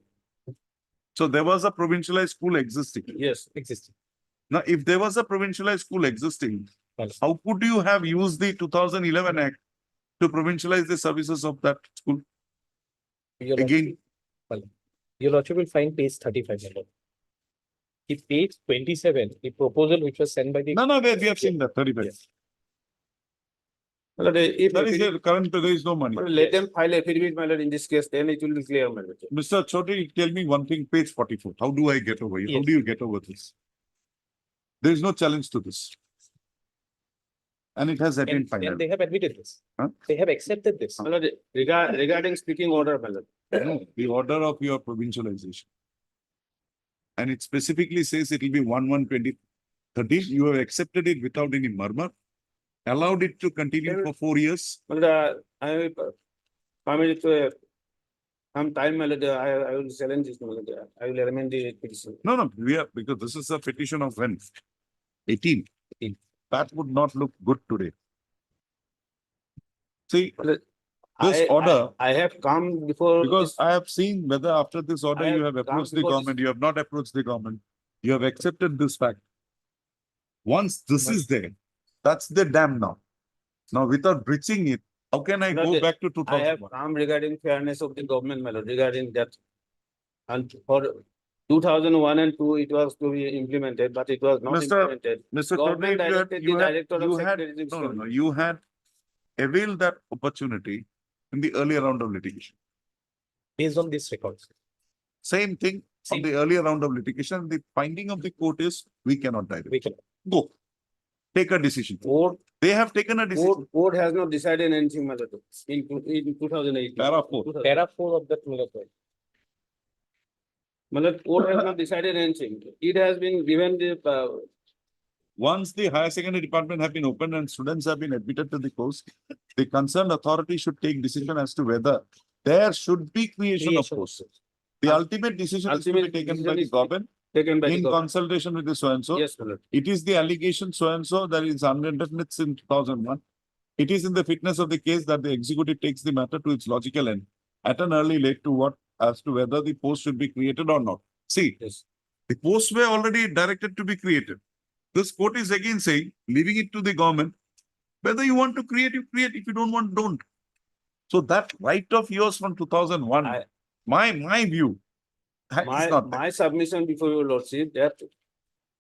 So there was a provincialized school existing. Yes, existing. Now, if there was a provincialized school existing, Well, how could you have used the 2011 Act to provincialize the services of that school? Your Again, lordship- Your lordship will find page 35, my lord. The page 27, the proposal which was sent by the. no, we have seen that 35. Yes. My lord, if That is the current, there is no money. Well, let them file affidavit, my lord, in this case, then it will be clear, my lord. Mr. Chaudhary, tell me one thing, page 44. How do I get over you? How Yes. do you get over this? There is no challenge to this. And it has attained And final. they have admitted this. Huh? They have accepted this. My lord, regarding speaking order, my lord. No, the order of your provincialization. And it specifically says it will be 1/1/20. 13, you have accepted it without any murmur, allowed it to continue for 4 years. I will permit it to some time, my lord, I will challenge this, my lord. I will amend the petition. No, we are, because this is a petition of when? 18. 18. That would not look good today. See, Well, this order, I have come before. because this- I have seen whether after this order I you have have come approached the before this- government, you have not approached the government. You have accepted this fact. Once this is there, that's the dam now. Now, without breaching it, how can I No, go back to I have 2001? come regarding fairness of the government, my lord, regarding that. And for 2001 and 2, it was to be implemented, but it was not Mr. implemented. Mr. Government Chaudhary, directed the director of you had, secretary. no, you had availed that opportunity in the earlier round of litigation. Based on this records. Same thing on the earlier round of litigation, the finding of the court is we cannot direct. We can. Go. Take a decision. Court, They have taken a decision. court has not decided anything, my lord, in 2008. Para 4. Para 4 of that, my lord. My lord, court has not decided anything. It has been given the, Once the higher secondary department have been opened and students have been admitted to the course, the concerned authority should take decision as to whether there should be creation of course. The ultimate decision is to be Ultimate taken decision by the is government taken by the in government. consultation with the so-and-so. Yes, my lord. It is the allegation so-and-so that is unwritten in 2001. It is in the fitness of the case that the executive takes the matter to its logical end at an early late to what as to whether the post should be created or not. See, Yes. the posts were already directed to be created. This court is again saying, leaving it to the government, whether you want to create, you create. If you don't want, don't. So that right of yours from 2001, my view, that is not there. My submission before your lordship that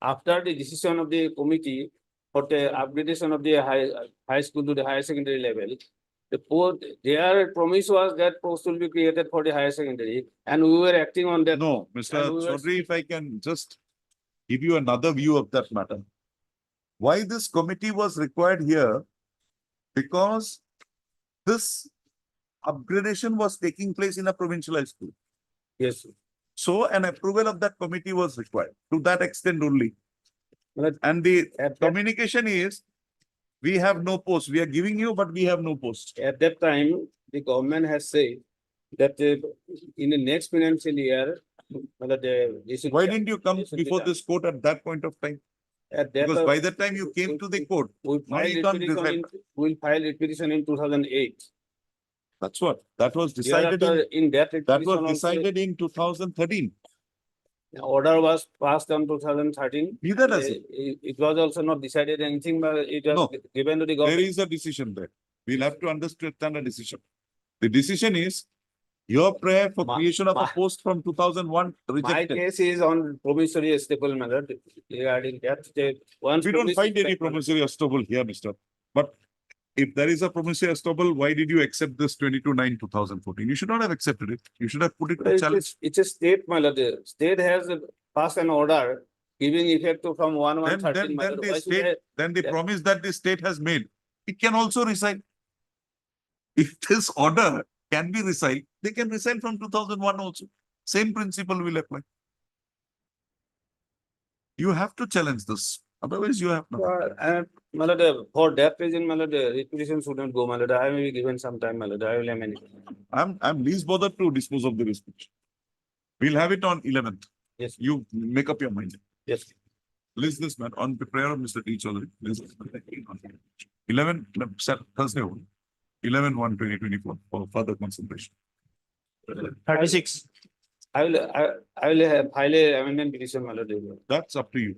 after the decision of the committee for the upgradation of the high school to the higher secondary level, the post, their promise was that post will be created for the higher secondary, and we were acting on that. No, Mr. And we were- Chaudhary, if I can just give you another view of that matter. Why this committee was required here? Because this upgradation was taking place in a provincial high school. Yes, sir. So an approval of that committee was required to that extent only. Well, And the at that, communication is, we have no post. We are giving you, but we have no post. at that time, the government has said that in the next financial year, Why didn't you come this will be before done. this court at that point of time? At that, Because by the time you came to the court, we'll now file you a can't petition decide. we'll file a petition in 2008. That's what, that was decided in, Thereafter, in that that petition was also, decided in 2013. the order was passed on 2013. Neither does it. It was also not decided anything, but it was No. given to the There government. is a decision there. We'll have to understand a decision. The decision is your prayer for My- creation of a my- post from 2001 My rejected. case is on promissory stable matter regarding that. Once We don't promissory find any stable- promissory estoppel here, mister. But if there is a promissory estoppel, why did you accept this 22/9/2014? You should not have accepted it. You should have put it to It's challenge. it's a state, my lord. The state has passed an order giving effect to from 1/1/13. Then the state, then the that- promise that the state has made, it can also rescind. If this order can be rescinded, they can rescind from 2001 also. Same principle will apply. You have to challenge this. Otherwise, you have nothing. And my lord, for that reason, my lord, requisition shouldn't go, my lord. I may be given some time, my lord. I will amend it. I'm least bothered to dispose of the resolution. We'll have it on 11th. Yes. You make up your mind. Yes. List this man on the prayer of Mr. T. Chaudhary. 11, Thursday, 11/1/2024 for further consideration. 36. I will have file a amendment petition, my lord. That's up to you.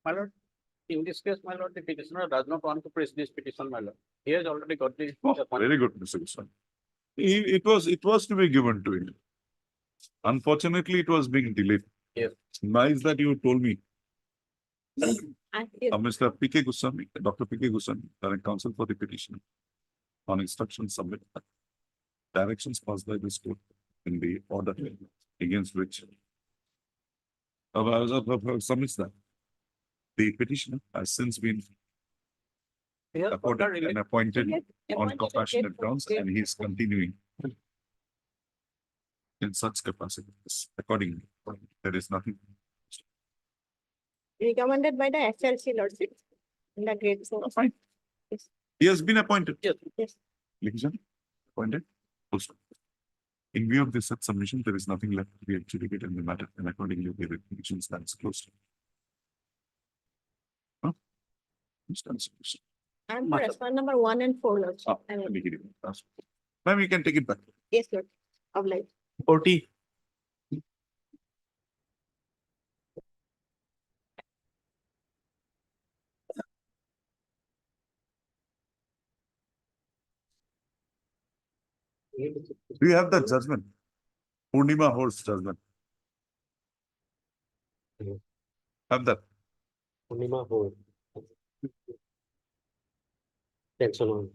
My lord, in this case, my lord, the petitioner does not want to press this petition, my lord. He has already got the. Oh, very good, Mr. Goswami. It was to be given to him. Unfortunately, it was being delayed. Yes. Nice that you told me. I Mr. P.K. Goswami, Dr. P.K. Goswami, current counsel for the petition on instruction submit directions passed by this court in the order against which submits that. The petitioner has since been accorded and appointed on compassionate grounds, and he is continuing in such capacities accordingly. There is nothing. Recommended by the SLC Lordship in the grade four. Fine. Yes. He has been appointed. Yes. Litigation, appointed. Full stop. In view of this such submission, there is nothing left to be adjudicated in the matter, and accordingly, the petition stands closed. Huh? Stands closed. And for respond number 1 and 4, Lordship. Ah, I mean, let me give you that. Ma'am, you can take it back. yes, Lord. Of like. 40. Do you have that judgment? Purnima holds judgment. Have that. Purnima hold. Tension on.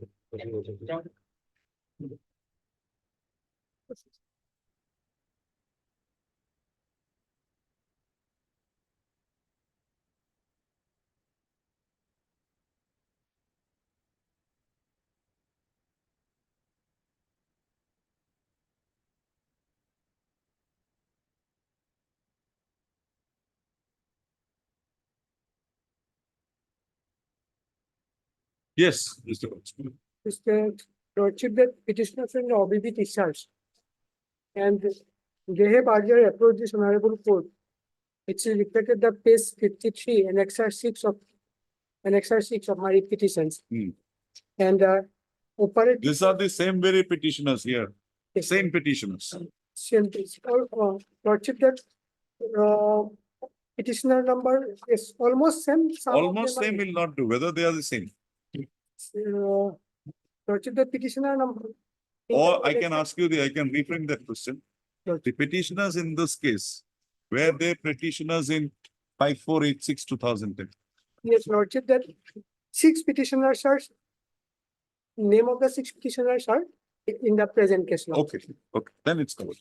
Yes, Mr. Coach. Mr. Lordship, that petitioners and OBB discharged. And they have earlier approached this honorable court. It's reflected the page 53 and Annexure 6 of my petitions. Hmm. And operating. These are the same very petitioners here, Yes, same petitioners. same page. Lordship, that petitioner number is almost same. Some of Almost them are- same will not do, whether they are the same. Lordship, the petitioner number. Or I can ask you I can reframe that question. Sure. The petitioners in this case, were they petitioners in 5486/2010? Yes, Lordship, that 6 petitioners are, name of the 6 petitioners are in the present case law. Okay, okay, then it's covered.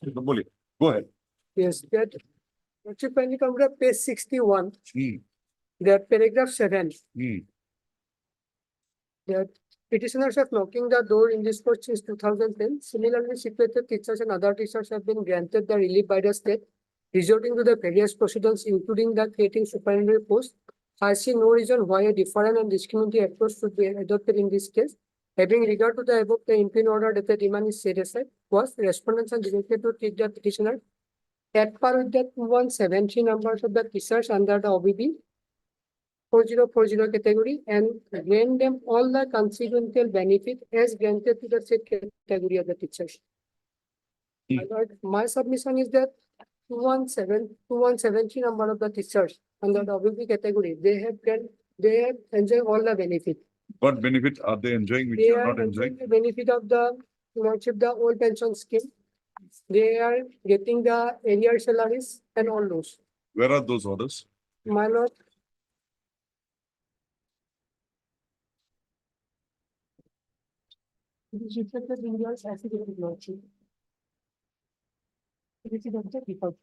Go ahead. Yes, that, Lordship, when you come to page 61, Hmm, that paragraph 7, hmm. that petitioners have knocking the door in this court since 2010. Similarly, situated teachers and other teachers have been granted the relief by the state, resorting to the various procedures, including the creating supernumerary post. I see no reason why a different and discriminatory approach should be adopted in this case. Having regard to the above, the impine order that the demand is set aside was respondents are directed to treat the petitioner at par with the 2170 numbers of the teachers under the OBB 4040 category and grant them all the consequential benefit as granted to the said category of the teachers. My lord, my submission is that 2170 number of the teachers under the OBB category, they have enjoyed all the benefit. What benefit are they enjoying which They you are are not enjoying? enjoying the benefit of the lordship, the old pension scheme. They are getting the arrear salaries and all those. Where are those orders? My lord, it is reflected in your affidavit, lordship. It is of the default.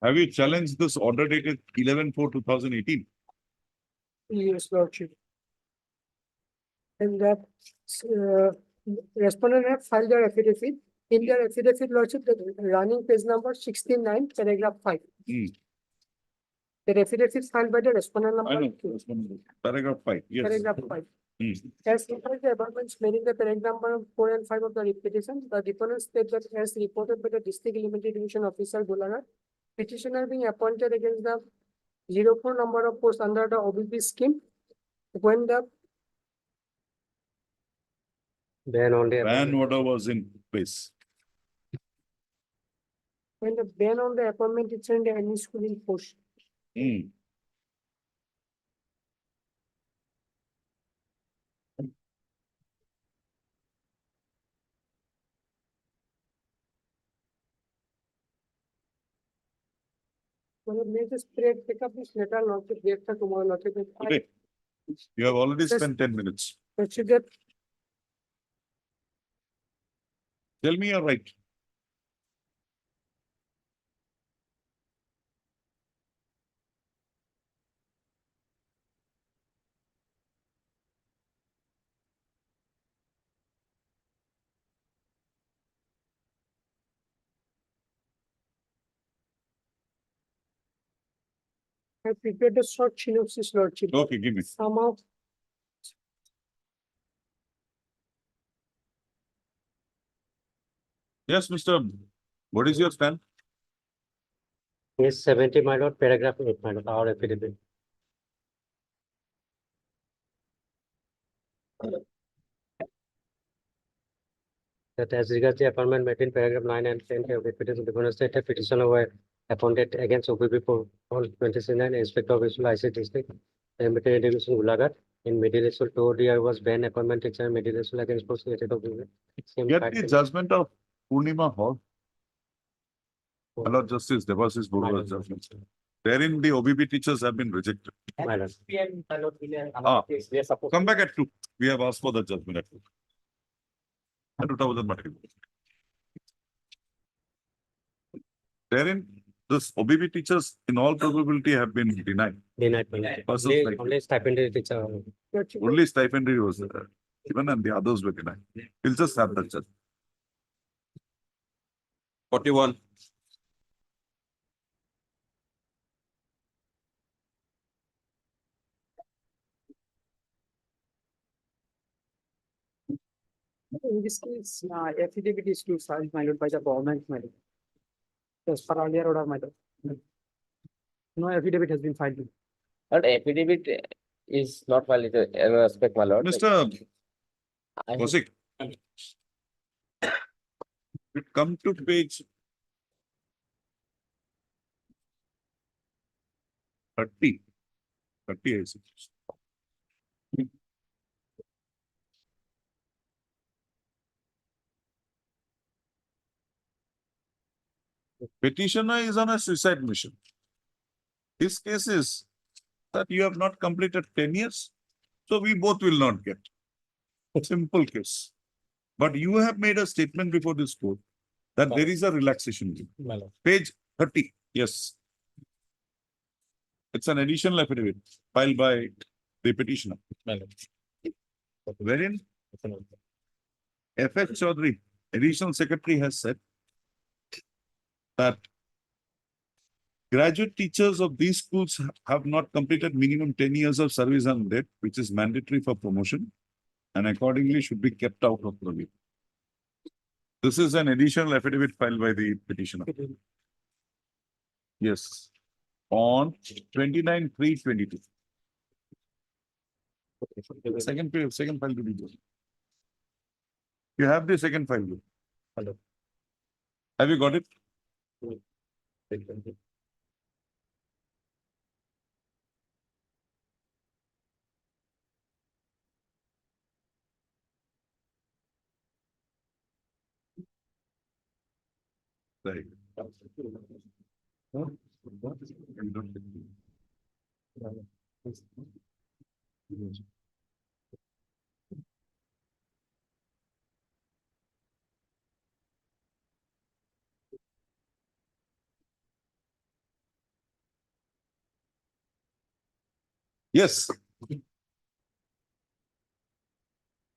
Have you challenged this order dated 11/4/2018? Yes, lordship. And that respondent have filed their affidavit. In their affidavit, lordship, the running page number 69, paragraph 5. Hmm. The affidavit filed by the respondent I number know. 2, Paragraph 5, yes. paragraph 5. Hmm. As regards the abutments made in the paragraph number 4 and 5 of the petition, the deponent states that as reported by the district limited division officer Bulana, petitioner being appointed against the 04 number of posts under the OBB scheme when the Ban on the. Ban order was in place. ban on the appointment is in any school in force. Hmm. Well, may just pick up this letter, not to get the tomorrow, not to get. Okay. You have already Yes. spent 10 minutes. That should get, Tell me you're right. I prepared a short synopsis, Lordship. Okay, give me. Some of Yes, Mr. What is your stand? Yes, 70, my lord, paragraph 8, my lord, our affidavit. That as regards the appointment made in paragraph 9 and 10 of the petition, the Bonus State petitioner were appointed against OPP for all 29 Inspector of Visual IC District, Military Division Gulagat. In Middle School, 2 year was ban appointment teacher, Middle School against post related of Get the judgment of Purnima Hall. Lord Justice Devasis Borua's judgment. Wherein the OBB teachers have been rejected. My lord. Come back at 2. We have asked for the judgment at 2. And 2000 Wherein this OBB teachers in all probability have been denied. Denied, my lord. Persons Only, like- only stipend teacher. Only stipendary was given and the others were denied. We'll just have that judgment. 41. in this case, affidavit is to filed, my lord, by the government, my lord. As per earlier order, my lord. No affidavit has been filed. But affidavit is not valid in respect, my lord. Mr. I- Kosik. Come to page 30. 30 I see. Petitioner is on a suicide mission. His case is that you have not completed 10 years, so we both will not get. Simple case. But you have made a statement before this court that there is a relaxation. My lord. Page 30, yes. It's an additional affidavit filed by the petitioner. My lord. Wherein F.H. Chaudhary, additional secretary, has said that graduate teachers of these schools have not completed minimum 10 years of service on date, which is mandatory for promotion, and accordingly should be kept out of the review. This is an additional affidavit filed by the petitioner. Yes, on 29/3/22. Second file to be done. You have the second file. Hello. Have you got it? Right. Yes.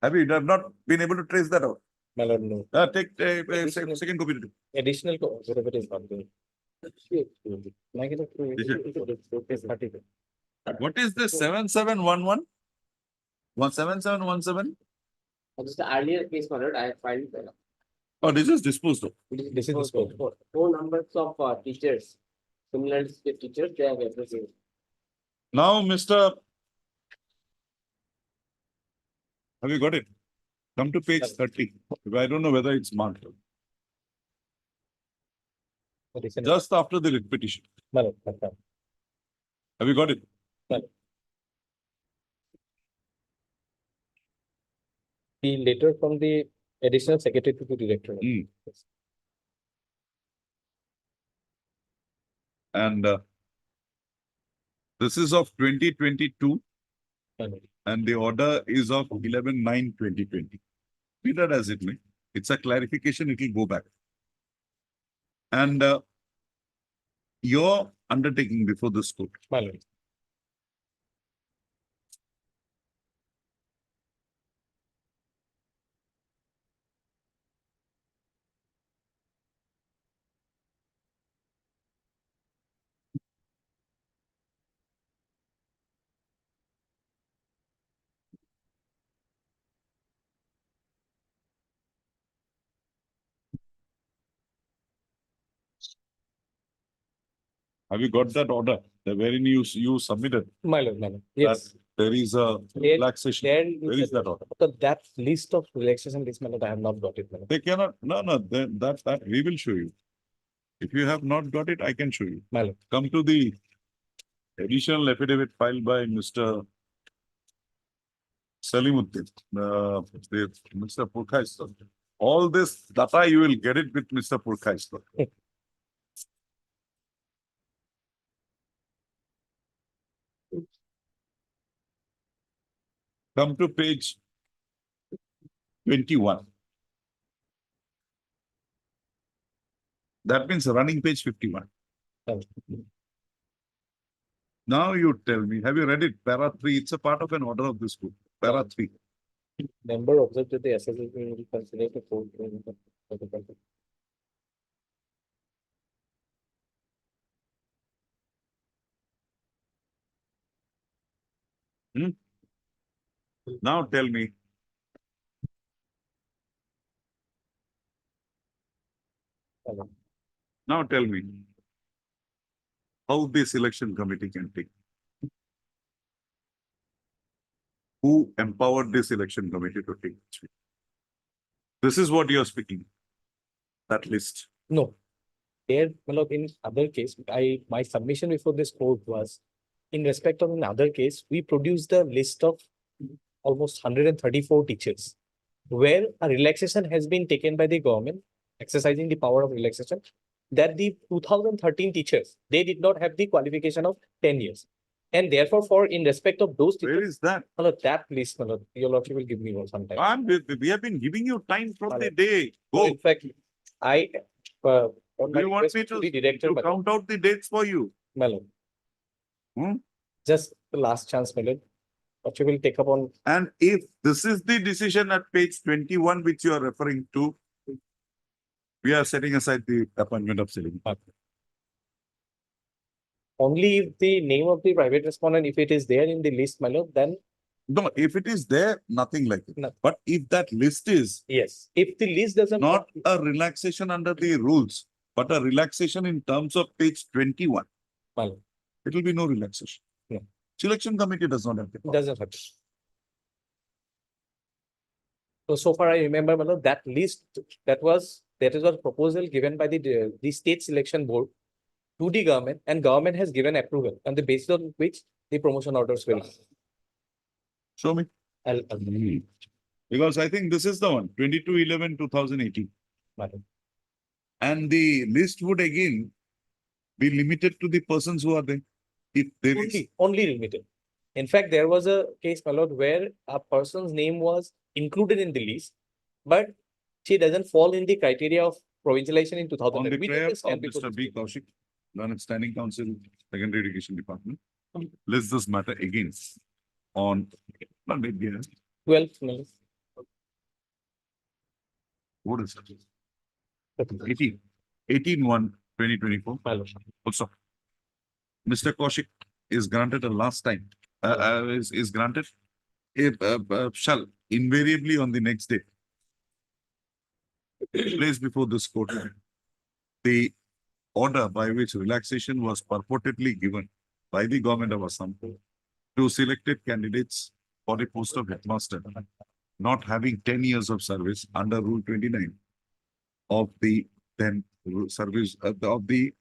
Have you not been able to trace that out? My lord, no. Take second copy. Additional affidavit is not there. What is this 7711? 17717? Just the earlier case, my lord, I filed. Oh, this is disposed of. This is four numbers of teachers, similar teachers, they have everything. Now, Mr. Have you got it? Come to page 30. I don't know whether it's marked. Just after the writ petition. Have you got it? The letter from the additional secretary to the director. And this is of 2022 and the order is of 11/9/2020. Be that as it may, it's a clarification, it will go back. And your undertaking before this court. My lord. Have you got that order? The wherein you submitted, My lord, yes. there is a There- relaxation. There Where is that order? So that list of relaxation list, my lord, I have not got it, my lord. They cannot, no, then that we will show you. If you have not got it, I can show you. My lord. Come to the additional affidavit filed by Mr. Salimuddin, Mr. Purkhaistar. All this data, you will get it with Mr. Purkhaistar. Come to page 21. That means running page 51. Now you tell me, have you read it? Para 3, it's a part of an order of this book. Para 3. Member observed that the assessment will be considered a court. Now tell me. Now tell me. How this election committee can take? Who empowered this election committee to take? This is what you are speaking. That list. No. There, my lord, in other case, my submission before this court was, in respect of another case, we produced a list of almost 134 teachers, where a relaxation has been taken by the government, exercising the power of relaxation, that the 2013 teachers, they did not have the qualification of 10 years. And therefore, in respect of those teachers. Where is that? My lord, that list, my lord, your lordship will give me some time. We have been giving you time from the day. So Go. in fact, I, on Do my you want request me to the director, to my lord, count out the dates for you? my lord. Hmm? Just the last chance, my lord. What you will take up on. And if this is the decision at page 21, which you are referring to, we are setting aside the appointment of Selim. Only if the name of the private respondent, if it is there in the list, my lord, then. No, if it is there, nothing like it. No. But if that list is Yes, if the list doesn't. not a relaxation under the rules, but a relaxation in terms of page 21, My lord, it will be no relaxation. No. Selection committee does not have the power. doesn't have. So far I remember, my lord, that list, that is a proposal given by the state selection board to the government, and government has given approval on the basis on which the promotion orders will. Show me. Because I think this is the one, 22/11/2018. My lord. And the list would again be limited to the persons who are there. If there is. Only limited. In fact, there was a case, my lord, where a person's name was included in the list, but she doesn't fall in the criteria of provincialization in 2000. On the We did prayer this of camp before Mr. this B. court. Kaushik, Learned Standing Council, Secondary Education Department, lists this matter again on, not big deal. 12th, my lord. What is it? 18/1/2024. My lord. Also, Mr. Kaushik is granted a last time, is granted shall invariably on the next day placed before this court the order by which relaxation was purportedly given by the government of Assam to selected candidates for the post of headmaster, not having 10 years of service under Rule 29 of the then service of the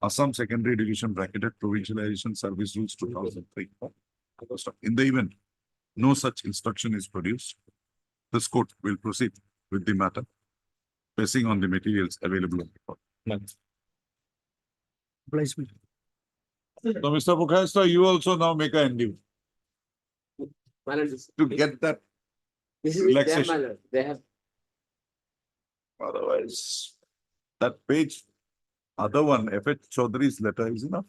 Assam Secondary Education Bracketed Provincialization Service Rules 2003. In the event no such instruction is produced, this court will proceed with the matter basing on the materials available on the court. Placement. So, Mr. Purkhaistar, you also now make an endeavor to get that This is relaxation. their manner. They have. Otherwise, that page, other one, F.H. Chaudhary's letter is enough.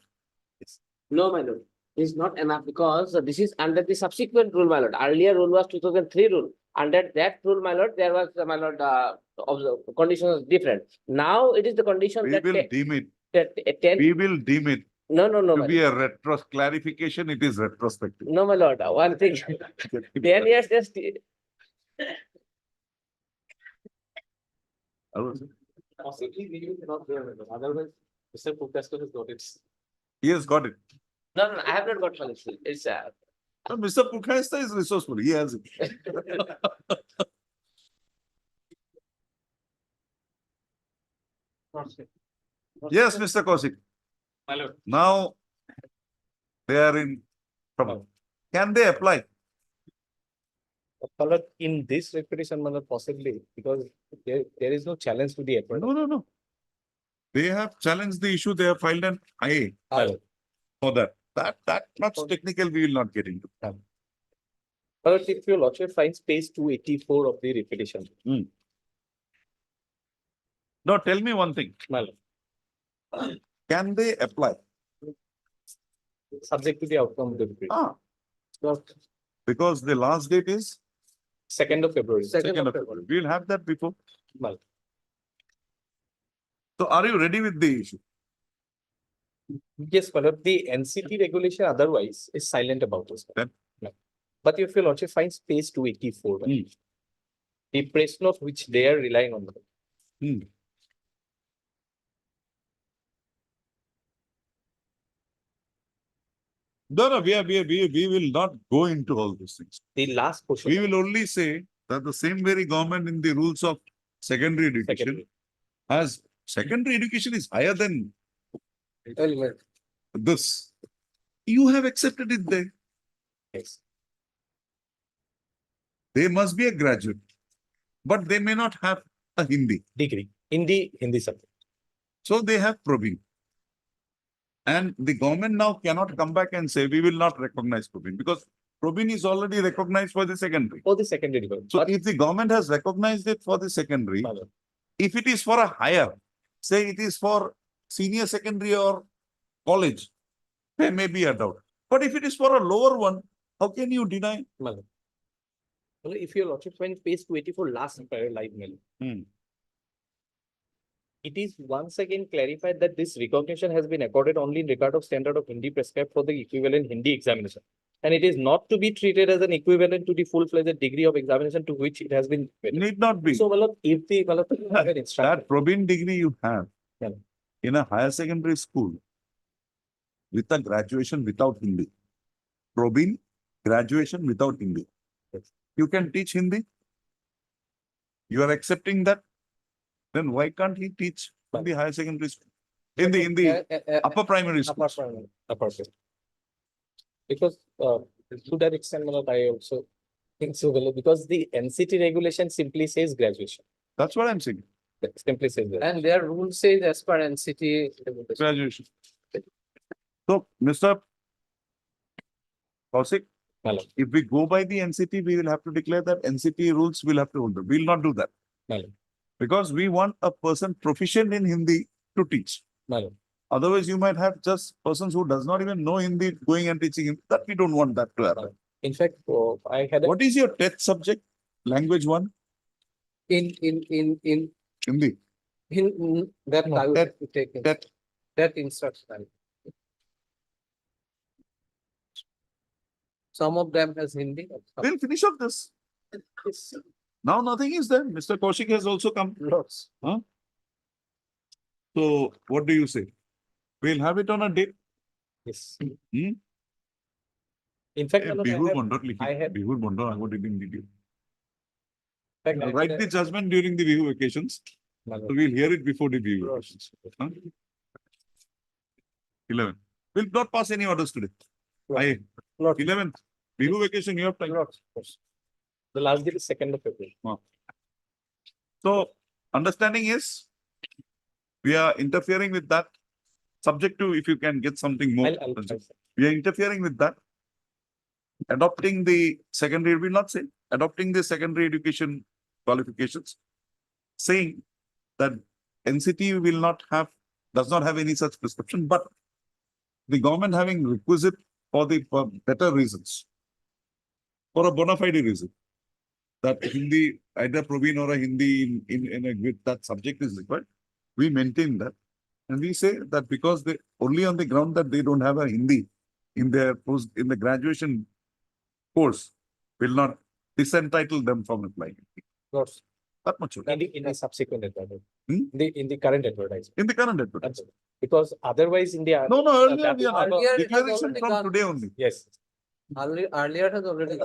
No, my lord. Is not enough because this is under the subsequent rule, my lord. Earlier rule was 2003 rule. Under that rule, my lord, there was, my lord, conditions different. Now it is the condition We that. will deem it, That 10. we will deem it No, to my be lord. a retro clarification. It is retrospective. No, my lord. One thing. 10 years just. Possibly we will not there, my lord. Otherwise, Mr. Purkhaistar has got it. He has got it. No, I have not got policy. It's Mr. Pukhaista is resourceful. He has it. Yes, Mr. Kaushik. My lord. Now they are in trouble. Can they apply? My lord, in this repetition, my lord, possibly, because there is no challenge to the appointment. No. They have challenged the issue. They have filed an IA for that. That much technical we will not get into. My lord, if your lordship finds page 284 of the repetition, Now tell me one thing. my lord, Can they apply? subject to the outcome of the repetition. Because the last date is 2nd of February. 2nd of February. We will have that before. My lord. So are you ready with the issue? Yes, my lord, the NCT regulation otherwise is silent about this. Then? No. But if your lordship finds page 284, the press note which they are relying on. No, we will not go into all these things. The last portion. We will only say that the same very government in the rules of secondary education has secondary education is higher than this. You have accepted it there. Yes. They must be a graduate, but they may not have a Hindi Degree in the Hindi subject. So they have Provin. And the government now cannot come back and say, we will not recognize Provin because Provin is already recognized for the secondary. For the secondary degree. So if the government has recognized it for the secondary, if it is for a higher, say it is for senior secondary or college, there may be a doubt. But if it is for a lower one, how can you deny? Well, if your lordship finds page 284 last live mail, it is once again clarified that this recognition has been accorded only in regard of standard of Hindi prescribed for the equivalent Hindi examination. And it is not to be treated as an equivalent to the full-fledged degree of examination to which it has been. Need not be. So, if the that Provin degree you have in a higher secondary school with a graduation without Hindi, Provin graduation without Hindi, you can teach Hindi. You are accepting that. Then why can't he teach in the higher secondary school? In the upper primary school? Upper. Because to that extent, I also think so, because the NCT regulation simply says graduation. That's what I'm saying. It simply says that. And their rule says as per NCT. Graduation. So, Mr. Kaushik, if we go by the NCT, we will have to declare that NCT rules will have to hold them. We will not do that. Because we want a person proficient in Hindi to teach. Otherwise, you might have just persons who does not even know Hindi going and teaching Hindi. That we don't want that to happen. In fact, I had. What is your test subject? Language 1? In Hindi. That I will have to take that instruction. Some of them has Hindi. We'll finish off this. Now nothing is there. Mr. Kaushik has also come. Lots. Huh? So what do you say? We'll have it on a date. Yes. In fact, I have what did you? Write the judgment during the Bihu vacations. So we'll hear it before the Bihu vacations. Huh? 11. We'll not pass any orders today. 11th. Bihu vacation, you have time. The last day is 2nd of February. So, understanding is, we are interfering with that, subject to if you can get something more. We are interfering with that. Adopting the secondary, we will not say, adopting the secondary education qualifications, saying that NCT will not have, does not have any such prescription, but the government having requisite for better reasons, for a bona fide reason, that Hindi, either Provin or a Hindi with that subject is required, we maintain that. And we say that because they only on the ground that they don't have a Hindi in their in the graduation course will not disentitle them from applying. That much. only. In the subsequent advertisement. Hmm? In the current advertisement. In the current advertisement. Because otherwise in the. No, no, earlier that- we are not. Earlier it has Declaration already from gone. today only. Yes. Earlier has already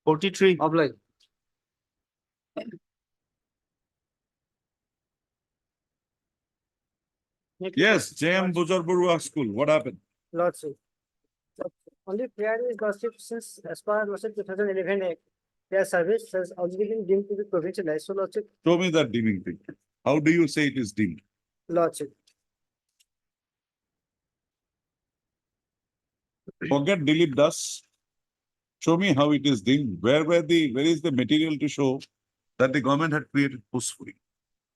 43. obliged. Yes, JM Bujarburu School, what happened? Lordship. Only prayer is lordship since as per lordship 2011 Act, their service has already been deemed to be provincialized. So lordship, Show me that deeming thing. How do you say it is deemed? lordship. Forget Dilip Das. Show me how it is deemed. Where is the material to show that the government had created forcefully?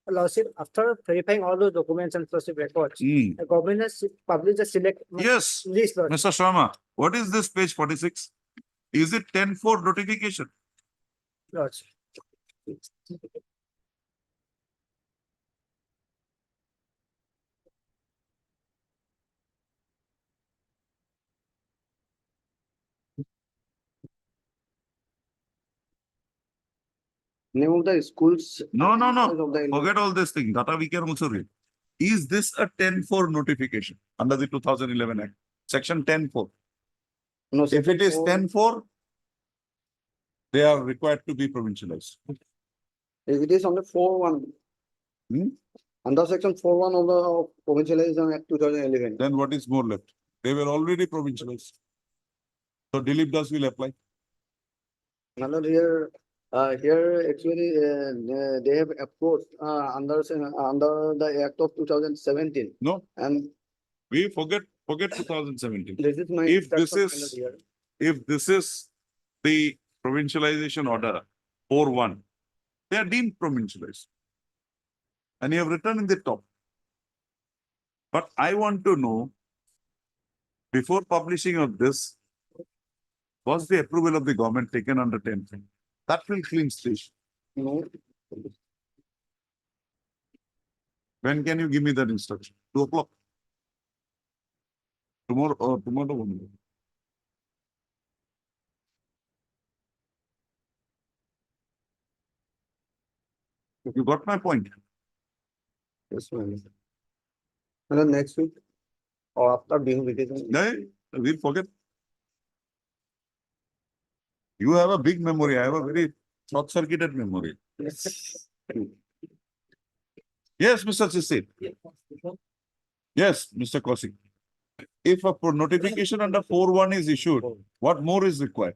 Lordship, after verifying all those documents and lordship records, Hmm. the government has published a select Yes, list. Lordship. Mr. Sharma, what is this page 46? Is it 10-4 notification? Lordship. Name of the schools. No, no, Of no. the- Forget all this thing. Data we can also read. Is this a 10-4 notification under the 2011 Act? Section 10-4. No, If it is 10-4, they are required to be provincialized. If it is on the 4-1. Hmm? Under section 4-1 of the Provincialization Act 2011. Then what is more left? They were already provincialized. So Dilip Das will apply. Another here actually they have approached under the Act of 2017. No, And we forget 2017. this is my If this instruction is- here. If this is the provincialization order 4-1, they are deemed provincialized. And you have written in the top. But I want to know, before publishing of this, was the approval of the government taken under 10? That will clean station. No, When can you give me that instruction? 2 o'clock? Tomorrow only. You got my point? yes, ma'am. And then next week or after being vacation. No, we'll forget. You have a big memory. I have a very short-circuited memory. Yes, Mr. Sissit. Yes, Mr. Kaushik. If a notification under 4-1 is issued, what more is required?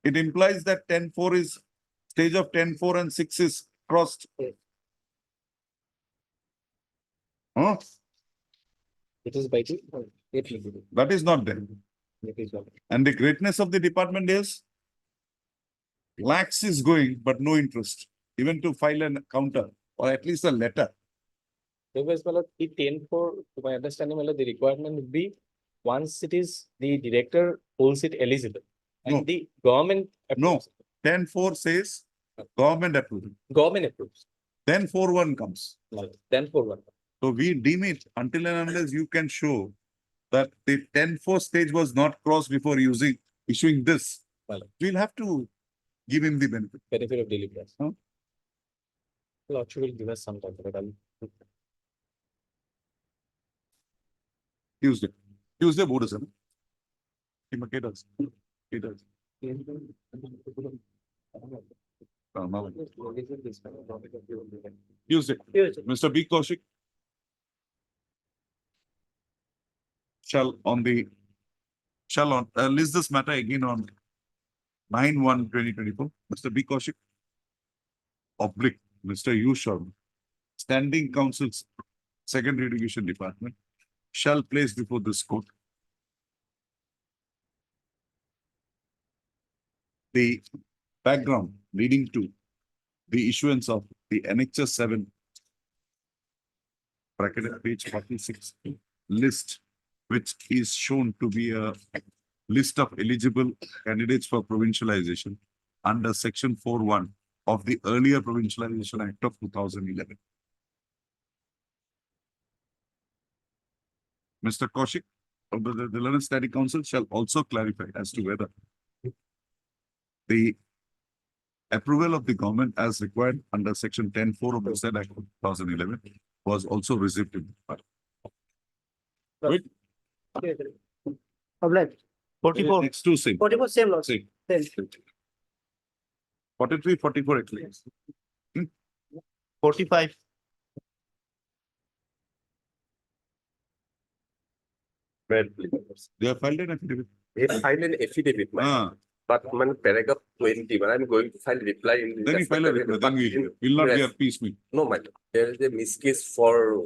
It implies that 10-4 is, stage of 10-4 and 6 is crossed. Huh? It is by the. It will be. That is not there. It is not. And the greatness of the department is lakhs is going, but no interest, even to file an counter or at least a letter. Because, my lord, the 10-4, to my understanding, my lord, the requirement would be once it is the director holds it eligible. And No. the government. No. approves. 10-4 says government approval. Government approves. Then 4-1 comes. My lord. Then 4-1. So we deem it until and unless you can show that the 10-4 stage was not crossed before issuing this. Well. We'll have to give him the benefit. Benefit of deliverance. Huh? Lord, you will give us some time, but I'll. Tuesday board is it? It does. It does. Tuesday. Mr. B. Kaushik shall list this matter again on 9/1/2024. Mr. B. Kaushik oblique Mr. U. Sharma, Standing Council's Secondary Education Department, shall place before this court the background leading to the issuance of the Annexure 7 bracketed page 46 list, which is shown to be a list of eligible candidates for provincialization under section 4-1 of the earlier Provincialization Act of 2011. Mr. Kaushik of the Learned Study Council shall also clarify as to whether the approval of the government as required under section 10(4) of the said Act 2011 was also received in the Wait, Of 44. next two same. 44 same laws. Same. Same. 43, 44 actually. 45. They have filed an affidavit. They filed an affidavit, but paragraph 20, but I'm going to file reply in. Then you file a reply, then we'll not be at peace me. No, my lord, there is a miscase for.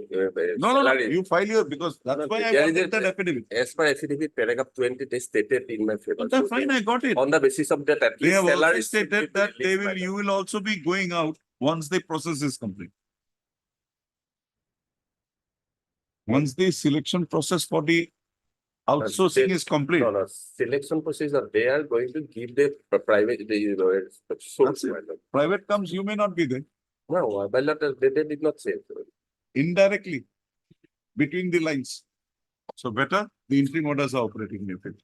No, you file your, because that's why I wanted that affidavit. As per affidavit, paragraph 20, they stated in my favor. That's fine, I got it. On the basis of that, at They least have also salary. should stated be that they released, my will, you lord. will also be going out once the process is complete. Once the selection process for the outsourcing is complete. No, selection procedure, they are going to give the private, source, That's it. my lord. Private comes, you may not be there. No, my lord, they did not say. So. Indirectly, between the lines. So better, the interim orders are operating in effect.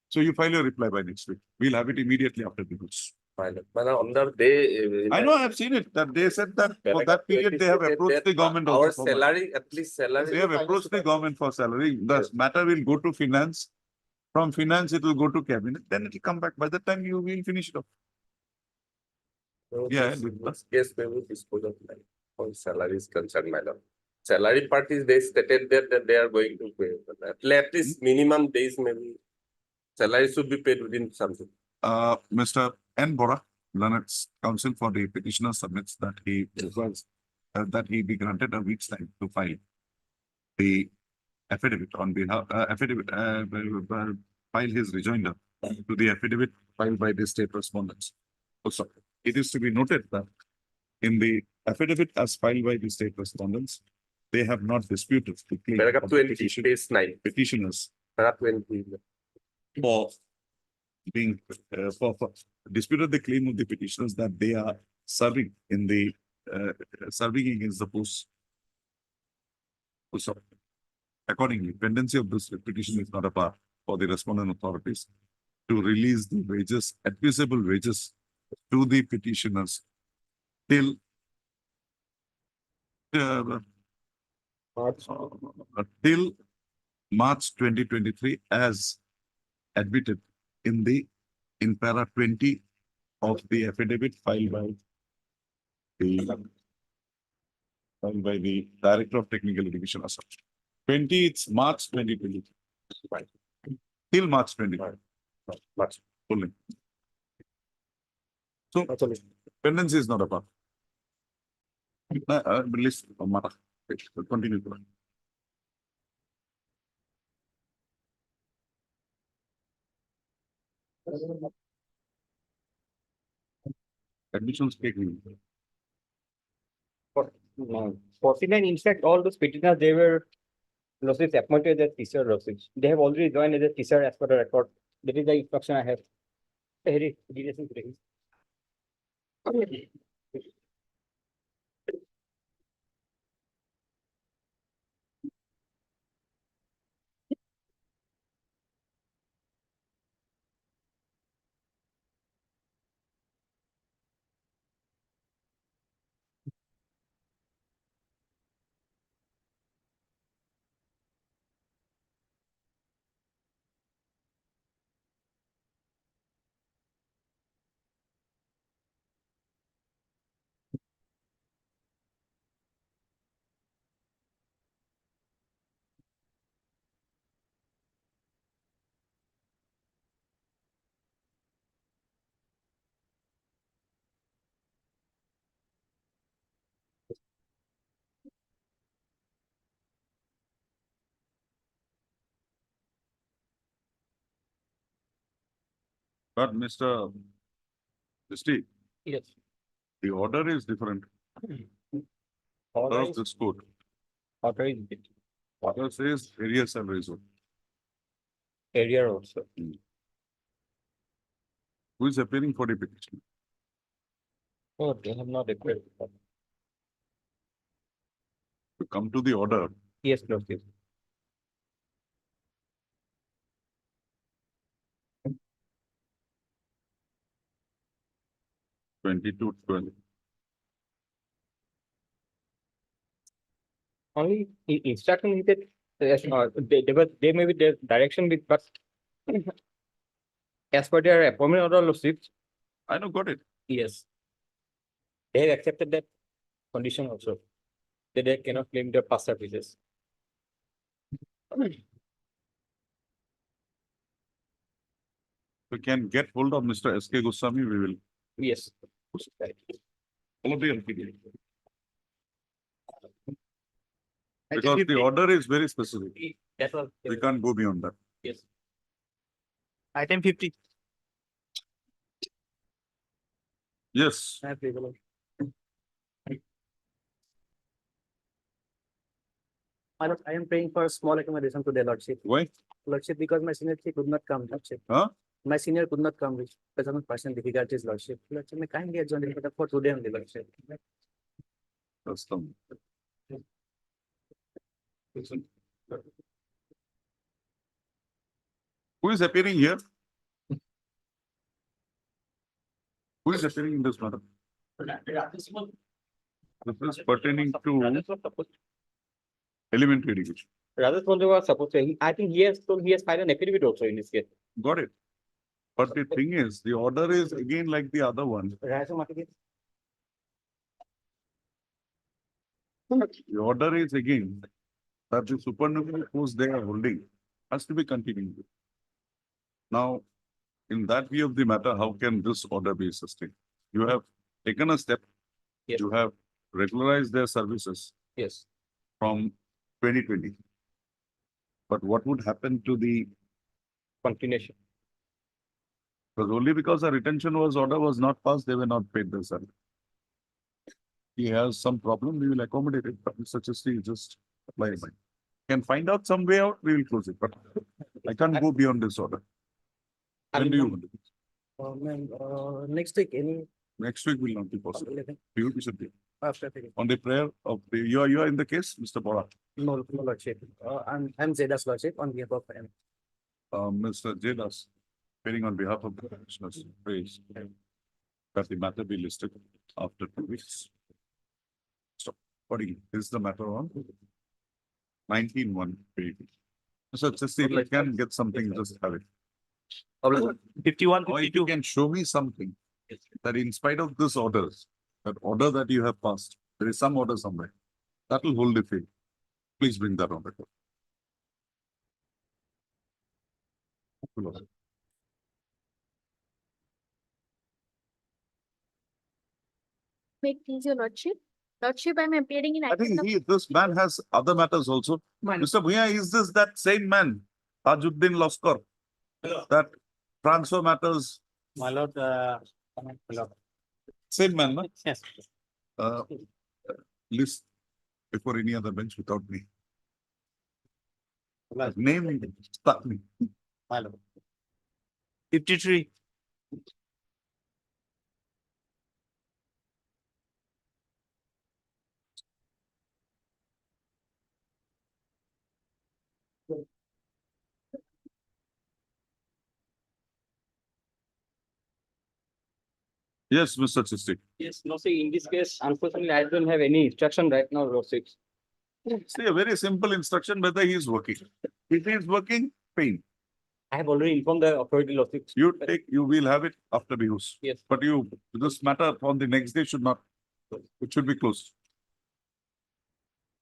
So you file your reply by next week. We'll have it immediately after the goods. My lord, under they. I know, I've seen it, that they said that for that period, they have approached the government also. Our for money. salary, at least salary. They have approached the government for salary. The matter will go to finance. From finance, it will go to cabinet. Then it will come back. By the time you will finish it off. Yeah, Yes, they will dispose of money. On salary is concerned, madam. Salary parties, they stated that they are going to pay. At least minimum days, maybe. Salary should be paid within something. Mr. N. Bora, Learned's counsel for the petitioner submits that he requires that he be granted a week's time to file the affidavit on behalf, file his rejoinder to the affidavit filed by the state respondents. Also, it is to be noted that in the affidavit as filed by the state respondents, they have not disputed the claim Paragraph of the 20, page 9. petitioners Paragraph 20. for being for disputed the claim of the petitioners that they are serving in the serving against the post. So accordingly, pendency of this petition is not a bar for the respondent authorities to release the wages, admissible wages to the petitioners till till March 2023 as admitted in para 20 of the affidavit filed by the Director of Technical Education Assam. 20, it's March 2023. Right. Till March 25. March. Only. So, pendency is not a part. List matter. Continue. Admissions taken. 49, in fact, all those petitioners, they were appointed as teacher losses. They have already joined as a teacher as per the record. That is the instruction I have. But Mr. Steve, Yes. the order is different. Order of this court. Order is Order says area salary zone. area also. Who is appearing for the petition? Oh, they have not declared. To come to the order, Yes, no, yes. 2212. Only instruction is that, they may be the direction with, but as per their appointment order receipts, I know, got it. yes. They have accepted that condition also, that they cannot claim their past services. We can get hold of Mr. S.K. Goswami, we will. Yes. Follow the LPD. Because the order is very specific. That was. We can't go beyond that. Yes. Item 50. Yes. I am paying for a small accommodation to the Lordship. Why? Lordship, because my senior could not come, Lordship. Huh? My senior could not come because of personal difficulties, Lordship. Lordship, I kindly adjourn for today only, Lordship. Custom. Who is appearing here? Who is appearing in this matter? This is pertaining to elementary education. Rather than was supposed to, I think he has told he has filed an affidavit also in this case. Got it. But the thing is, the order is again like the other one. The order is again that the supernumerary post they are holding has to be continued. Now, in that view of the matter, how can this order be sustained? You have taken a step. Yes. You have regularized their services Yes. from 2020. But what would happen to the Continuation. Because only because a retention order was not passed, they were not paid the salary. He has some problem, we will accommodate it, but Mr. Chistry just apply it. Can find out some way out, we will close it, but I can't go beyond this order. When do you want it? Next week, any Next week will not be possible. You should be. after On the prayer of the, you are in the case, Mr. Bora. no, Lordship. I'm Zeda's Lordship on behalf of him. Mr. Jedas, appearing on behalf of the commissioners, prays that the matter be listed after 2 weeks. So, what is the matter on? 19-1. So just see if I can get something, just have it. 51, Or if you can show me something that in spite of this orders, that order that you have passed, there is some order somewhere. That will hold the field. Please bring that on record. May it please your Lordship. Lordship, I'm appearing in I item think number. this man has other matters also. Mr. Bhuya, is this that same man, Tajuddin Loskar, that transfer matters? My lord, my lord. Same man, no? Yes. List before any other bench without me. Name stuck me. My lord. 53. Yes, Mr. Chistik. Yes, no, see, in this case, unfortunately, I don't have any instruction right now, Lordship. See, a very simple instruction whether he is working. If he is working, fine. I have already informed the authority, Lordship. You will have it after the use. Yes. But this matter on the next day should not, it should be closed.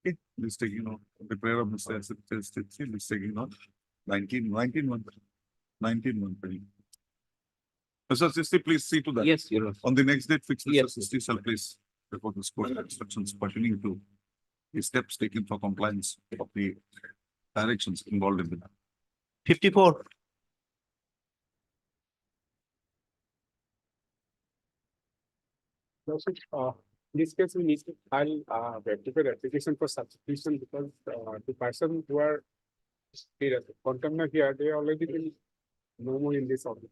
Okay, this taking on the prayer of Mr. Chistry, this taking on 19-1. Mr. Chistry, please see to that. Yes, Your Lord. On the next date, fix Mr. Yes. Chistry shall place before this court instructions pertaining to the steps taken for compliance of the directions involved in the matter. 54. This case, we need to file a rectified application for substitution because the person who are here, contempt here, they already been no more in this order.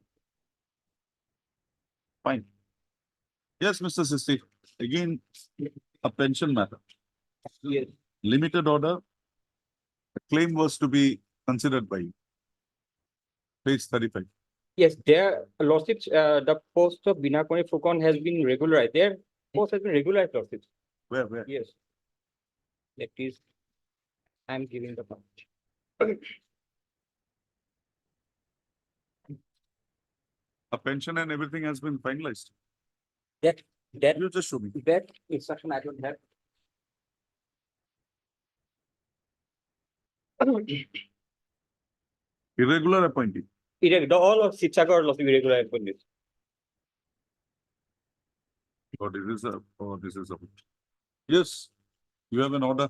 Fine. Yes, Mr. Chistry, again, a pension matter. Yes. Limited order. The claim was to be considered by you. Page 35. Yes, their lawsuits, the post of Binakoni Fukon has been regularized. Their post has been regularized lawsuits. Where? Yes. That is, I'm giving the part. A pension and everything has been finalized. That You just show me. that instruction I don't have. Irregular appointee. All of Shikshagar lawsuit irregular appointments. This is a. Yes, you have an order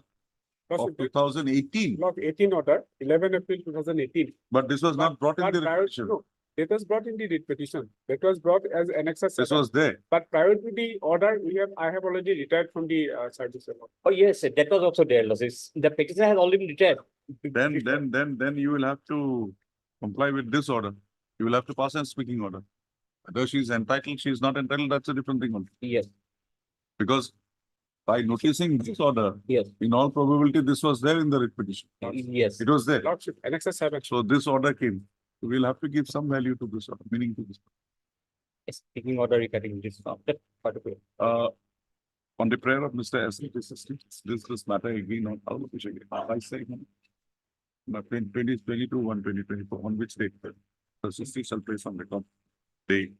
of 2018, Block 18 order, 11 April 2018. but this was not brought in the petition. No, it was brought in the writ petition. That was brought as annexure This 7. was there. But prior to the order, I have already retired from the service. Oh, yes, that was also there lawsuits. The petitioner has already been retired. Then you will have to comply with this order. You will have to pass a speaking order. Whether she is entitled, she is not entitled, that's a different thing only. Yes, Because by noticing this order, yes, in all probability, this was there in the writ petition. yes. It was there. Lordship, annexure 7. So this order came. We'll have to give some value to this order, meaning to this. Speaking order regarding this, that particular. On the prayer of Mr. S. This matter again on how which again, I say, 2022, 2024, on which date the system shall place on record the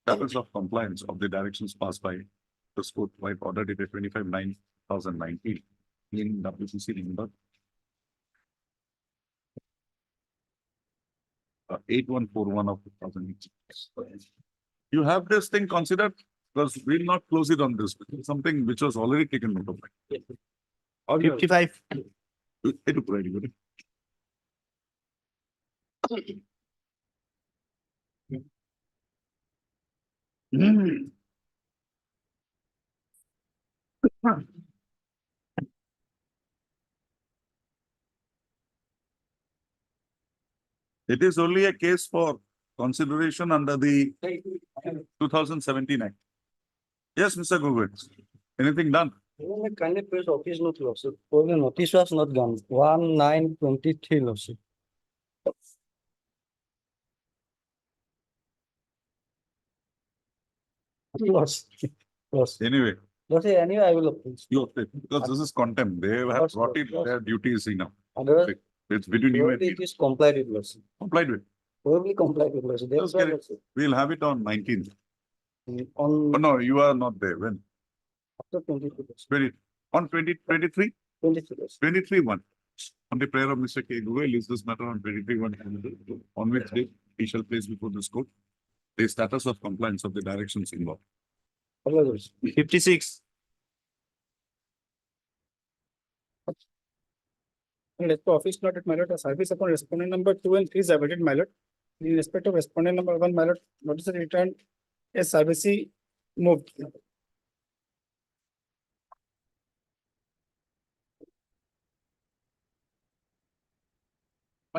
status of compliance of the directions passed by the court by order dated 25/9/2019 in WCC number 8141 of 2018. You have this thing considered because we'll not close it on this. It's something which was already taken note of. 55. It looked very good. It is only a case for consideration under the 2017 Act. Yes, Mr. Gogoi. Anything done? Kindly press office note lawsuit. For the notice was not gone. 1923 lawsuit. Lost. Anyway, Anyway, I will approach. because this is contempt. They have Lost, brought it, lost. their duty is enough. Otherwise, It's between you and me. it is complied with lawsuit. Complied with. Probably complied with lawsuit. That's Just why get it. lawsuit. We'll have it on 19th. On Oh, no, you are not there. When? after 22. 20, on 2023? 23. 23/1. On the prayer of Mr. K. Goel, is this matter on 23/1, on which day he shall place before this court the status of compliance of the directions involved. 56. In respect of office noted my lord, a service upon respondent number 2 and 3 is awaited my lord. In respect of respondent number 1, my lord, notice of return is service moved.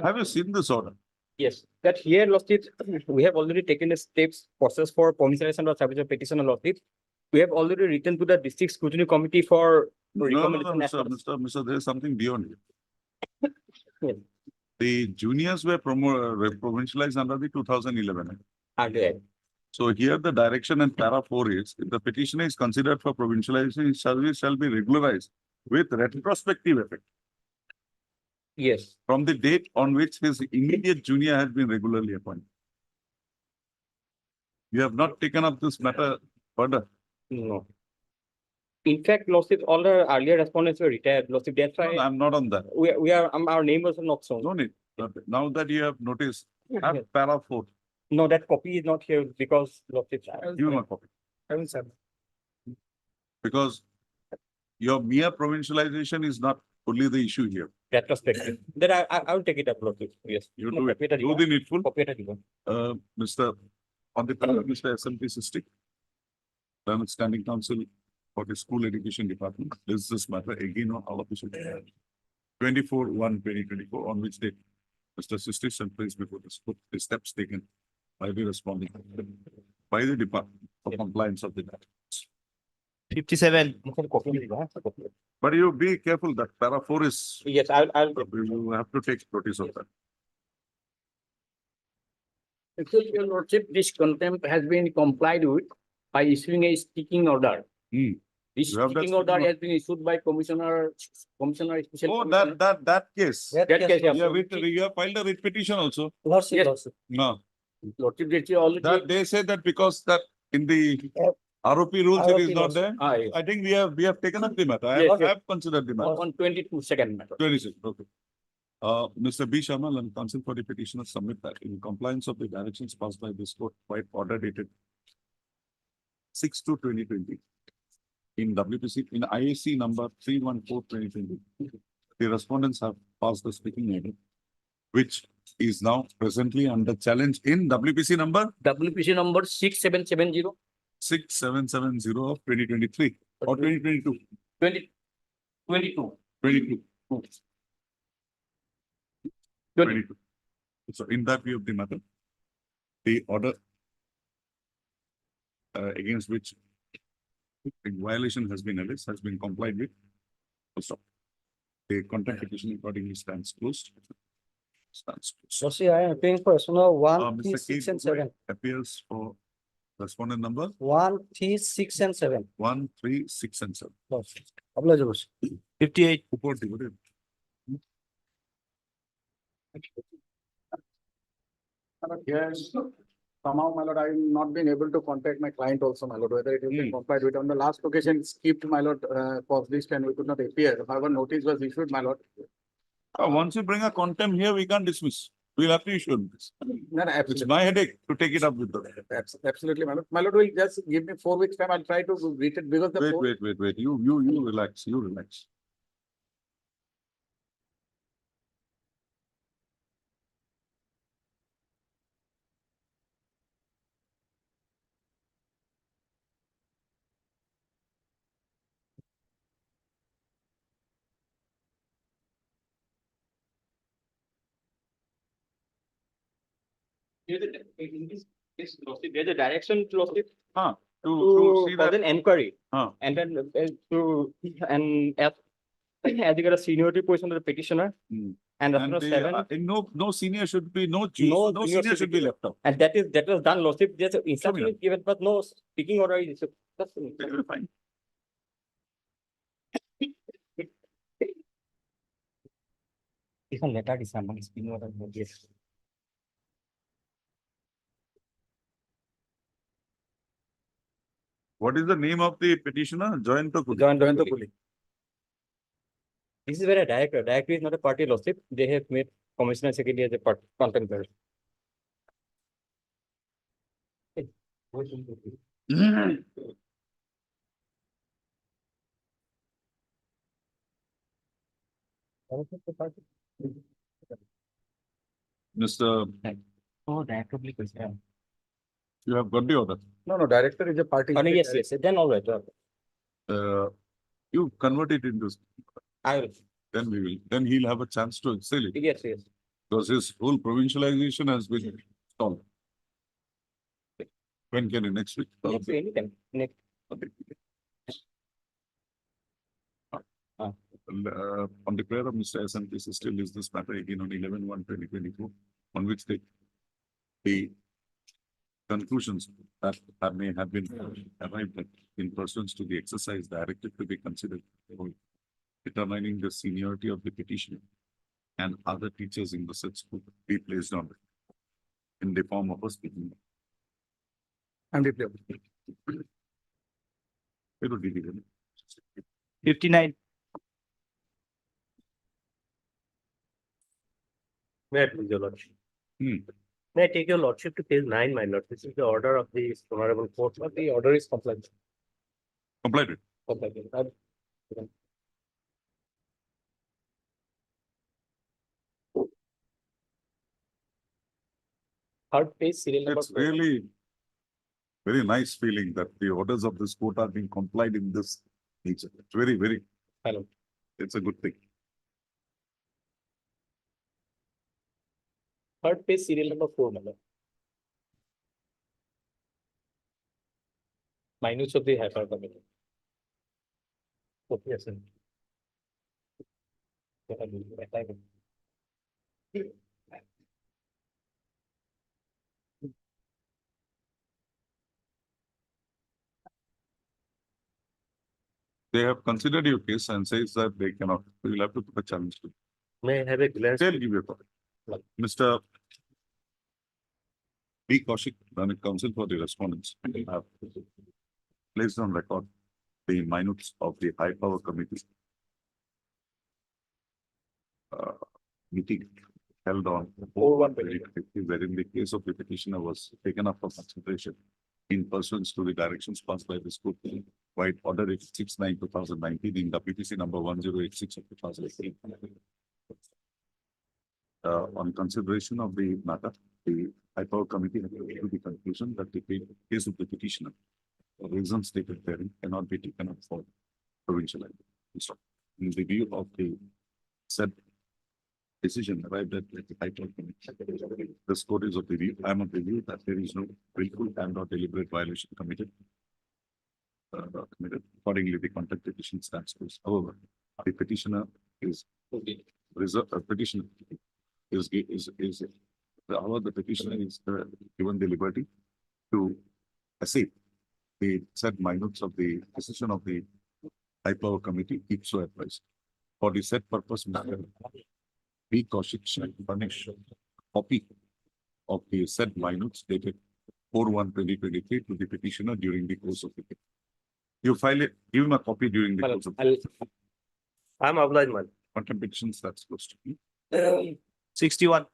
Have you seen this order? Yes, that here lawsuit, we have already taken the steps process for provincialization or service of petition or lawsuit. We have already written to the district scrutiny committee for recommendation. Mr. There is something beyond it. Yes. The juniors were provincialized under the 2011 Act. Okay. So here the direction and para 4 is, if the petitioner is considered for provincialization, his service shall be regularized with retrospective effect Yes. from the date on which his immediate junior has been regularly appointed. You have not taken up this matter further. No. In fact, lawsuit, all the earlier respondents were retired. Lawsuit, that's why No, I'm not on that. we are, our name was not shown. No need. Now that you have noticed, have para 4. No, that copy is not here because lawsuit. You not copy. I will send. Because your mere provincialization is not only the issue here. Retrospective. Then I will take it up lawsuit. Yes. You No, do it. copy the Do report. the needful. Copy the report. On the part of Mr. SMT System, Learned Standing Council for the School Education Department, is this matter again on all official 24/1/2024, on which date Mr. Sisti shall place before the school the steps taken by the responding by the department for compliance of the documents. 57. But you be careful that para 4 is, Yes, I'll. you have to take notice of that. Actually, your lordship, this contempt has been complied with by issuing a sticking order. This You have that sticking order sticking has been issued by Commissioner Special. Oh, Commissioner. that case. That case, Yeah, yeah. you have filed a writ petition also. Lordship, Yes. lordship. No, Lordship, they already. that they say that because that in the ROP rules it is not there. Yes. I think we have taken up the matter. I Yes, yes. have considered the matter. On 22 second matter. 26, okay. Mr. B. Sharma and counsel for the petitioner submit that in compliance of the directions passed by this court by order dated 6/2/2020 in WPC in IAC number 314/2020. The respondents have passed the speaking order, which is now presently under challenge in WPC number WPC number 6770. 6770 of 2023 or 2022. 22. 22. 22. So in that view of the matter, the order against which a violation has been alleged has been complied with. Also, the contempt petition accordingly stands closed. So see, I am appealing for personal 1, 3, Mr. 6 K. and 7. appears for respondent number 1, 3, 6 and 7. 1, 3, 6 and 7. Oblige. 58. Report the Yes. Somehow, my lord, I have not been able to contact my client also, my lord, whether it has been complied with. On the last occasion, skipped, my lord, for this and we could not appear. However, notice was issued, my lord. Once you bring a contempt here, we can't dismiss. We'll have to issue this. No, It's absolutely. my headache to take it up with them. Absolutely, my lord. My lord will just give me 4 weeks time. I'll try to read it because the. Wait. You relax. You relax. In this case, lordship, there's a direction to lordship To see for that. an inquiry. Huh. And then as you got a seniority position of the petitioner. And And number they, 7. no senior should be, no No senior should be left out. And that was done, lordship. There's an instruction Criminal. is given, but no speaking order is issued. That's Fine. It's a letter is someone speaking order. Yes. What is the name of the petitioner? Joint of Joint Puli. This is where a director is not a party lordship. They have made commissioner secretary as a part contemporary. Mr. Oh, director question. You have got the order. No, director is a party. Oh, no, yes. Then all right. You convert it into. I will. Then he'll have a chance to sell it. Yes. Because his whole provincialization has been stalled. When can you next week? Anytime. Next. Okay. On the prayer of Mr. SMT, still is this matter again on 11/1/2024, on which the conclusions that may have been arrived at in pursuance to the exercise directed to be considered for determining the seniority of the petitioner and other teachers in the said school be placed on it in the form of a speaking. And it. It would be given. 59. May I please, your lordship? May I take your lordship to page 9, my lord? This is the order of the honorable court. But the order is compliant. Complied with. Third page, serial number It's 4. really very nice feeling that the orders of this court are being complied in this nature. It's very, Hello. it's a good thing. Third page, serial number 4, my lord. Minutes of the hyper committee. Okay, yes, sir. they have considered your case and says that they cannot, we will have to put a challenge to. May I have a glance? They'll give you a copy. Mr. B. Kaushik, Learned Counsel for the respondents, have placed on record the minutes of the High Power Committee meeting held on 4/1/2020, wherein the case of the petitioner was taken up for consideration in pursuance to the directions passed by the school wide order 869/2019 in WPC number 1086 of 2018. On consideration of the matter, the High Power Committee has come to the conclusion that the case of the petitioner, for reasons stated therein, cannot be taken up for provincialization. In the view of the said decision arrived at the High Court Committee, the score is of the view, I am of the view that there is no willful and or deliberate violation committed. Accordingly, the contempt petition stands closed. However, the petitioner is petitioner however, the petitioner is given the liberty to accede the said minutes of the decision of the High Power Committee, if so advised. For the said purpose, Mr. B. Kaushik shall furnish a copy of the said minutes dated 4/1/2023 to the petitioner during the course of the case. You file it, give him a copy during the course of the case. I'm obliged, man. Contempt petitions that's supposed to be. 61.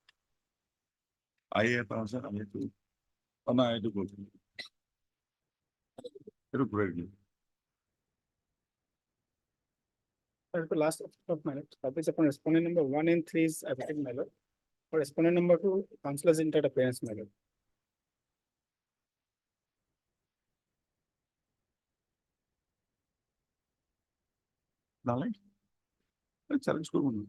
I have answered, I have to. Oh, no, I have to go. Look very good. The last of my note, that is upon respondent number 1 and 3 is affidavit my lord. For respondent number 2, councillors interference my lord. Darling, let's challenge go.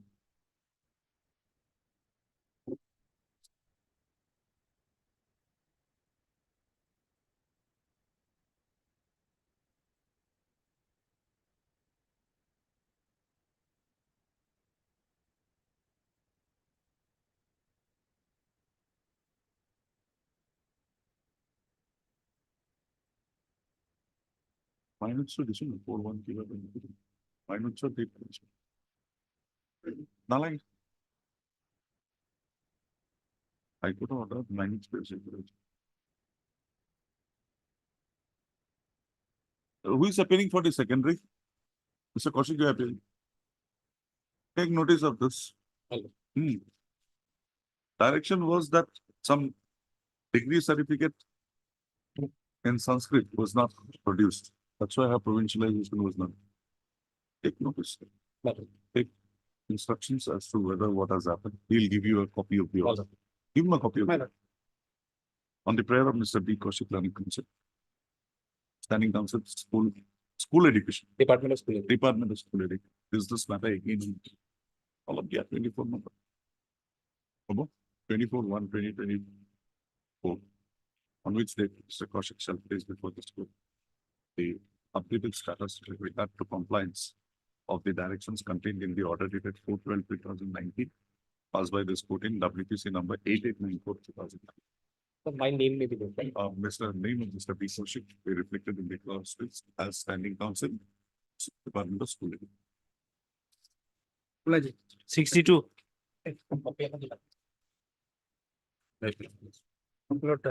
Minutes to decision 4/1 kilo. Minutes to the. Darling. I could order 9 space. Who is appearing for the secondary? Mr. Kaushik, you are appearing. Take notice of this. Direction was that some degree certificate in Sanskrit was not produced. That's why her provincialization was not. Take notice. Take instructions as to whether what has happened. He'll give you a copy of the order. Give him a copy of the order. On the prayer of Mr. B. Kaushik, Learned Counsel. Standing Counsel, School Education. Department of School Education. Department of School Education. Is this matter again? All of the 24 number. 24/1/2024. On which date Mr. Kaushik shall place before the school the updated status with regard to compliance of the directions contained in the order dated 4/12/2019 passed by this court in WPC number 8894/2019. So my name may be different. Mr. Name of Mr. B. Kaushik be reflected in the clause as standing counsel, Department of School Education. 62. Lord,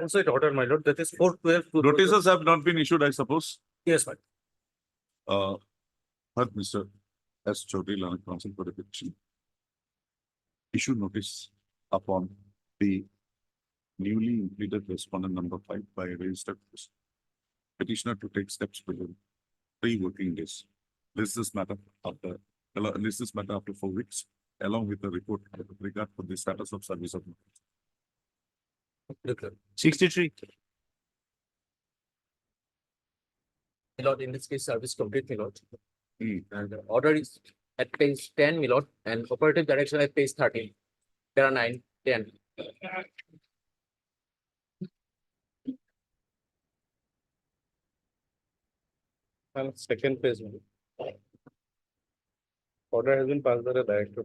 outside order, my lord, that is 4/12. Notices have not been issued, I suppose. Yes, my. Heard Mr. S. Chaudhary, Learned Counsel for the petition. Issued notice upon the newly implemented respondent number 5 by registered petitioner to take steps within 3 working days. List this matter after 4 weeks, along with the report with regard to the status of service of. 63. My lord, in this case, service complete, my lord. And the order is at page 10, my lord, and operative direction at page 13. There are 9, 10. Second phase. Order has been passed by the director.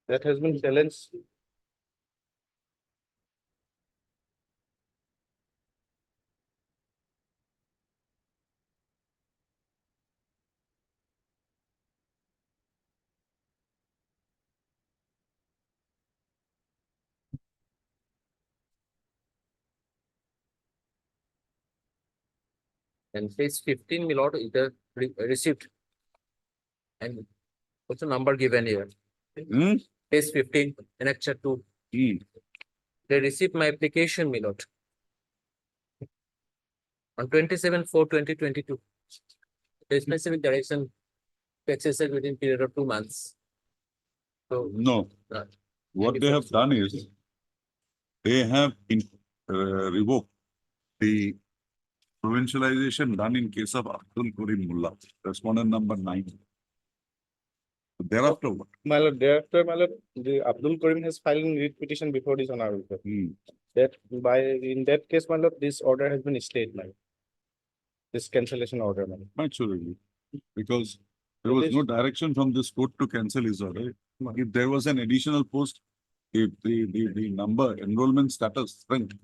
That has been challenged. And page 15, my lord, is the receipt. And what's the number given here? Page 15, annexure 2. They received my application, my lord. On 27/4/2022. The specific direction to exercise within period of 2 months. So, No, uh, what they have done is they have revoked the provincialization done in case of Abdul Karim Mullah, respondent number 9. Thereafter, what? My lord, thereafter, my lord, the Abdul Karim has filed a writ petition before this honorable court. That in that case, my lord, this order has been stayed, my lord. This cancellation order, my lord. Naturally, because there was no direction from this court to cancel his order. If there was an additional post, if the number, enrollment status, strength,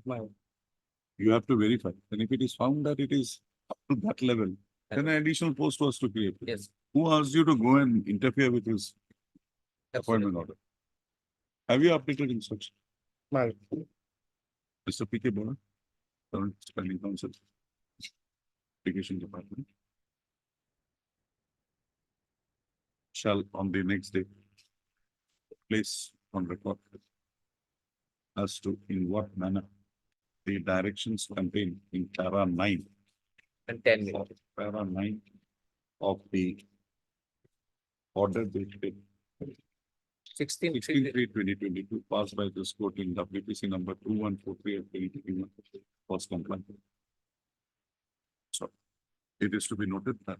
you have to verify. And if it is found that it is up to that level, then an additional post was to create. Yes. Who asked you to go and interfere with his appointment order? Have you updated instruction? My Mr. P.K. Bora, current spending council, application department, shall on the next day place on record as to in what manner the directions contained in para 9 and 10 of para 9 of the order dated 16/3/2022 passed by this court in WPC number 2143 of 2021 was compliant. So it is to be noted that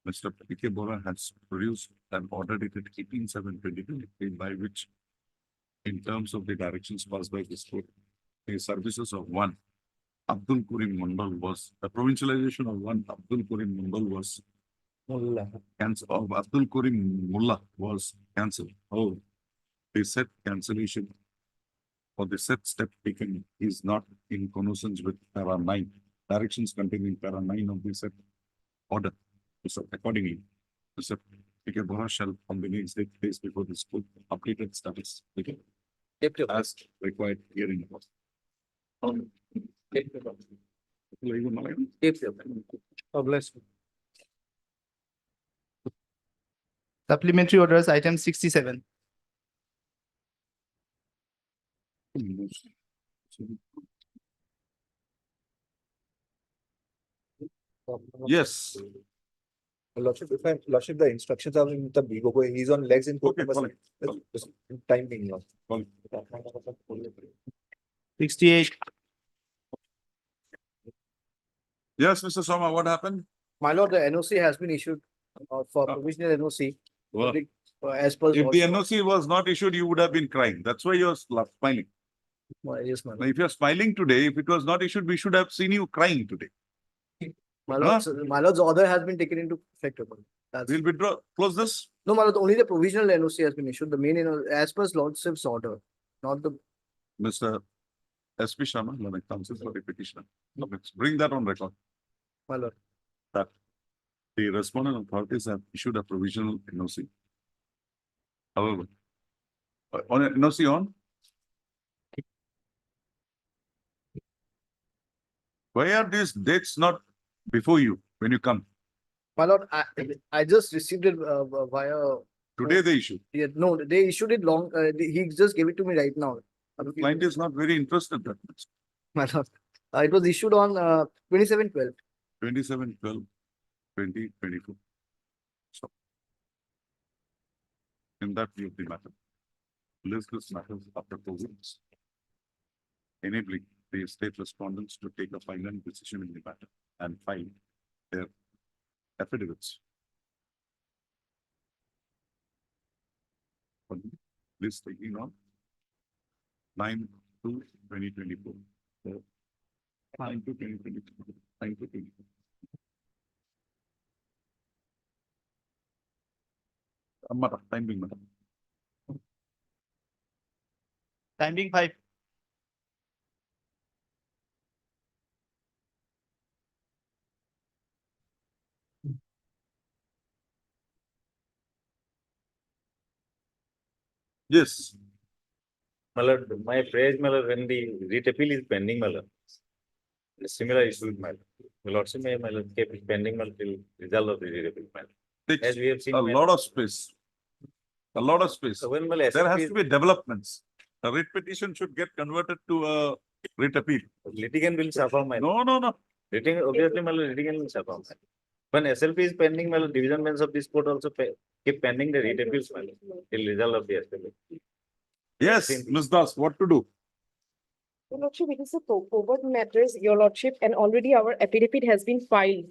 Mr. P.K. Bora has produced an order dated 18/7/2023 by which, in terms of the directions passed by this court, the services of one Abdul Karim Mandal was, the provincialization of one Abdul Karim Mandal was cancelled, of Abdul Karim Mullah was cancelled. Oh, the said cancellation or the said step taken is not in connoissance with para 9, directions contained in para 9 of the said order. So accordingly, Mr. P.K. Bora shall on the next day place before this court updated status as required herein. bless you. Supplementary orders, item 67. Yes. Lordship, the instructions are in the Bigo, he's on legs in court. Time being lost. 68. Yes, Mr. Soma, what happened? My lord, the NOC has been issued for provisional NOC. Well, As per. if the NOC was not issued, you would have been crying. That's why you're smiling. Yes, my Now, lord. if you're smiling today, if it was not issued, we should have seen you crying today. My lord's order has been taken into effect. That's We'll withdraw, close this. no, my lord, only the provisional NOC has been issued. The main, as per lordship's order, not the. Mr. S.P. Sharma, Learned Counsel for the petitioner. Let's bring that on record. My lord. That the respondent authorities have issued a provisional NOC. However, on a NOC on? Why are these dates not before you when you come? My lord, I just received it via. Today they issue. Yeah, no, they issued it long. He just gave it to me right now. The client is not very interested that much. My lord, it was issued on 27/12. 27/12/2024. So, in that view of the matter, list this matter after proceedings, enabling the state respondents to take a final decision in the matter and file their affidavits. This taking on 9/2/2024. 9/2/2024. 9/2/2024. Time being, madam. Time being 5. Yes. My lord, my praise, my lord, when the writ appeal is pending, my lord. The similar issue, my lord. Your Lordship, my Lord, keep it pending till result of the readable matter. As Takes we have seen. a my lot Lord. of space. A lot of space. So when my There has SLP to be developments. A writ petition should get converted to a writ appeal. litigant will suffer, my Lord. No. Litigant, obviously, my Lord, litigant will suffer. When SLP is pending, my Lord, division bench of this court also keep pending the writ appeals, my Lord, till result of the SLP. Yes, Ms. Das, what to do? Your Lordship, it is a forward matters, Your Lordship, and already our affidavit has been filed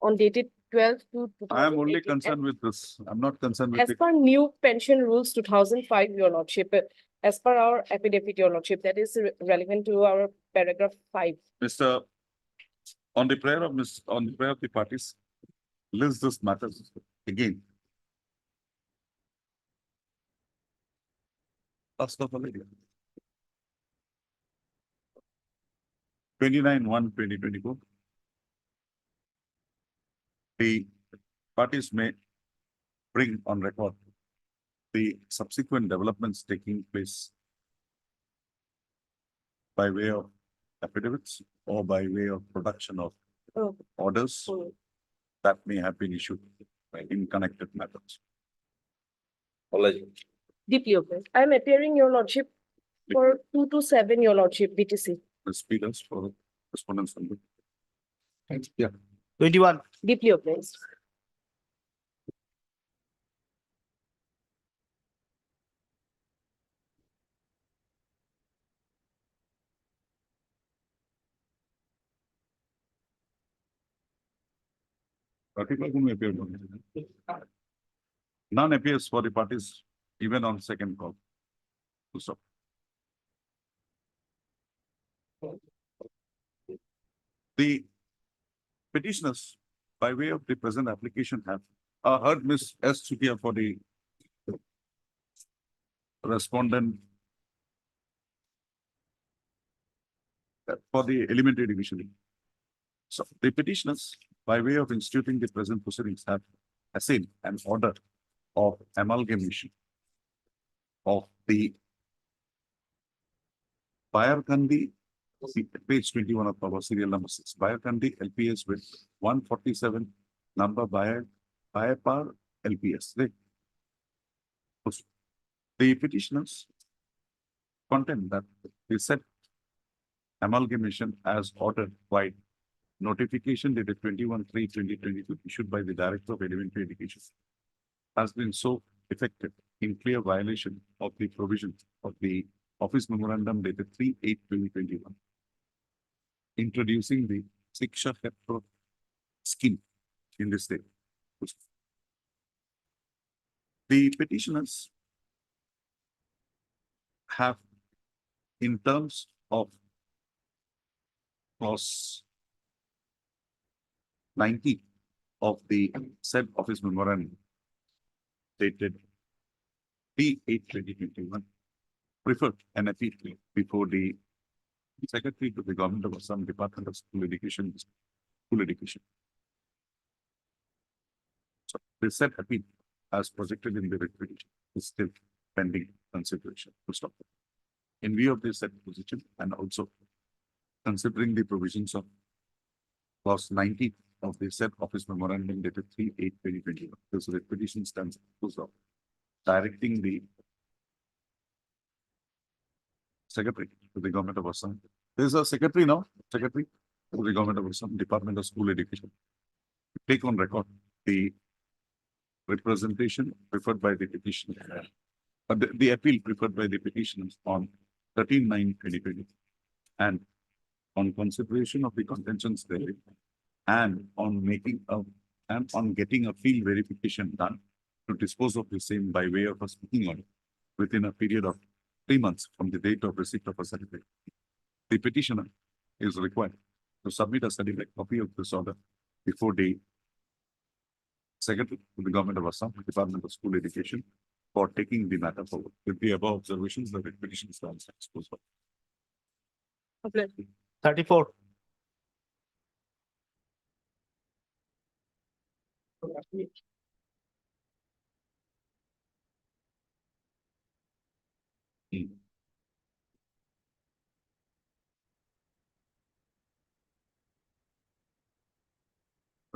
on dated 12 to. I am only 2018, concerned with this. I'm not concerned with As it. per new pension rules 2005, Your Lordship, as per our affidavit, Your Lordship, that is relevant to our paragraph 5. Mr. On the prayer of the parties, list this matters again. Last of all, 29/1/2024. The parties may bring on record the subsequent developments taking place by way of affidavits or by way of production of Oh. orders that may have been issued in connected matters. Deeply opposed. I am appearing, Your Lordship, for 2 to 7, Your Lordship, BTC. Ms. Peters for respondents. Yeah. 21. Deeply opposed. Particular whom appeared on it. None appears for the parties even on second call. Full stop. The petitioners, by way of the present application, have heard Ms. S. Chutia for the respondent for the elementary division. So the petitioners, by way of instituting the present proceedings, have assigned an order of amalgamation of the Bayarkandi, page 21 of our serial number 6, Bayarkandi LPS with 147 number Bayapar LPS. Right? The petitioners contend that they said amalgamation as ordered by notification dated 21/3/2022 issued by the Director of Elementary Education has been so effective in clear violation of the provisions of the Office Memorandum dated 3/8/2021, introducing the Shiksha Hetero scheme in the state. The petitioners have, in terms of clause 90 of the said Office Memorandum dated 3/8/2021, preferred an appeal before the Secretary to the Government of Assam Department of School Education. So the said appeal as projected in the writ petition is still pending consideration. To stop. In view of this said position and also considering the provisions of clause 90 of the said Office Memorandum dated 3/8/2021, this writ petition stands to stop, directing the Secretary to the Government of Assam. There is a secretary now, Secretary to the Government of Assam, Department of School Education. Take on record the representation preferred by the petitioner, the appeal preferred by the petitioners on 13/9/2020, and on consideration of the contentions therein, and on getting a field verification done to dispose of the same by way of a speaking order within a period of 3 months from the date of receipt of a certificate. The petitioner is required to submit a certified copy of this order before the Secretary to the Government of Assam, Department of School Education, for taking the matter forward. With the above observations, the writ petition stands disposed of. 34.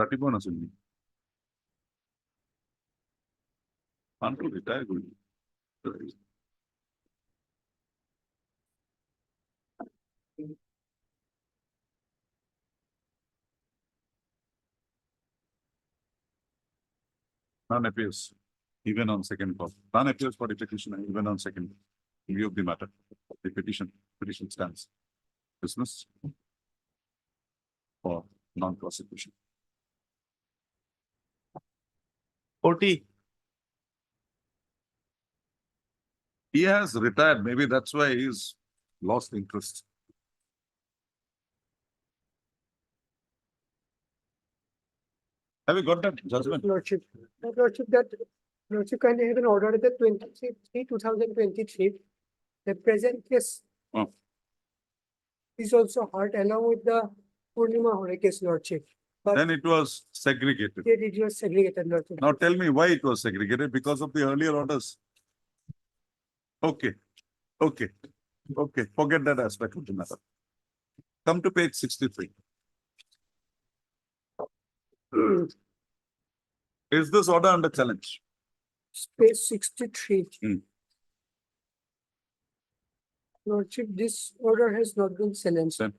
31 আসেননি। Until retire going. None appears, even on second call. None appears for the petition, even on second view of the matter. The petition stands. Business for non-prosecution. 40. He has retired. Maybe that's why he's lost interest. Have you got that judgment? Lordship, Lordship kindly have an order at the 2023. The present case Oh. is also heard along with the Purnima Hore case, Lordship. But Then it was segregated. yet it was segregated, Lordship. Now tell me why it was segregated, because of the earlier orders. Okay, okay, okay, forget that aspect of the matter. Come to page 63. Is this order under challenge? Space 63. Hmm. Lordship, this order has not been challenged. Then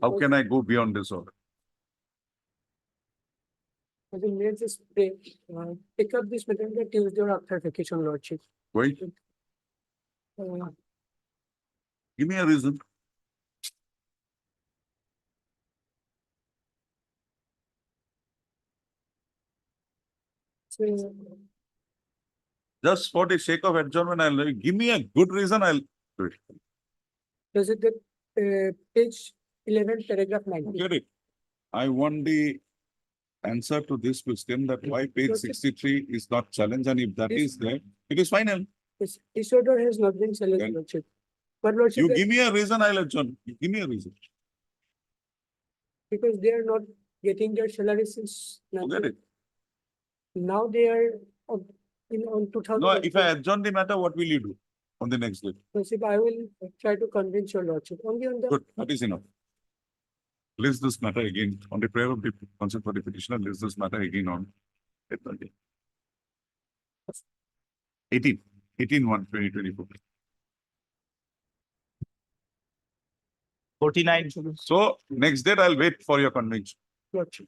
how can I go beyond this order? I think let's just pick up this matter on the Tuesday or after vacation, Lordship. Wait, Uh, give me a reason. so, Just for the sake of adjournment, I'll give me a good reason, I'll do it. does it page 11, paragraph 19? Get it? I want the answer to this question, that why page 63 is not challenged, and if that is there, it is final. This order has not been challenged, Then Lordship. But Lordship, You give me a reason, I'll adjourn. Give me a reason. because they are not getting their salary since Forget it. now they are on 2000. No, if I adjourn the matter, what will you do on the next day? Lordship, I will try to convince your Lordship. Only on the Good, that is enough. List this matter again on the prayer of the consent for the petitioner. List this matter again on 18/1/2024. 49. So next date, I'll wait for your conviction. Lordship.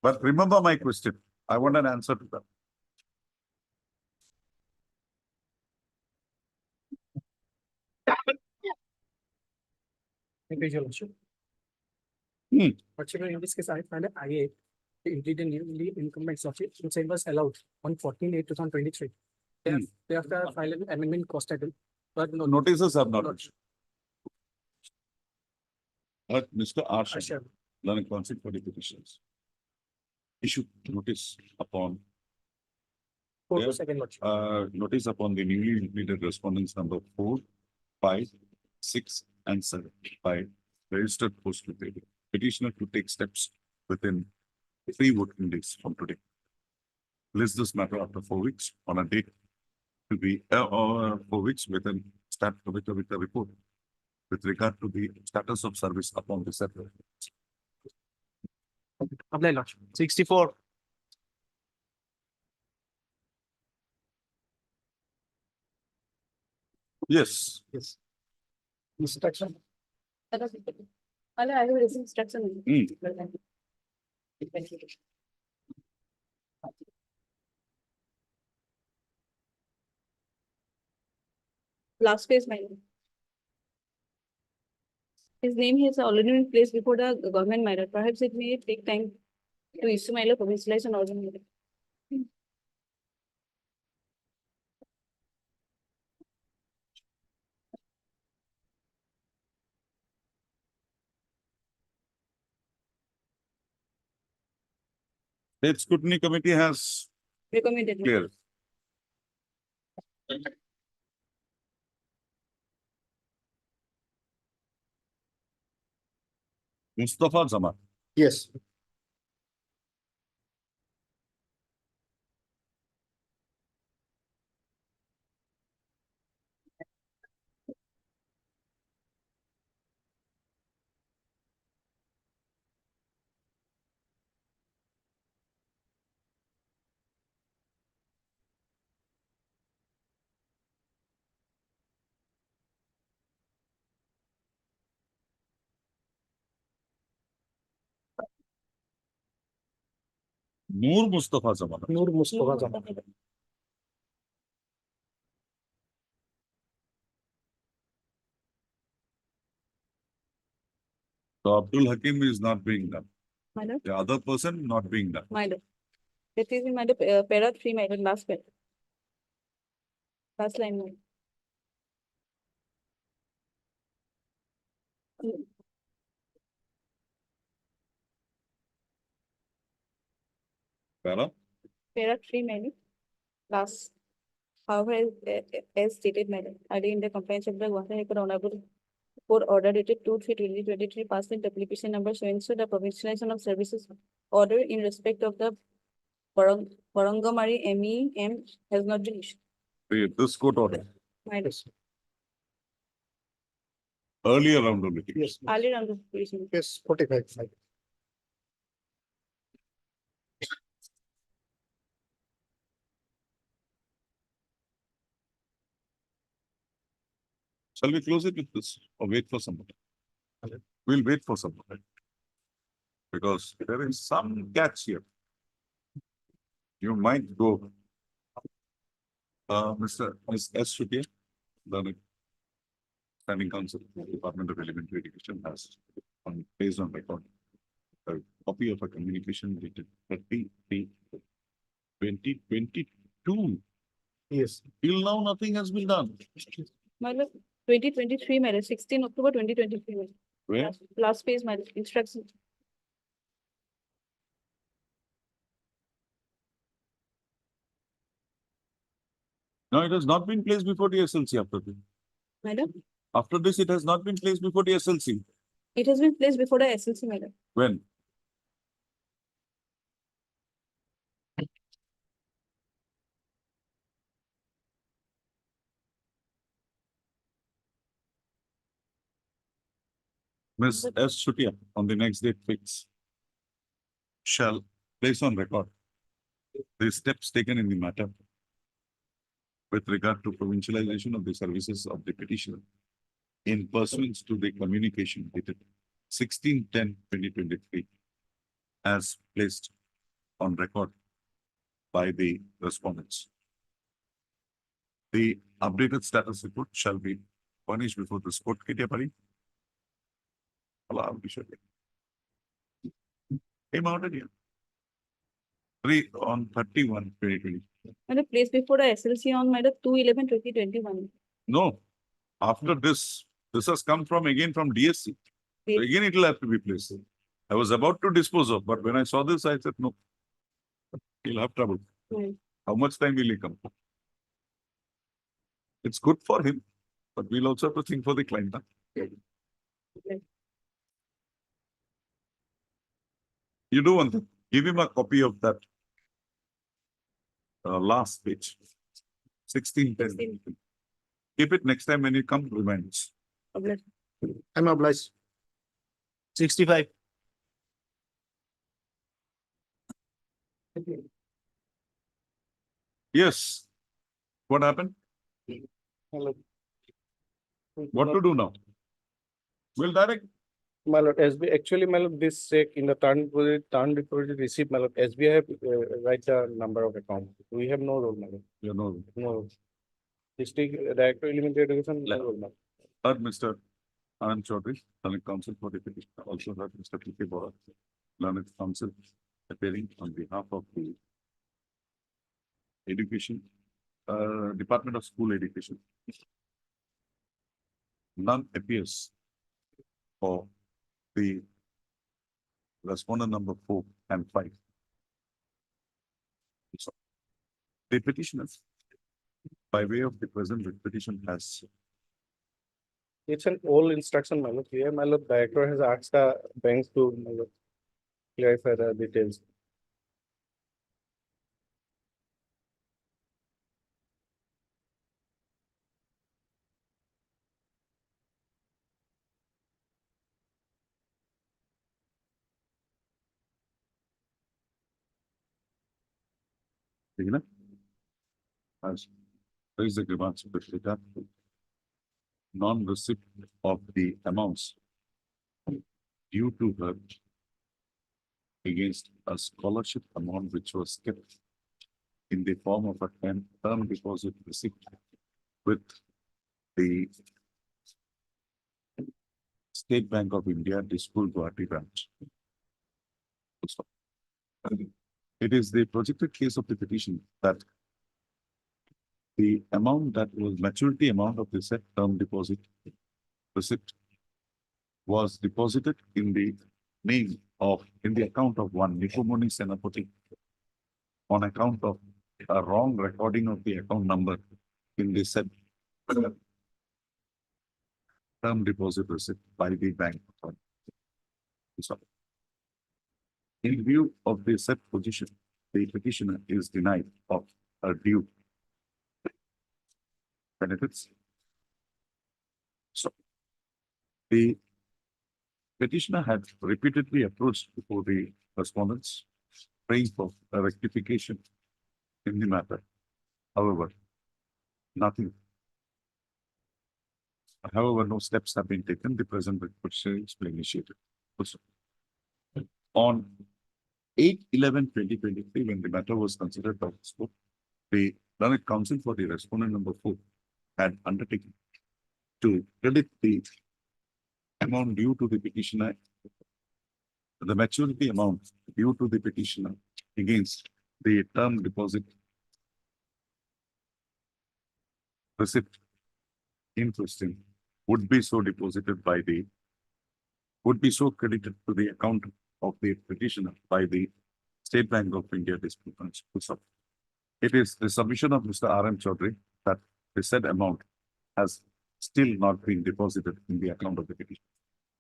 But remember my question. I want an answer to that. Thank you, Your Lordship. Hmm. Particularly in this case, I find that IA, the ingredient newly incumbent lordship, which was allowed on 14/8/2023. They have to file an amendment cost title, but no Notices have not issued. But Mr. R. Sure. learning consent for the petitions. Issued notice upon Four Yeah. to second lordship. notice upon the newly completed respondents number 4, 5, 6, and 7 by registered postal payment. Petitioner to take steps within 3 working days from today. List this matter after 4 weeks on a date to be, or 4 weeks within with the report with regard to the status of service upon the settler. Apply, Lordship. 64. Yes. Yes. Instruction. I have this instruction. Last page, my lord. His name has already been placed before the government, my lord. Perhaps it may take time to issue my lord provincialization order, my lord. State scrutiny committee has Recommended. my lord. cleared. Mustafa Zaman. Yes. Noor Mustafa Zaman. Noor Mustafa Zaman. So Abdul Hakim is not being done. My lord, The other person not being done. my lord. That is in my lord, para 3, my lord, last bit. Last line. My lord. Para? Para 3, my lord, last. However, as stated, my lord, earlier in the compliance of the Guwahati High Court Honorable Court order dated 2/3/2023 passed in application number showing so the provincialization of services order in respect of the Barangamari MEM has not been issued. This court order. My lord. Earlier round of litigation. Yes. Earlier on the application. Yes, 45. Shall we close it with this or wait for somebody? We'll wait for somebody. Because there is some catch here. You might go. Mr. Ms. S. Shutia, the Standing Council, Department of Elementary Education has based on record a copy of a communication dated 30/3/2022. Yes. Till now, nothing has been done. My lord, 2023, my lord, 16 October 2023. My lord. Where? Last page, my lord, instruction. No, it has not been placed before the SLC after this. My lord, After this, it has not been placed before the SLC. it has been placed before the SLC, my lord. When? Ms. S. Shutia, on the next date fix, shall place on record the steps taken in the matter with regard to provincialization of the services of the petitioner in pursuance to the communication dated 16/10/2023 as placed on record by the respondents. The updated status report shall be furnished before the court. Allah, came out again. 3 on 31/2020. My lord, placed before the SLC on my lord 2/11/2021. No, after this has come from again from DSC. So again, it will have to be placed. I was about to dispose of, but when I saw this, I said, no, he'll have trouble. Right. How much time will he come? It's good for him, but we'll also have to think for the client. Huh? You do one thing, give him a copy of that last page, 16/10. Keep it next time when you come, remind us. I'm obliged. 65. Yes. What happened? What to do now? We'll direct. My lord, SB, actually, my lord, this check in the turn deposit receipt, my lord, SBI have write the number of account. We have no role, my lord. You know. No. District Director Elementary Education, no role, my lord. Heard Mr. Anand Chaudhary, Learned Counsel for the petition. Also heard Mr. P.K. Bora, Learned Counsel, appearing on behalf of the Education, Department of School Education. None appears for the respondent number 4 and 5. So, the petitioners, by way of the present petition, has It's an old instruction, my lord. Here, my lord, director has asked the banks to, my lord, clarify the details. has raised the grievance with regard to non-receipt of the amounts due to her against a scholarship amount which was kept in the form of a term deposit receipt with the State Bank of India, Dispur Guwahati branch. It is the projected case of the petition that the amount that was maturity amount of the said term deposit receipt was deposited in the name of, in the account of one Nikomoni Senapati on account of a wrong recording of the account number in the said term deposit receipt by the bank. So, in view of the said position, the petitioner is denied of her due benefits. So, the petitioner had repeatedly approached before the respondents, praying for a rectification in the matter. However, nothing. However, no steps have been taken. The present proceedings were initiated. Also, on 8/11/2023, when the matter was considered by this court, the learned counsel for the respondent number 4 had undertaken to credit the amount due to the petitioner, the maturity amount due to the petitioner against the term deposit receipt interesting would be so deposited by the, would be so credited to the account of the petitioner by the State Bank of India Dispute Branch. It is the submission of Mr. R.M. Chaudhary that the said amount has still not been deposited in the account of the petitioner.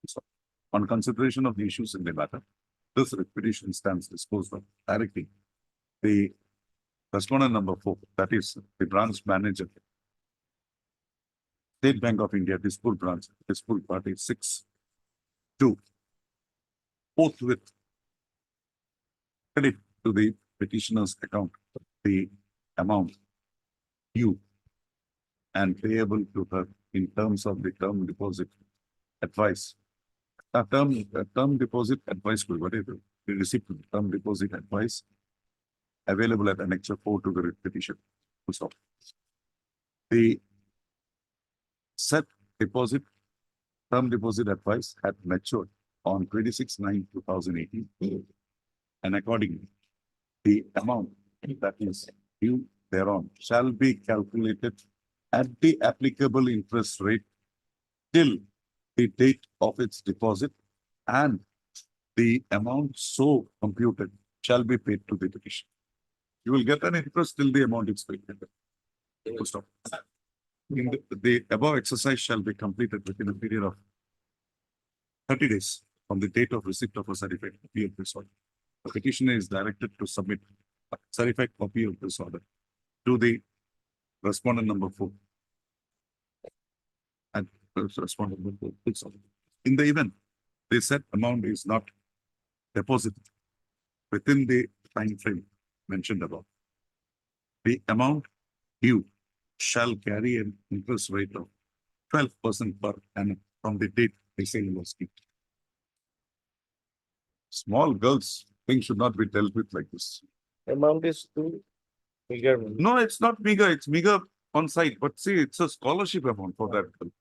So, on consideration of the issues in the matter, this petition stands disposed of directly the respondent number 4, that is the branch manager, State Bank of India, Dispur branch, Dispur party 6, 2, forthwith credit to the petitioner's account the amount due and payable to her in terms of the term deposit advice. A term deposit advice, whatever, the receipt of term deposit advice available at Annexure 4 to the petition. So, the said deposit, term deposit advice had matured on 26/9/2018, and accordingly, the amount that is due thereon shall be calculated at the applicable interest rate till the date of its deposit, and the amount so computed shall be paid to the petition. You will get an interest till the amount is paid. Full stop. The above exercise shall be completed within a period of 30 days from the date of receipt of a certified copy of this order. The petitioner is directed to submit a certified copy of this order to the respondent number 4. And respondent number 4. In the event the said amount is not deposited within the time frame mentioned above, the amount due shall carry an interest rate of 12% per annum from the date the sale was given. Small girls, things should not be dealt with like this. Amount is too bigger. No, it's not bigger. It's bigger on site, but see, it's a scholarship amount for that girl.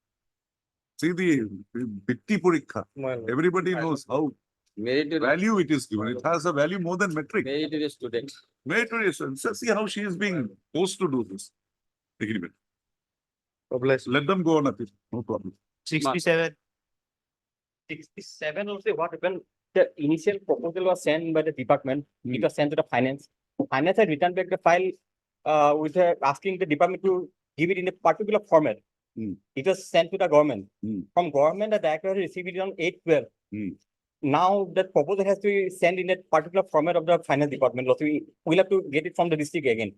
See the Bitti Purikha. Everybody knows how value it is given. It has a value more than metric. Meritorious student. Meritorious. So see how she is being forced to do this. Agreement. Let them go on a bit. No problem. 67. 67 also what happened, the initial proposal was sent by the department, it was sent to the finance. Finance had returned back the file with asking the department to give it in a particular format. It was sent to the government. From government, the director received it on 8/12. Now that proposal has to be sent in a particular format of the finance department. So we'll have to get it from the district again.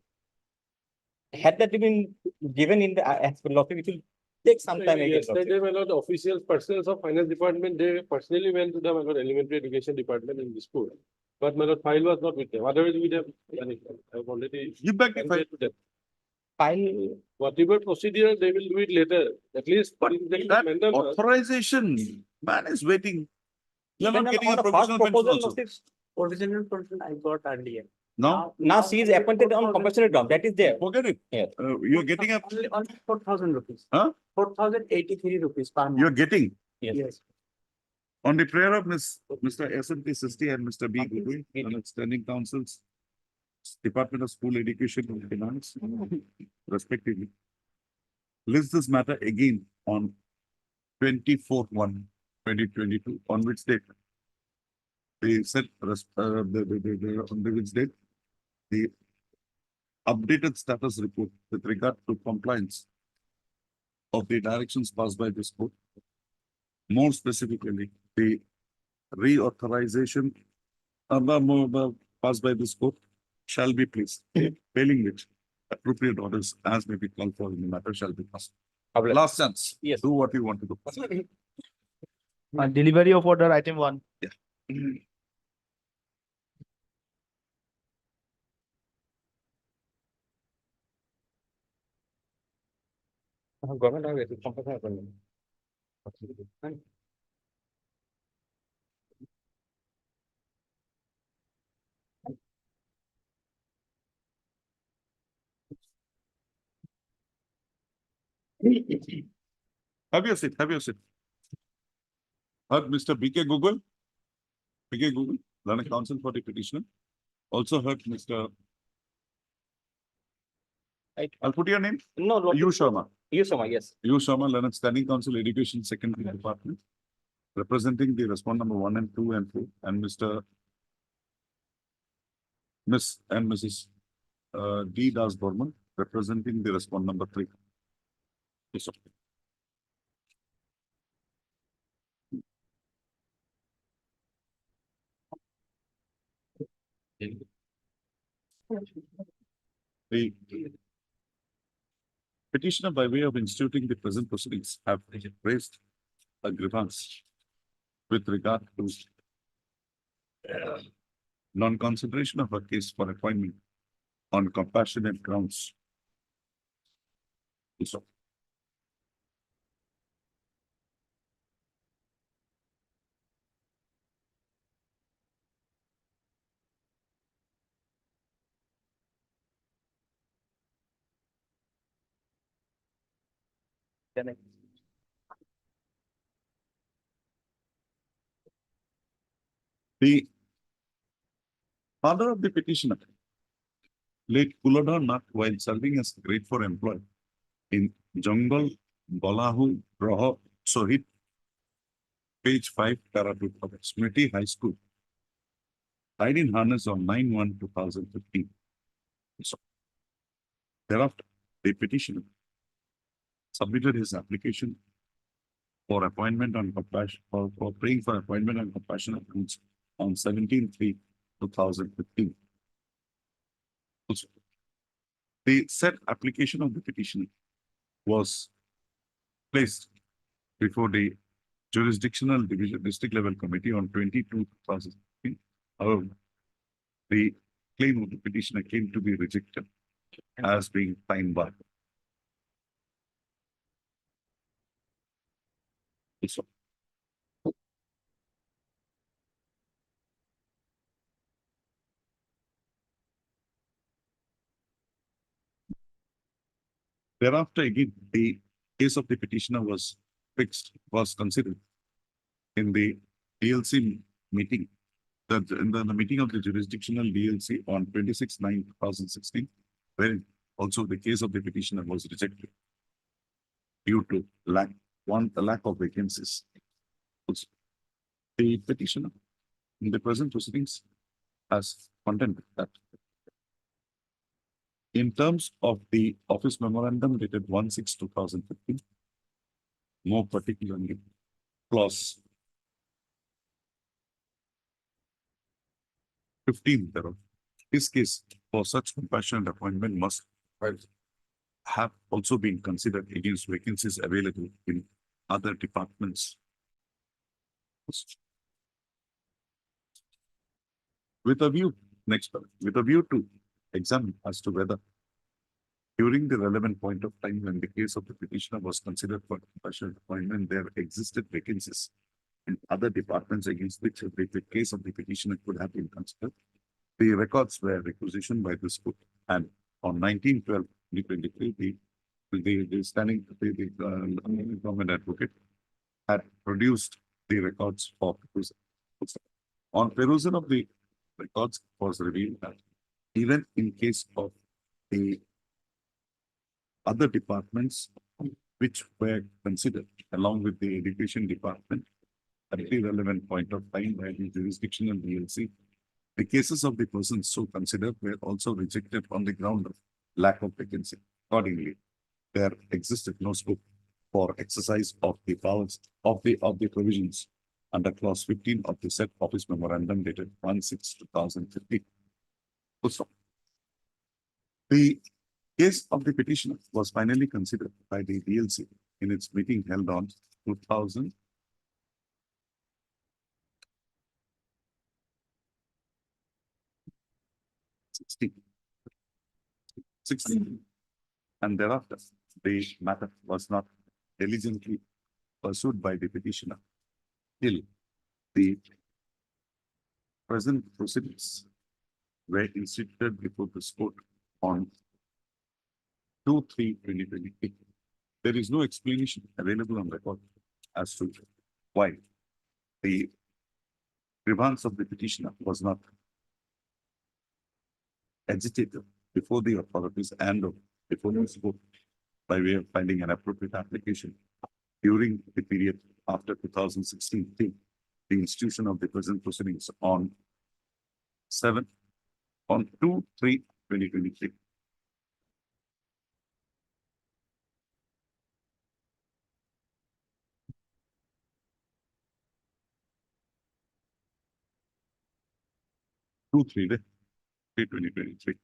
Had that been given in the law, it will take some time again. Yesterday, my lord, officials, personnel of finance department, they personally went to the, my lord, elementary education department in this school. But my lord, file was not with them. Otherwise, we'd have done it. I've already. Give back the file to them. File. Whatever procedure, they will do it later. At least. But that authorization, man is waiting. You're not getting a provisional pension also. Provisional person I got earlier. Now, Now she is appointed on compulsory ground. That is there. forget it. Yes. You're getting a, On 4,000 rupees. huh? 4,083 rupees per month. You're getting Yes. on the prayer of Mr. S.M.T. Sisti and Mr. B. Goodwin, and its standing councils, Department of School Education and Finance, respectively. List this matter again on 24/1/2022, on which date they said, on which date the updated status report with regard to compliance of the directions passed by this court. More specifically, the reauthorization passed by this court shall be placed, failing which appropriate orders as may be called for in the matter shall be passed. Last chance. Yes. Do what you want to do. Delivery of order item 1. Government have it, compulsory appointment. Have your seat, have your seat. Heard Mr. B.K. Google? B.K. Google, learned counsel for the petitioner. Also heard Mr. I'll put your name. No. You Sharma. You Sharma, yes. You Sharma, learned standing counsel, education, secondary department, representing the respondent number 1 and 2 and 4, and Miss and Mrs. D. Das Borman, representing the respondent number 3. Yes, sir. The petitioner, by way of instituting the present proceedings, have raised a grievance with regard to non-consideration of a case for appointment on compassionate grounds. Yes, sir. The father of the petitioner, late Kulodhar Nath, while serving as grade 4 employee in Jungle Balahu Roho Sohit, page 5, para 2 of Smriti High School, died in harness on 9/1/2015. So, thereafter, the petitioner submitted his application for appointment on compassion, for praying for appointment on compassionate grounds on 17/3/2015. Also, the said application of the petitioner was placed before the jurisdictional division district level committee on 22/2015. However, the claim of the petitioner came to be rejected as being time barred. So, thereafter, again, the case of the petitioner was considered in the DLC meeting, in the meeting of the jurisdictional DLC on 26/9/2016, wherein also the case of the petitioner was rejected due to lack of vacancies. Also, the petitioner in the present proceedings has contended that in terms of the office memorandum dated 1/6/2015, more particularly clause 15 thereof, his case for such compassionate appointment must have also been considered against vacancies available in other departments. With a view to examine as to whether during the relevant point of time when the case of the petitioner was considered for compassionate appointment, there existed vacancies in other departments against which the case of the petitioner could have been considered. The records were requisitioned by the school, and on 19/12/2023, the standing, the government advocate had produced the records for perusal. On perusal of the records, it was revealed that even in case of the other departments which were considered along with the education department at the relevant point of time by the jurisdictional DLC, the cases of the persons so considered were also rejected on the ground of lack of vacancy. Accordingly, there existed no scope for exercise of the powers of the provisions under clause 15 of the said office memorandum dated 1/6/2015. Full stop. The case of the petitioner was finally considered by the DLC in its meeting held on 2016. And thereafter, the matter was not diligently pursued by the petitioner till the present proceedings were instituted before this court on 2/3/2023. There is no explanation available on record as to why the grievance of the petitioner was not agitated before the authorities and before this court by way of finding an appropriate application during the period after 2016, till the institution of the present proceedings on 2/3/2023. Two, 3/2023.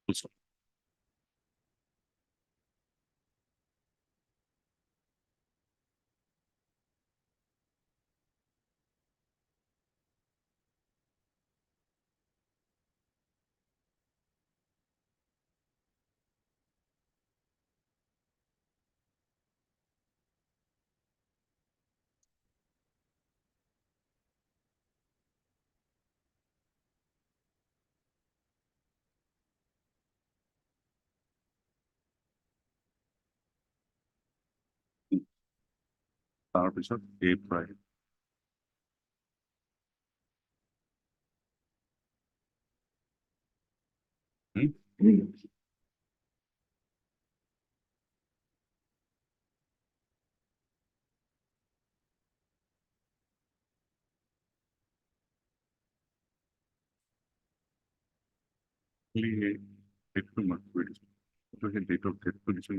Full stop. Bishop A. Pride. Date of death petition.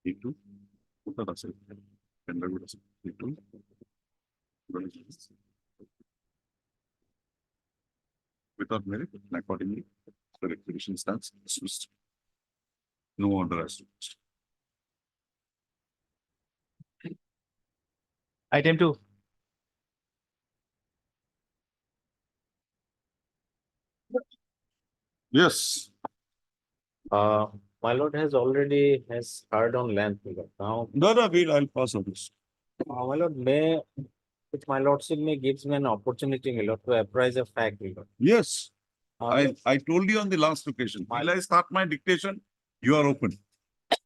Itu, kita rasa, dan lagu rasa itu, without merit, and accordingly, the requisition stands dismissed. No order as to. Item 2. Yes. My lord has already heard on length. Now, No, I'll pass on this. my lord, which my lordship may gives me an opportunity, my lord, to apprise a fact, my lord. Yes. Uh, I told you on the last occasion, till I start my dictation, you are open.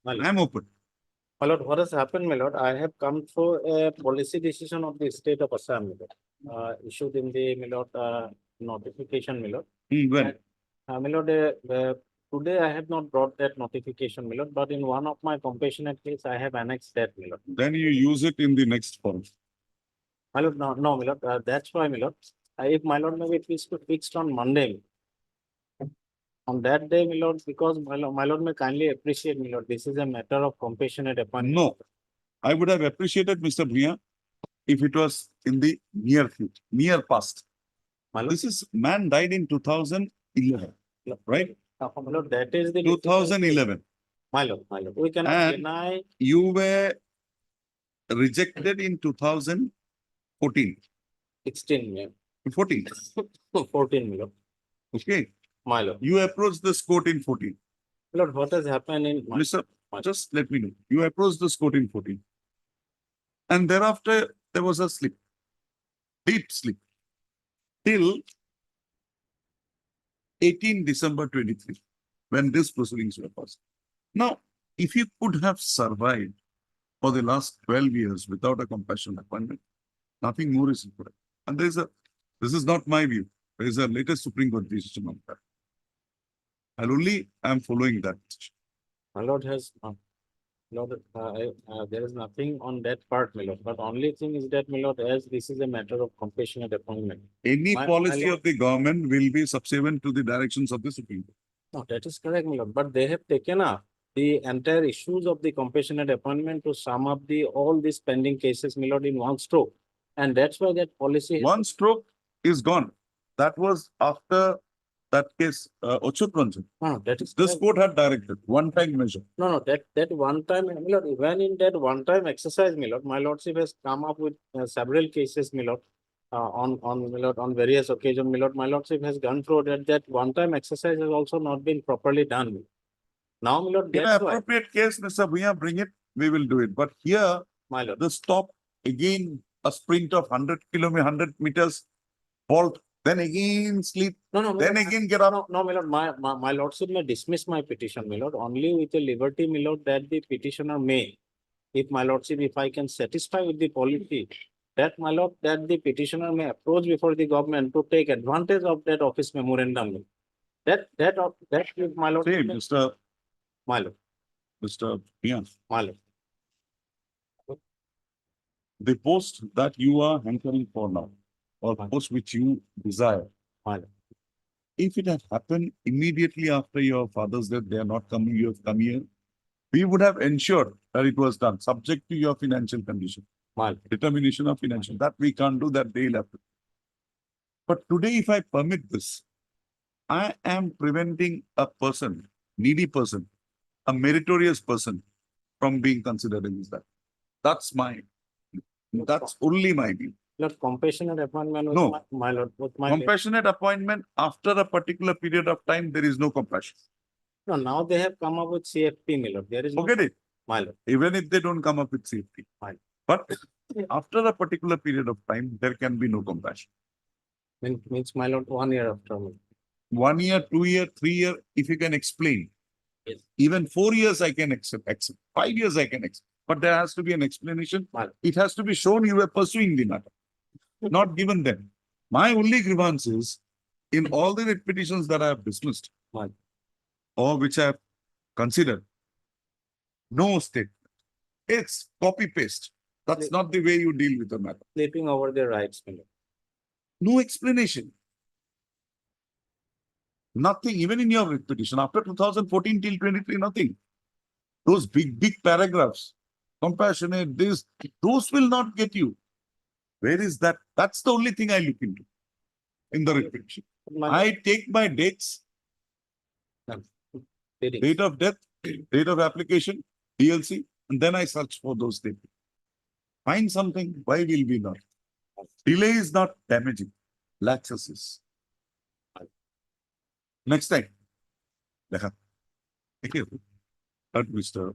I'm open. My lord, what has happened, my lord? I have come through a policy decision of the state of Assam, my lord, issued in the, my lord, notification, my lord. When? My lord, today I have not brought that notification, my lord, but in one of my compassionate case, I have annexed that, my lord. Then you use it in the next form. My lord, no, my lord, that's why, my lord, if my lord, maybe it is fixed on Monday. On that day, my lord, because my lord may kindly appreciate, my lord, this is a matter of compassionate appointment. No, I would have appreciated, Mr. Bhia, if it was in the near future, near past. This is, man died in 2011, right? My lord, that is the. 2011. My lord, we cannot And deny. you were rejected in 2014. 16, yeah. 14. 14, my lord. Okay. My lord. You approached this court in 14. My lord, what has happened in? Listen, just let me know. You approached this court in 14. And thereafter, there was a slip, deep slip, till 18 December 23, when these proceedings were passed. Now, if you could have survived for the last 12 years without a compassion appointment, nothing more is required. And this is not my view. There is a latest Supreme Court decision on that. And only I am following that. My lord has, Lord, there is nothing on that part, my lord. But only thing is that, my lord, as this is a matter of compassionate appointment. Any My policy lord- of the government will be subservient to the directions of the Supreme Court. No, that is correct, my lord. But they have taken up the entire issues of the compassionate appointment to sum up all these pending cases, my lord, in one stroke. And that's why that policy. One stroke is gone. That was after that case, Ochut Ranjan. No, that is This correct. court had directed one-time measure. No, that one time, my lord, even in that one time exercise, my lordship has come up with several cases, my lord, my lord, on various occasions, my lordship has gone through that one time exercise has also not been properly done. Now, my lord, In an that's why, appropriate case, Mr. Bhuya, bring it, we will do it. But here, my lord. the stop, again, a sprint of 100 meters, halt, then again sleep, No, my then lord, again get up. No, my lord, my lordship may dismiss my petition, my lord, only with the liberty, my lord, that the petitioner may, if my lordship, if I can satisfy with the policy, that my lord, that the petitioner may approach before the government to take advantage of that office memorandum. That, if my lord. See, Mr. My lord, Bhuya, my lord. the post that you are hankering for now, or post which you desire, My lord. if it had happened immediately after your father's death, they are not coming, you have come here, we would have ensured that it was done, subject to your financial condition. My lord. Determination of financial. That we can't do, that they'll have to. But today, if I permit this, I am preventing a person, needy person, a meritorious person from being considered in that. That's only my view. Lord, compassionate appointment with No. my lord, with my. Compassionate appointment after a particular period of time, there is no compassion. No, now they have come up with CFP, my lord. There is no. Forget it. My lord. Even if they don't come up with safety. Fine. But after a particular period of time, there can be no compassion. Means my lord, 1 year after. 1 year, 2 year, 3 year, if you can explain. Yes. Even 4 years I can accept. 5 years I can accept. But there has to be an explanation. It has to be shown you were pursuing the matter. Not given them. My only grievance is, in all the writ petitions that I have dismissed, or which I have considered, no statement. It's copy-paste. That's not the way you deal with the matter. Sleeping over their rights, my lord. No explanation. Nothing, even in your writ petition, after 2014 till 23, nothing. Those big paragraphs, compassionate, those will not get you. Where is that? That's the only thing I look into in the writ petition. I take my dates, date of death, date of application, DLC, and then I search for those statements. Find something, why will we not? Delay is not damaging, laxus is. Next time. Thank you. Heard Mr.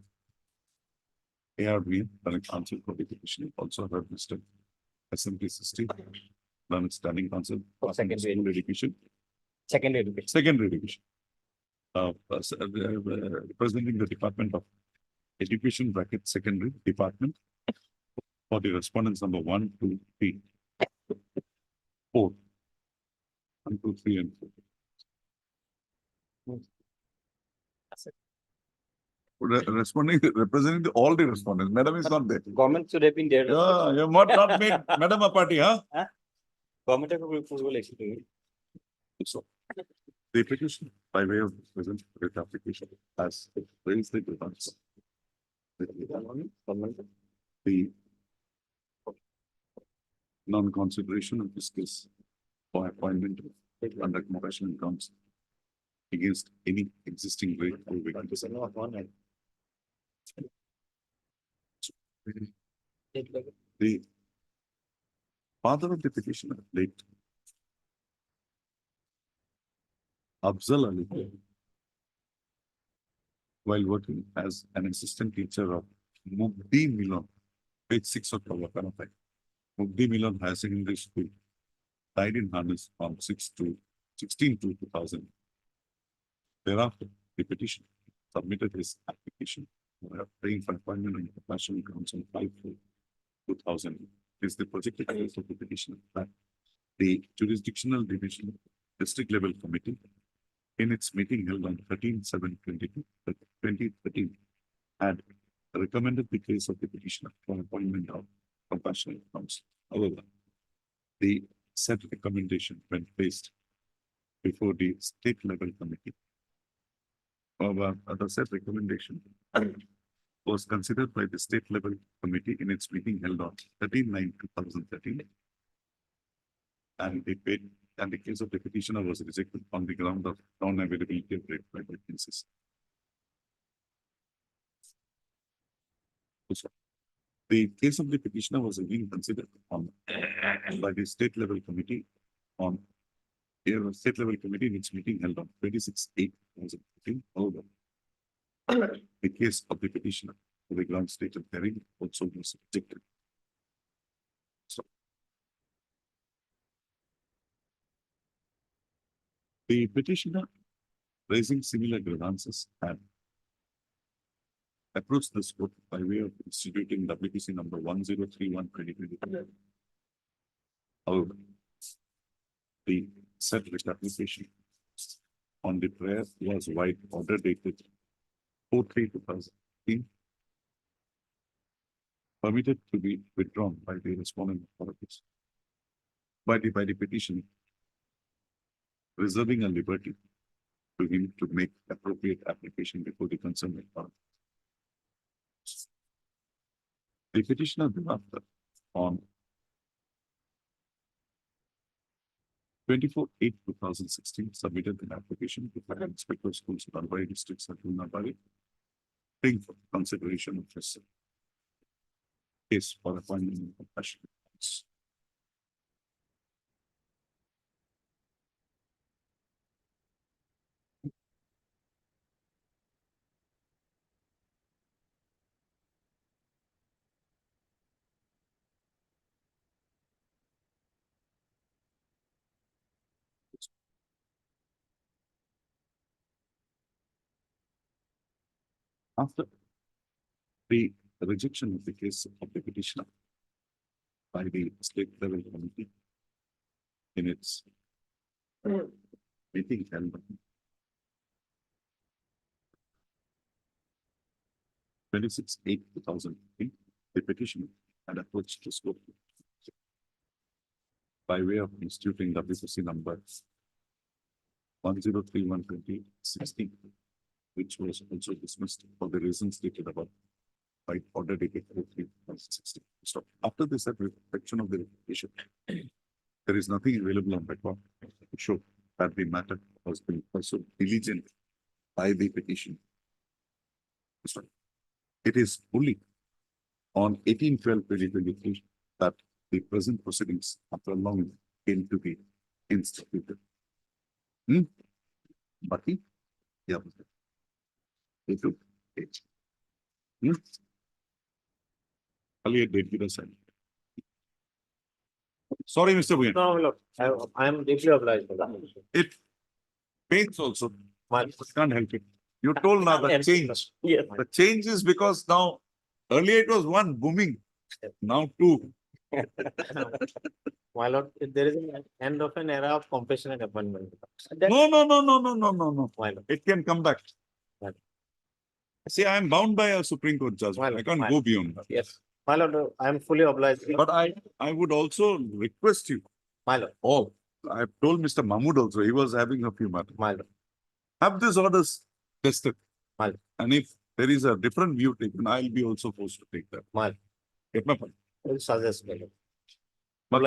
ARB, counsel for the petition, also heard Mr. Assembly System, standing counsel for secondary education. Secondary education. Secondary education. Representing the Department of Education bracket Secondary Department for the respondents number 1, 2, 3, 4. 1, 2, 3, and 4. Representing all the respondents. Madam is not there. Government should have been there. Yeah, you have not made Madam a party, huh? Government have will explain. So, the petition by way of present writ application has raised the grievance. The non-consideration of this case for appointment under professional council against any existing rate or vacancy. The father of the petitioner, late Afzal Ali, while working as an assistant teacher of Mugdi Milan, page 6 of our paragraph. Mugdi Milan Higher Secondary School, died in harness from 16 to 2000. Thereafter, the petitioner submitted his application for praying for appointment in the National Council 5/4/2000. Is the projected case of the petitioner that the jurisdictional division district level committee in its meeting held on 13/7/2013 had recommended the case of the petitioner for appointment of compassionate counsel. However, the said recommendation when placed before the state level committee. However, the said recommendation was considered by the state level committee in its meeting held on 13/9/2013. And the case of the petitioner was rejected on the ground of non-availability of required witnesses. The case of the petitioner was again considered by the state level committee on state level committee in its meeting held on 26/8/2015. However, the case of the petitioner for the ground stated hearing also was rejected. So, the petitioner raising similar grievances had approached this court by way of instituting WPC number 1031/2022. However, the said application on the prayer was wide order dated 4/3/2015, permitted to be withdrawn by the respondent authorities by the petitioner, reserving a liberty to him to make appropriate application before the concerned authority. The petitioner thereafter on 24/8/2016 submitted an application to the Inspector of Schools of Nalbari District, Central Nalbari, praying for consideration of this case for appointment in compassionate counsel. After the rejection of the case of the petitioner by the state level committee in its meeting held on 26/8/2015, the petitioner had approached the school by way of instituting WPC number 1031/2016, which was also dismissed for the reasons stated above by order dated 4/3/2016. So after this reflection of the petition, there is nothing available on record to show that the matter was being pursued diligently by the petition. So it is only on 18/12/2023 that the present proceedings after long came to be instituted. Baki? Yeah. It took it. Sorry, Mr. Bhuyan. No, look, I am deeply obliged for that. It pains also. Can't help it. You told now the change. Yes. The change is because now, earlier it was one booming, now two. My lord, there is an end of an era of compassionate appointment. No. It can come back. See, I am bound by a Supreme Court judgment. I can't go beyond that. Yes. My lord, I am fully obliged. But I would also request you. My lord. Oh, I have told Mr. Mahmood also, he was having a few matters. My lord. Have these orders tested. My lord. And if there is a different view taken, I'll be also forced to take that. My lord. Get my point? I will suggest, my lord. But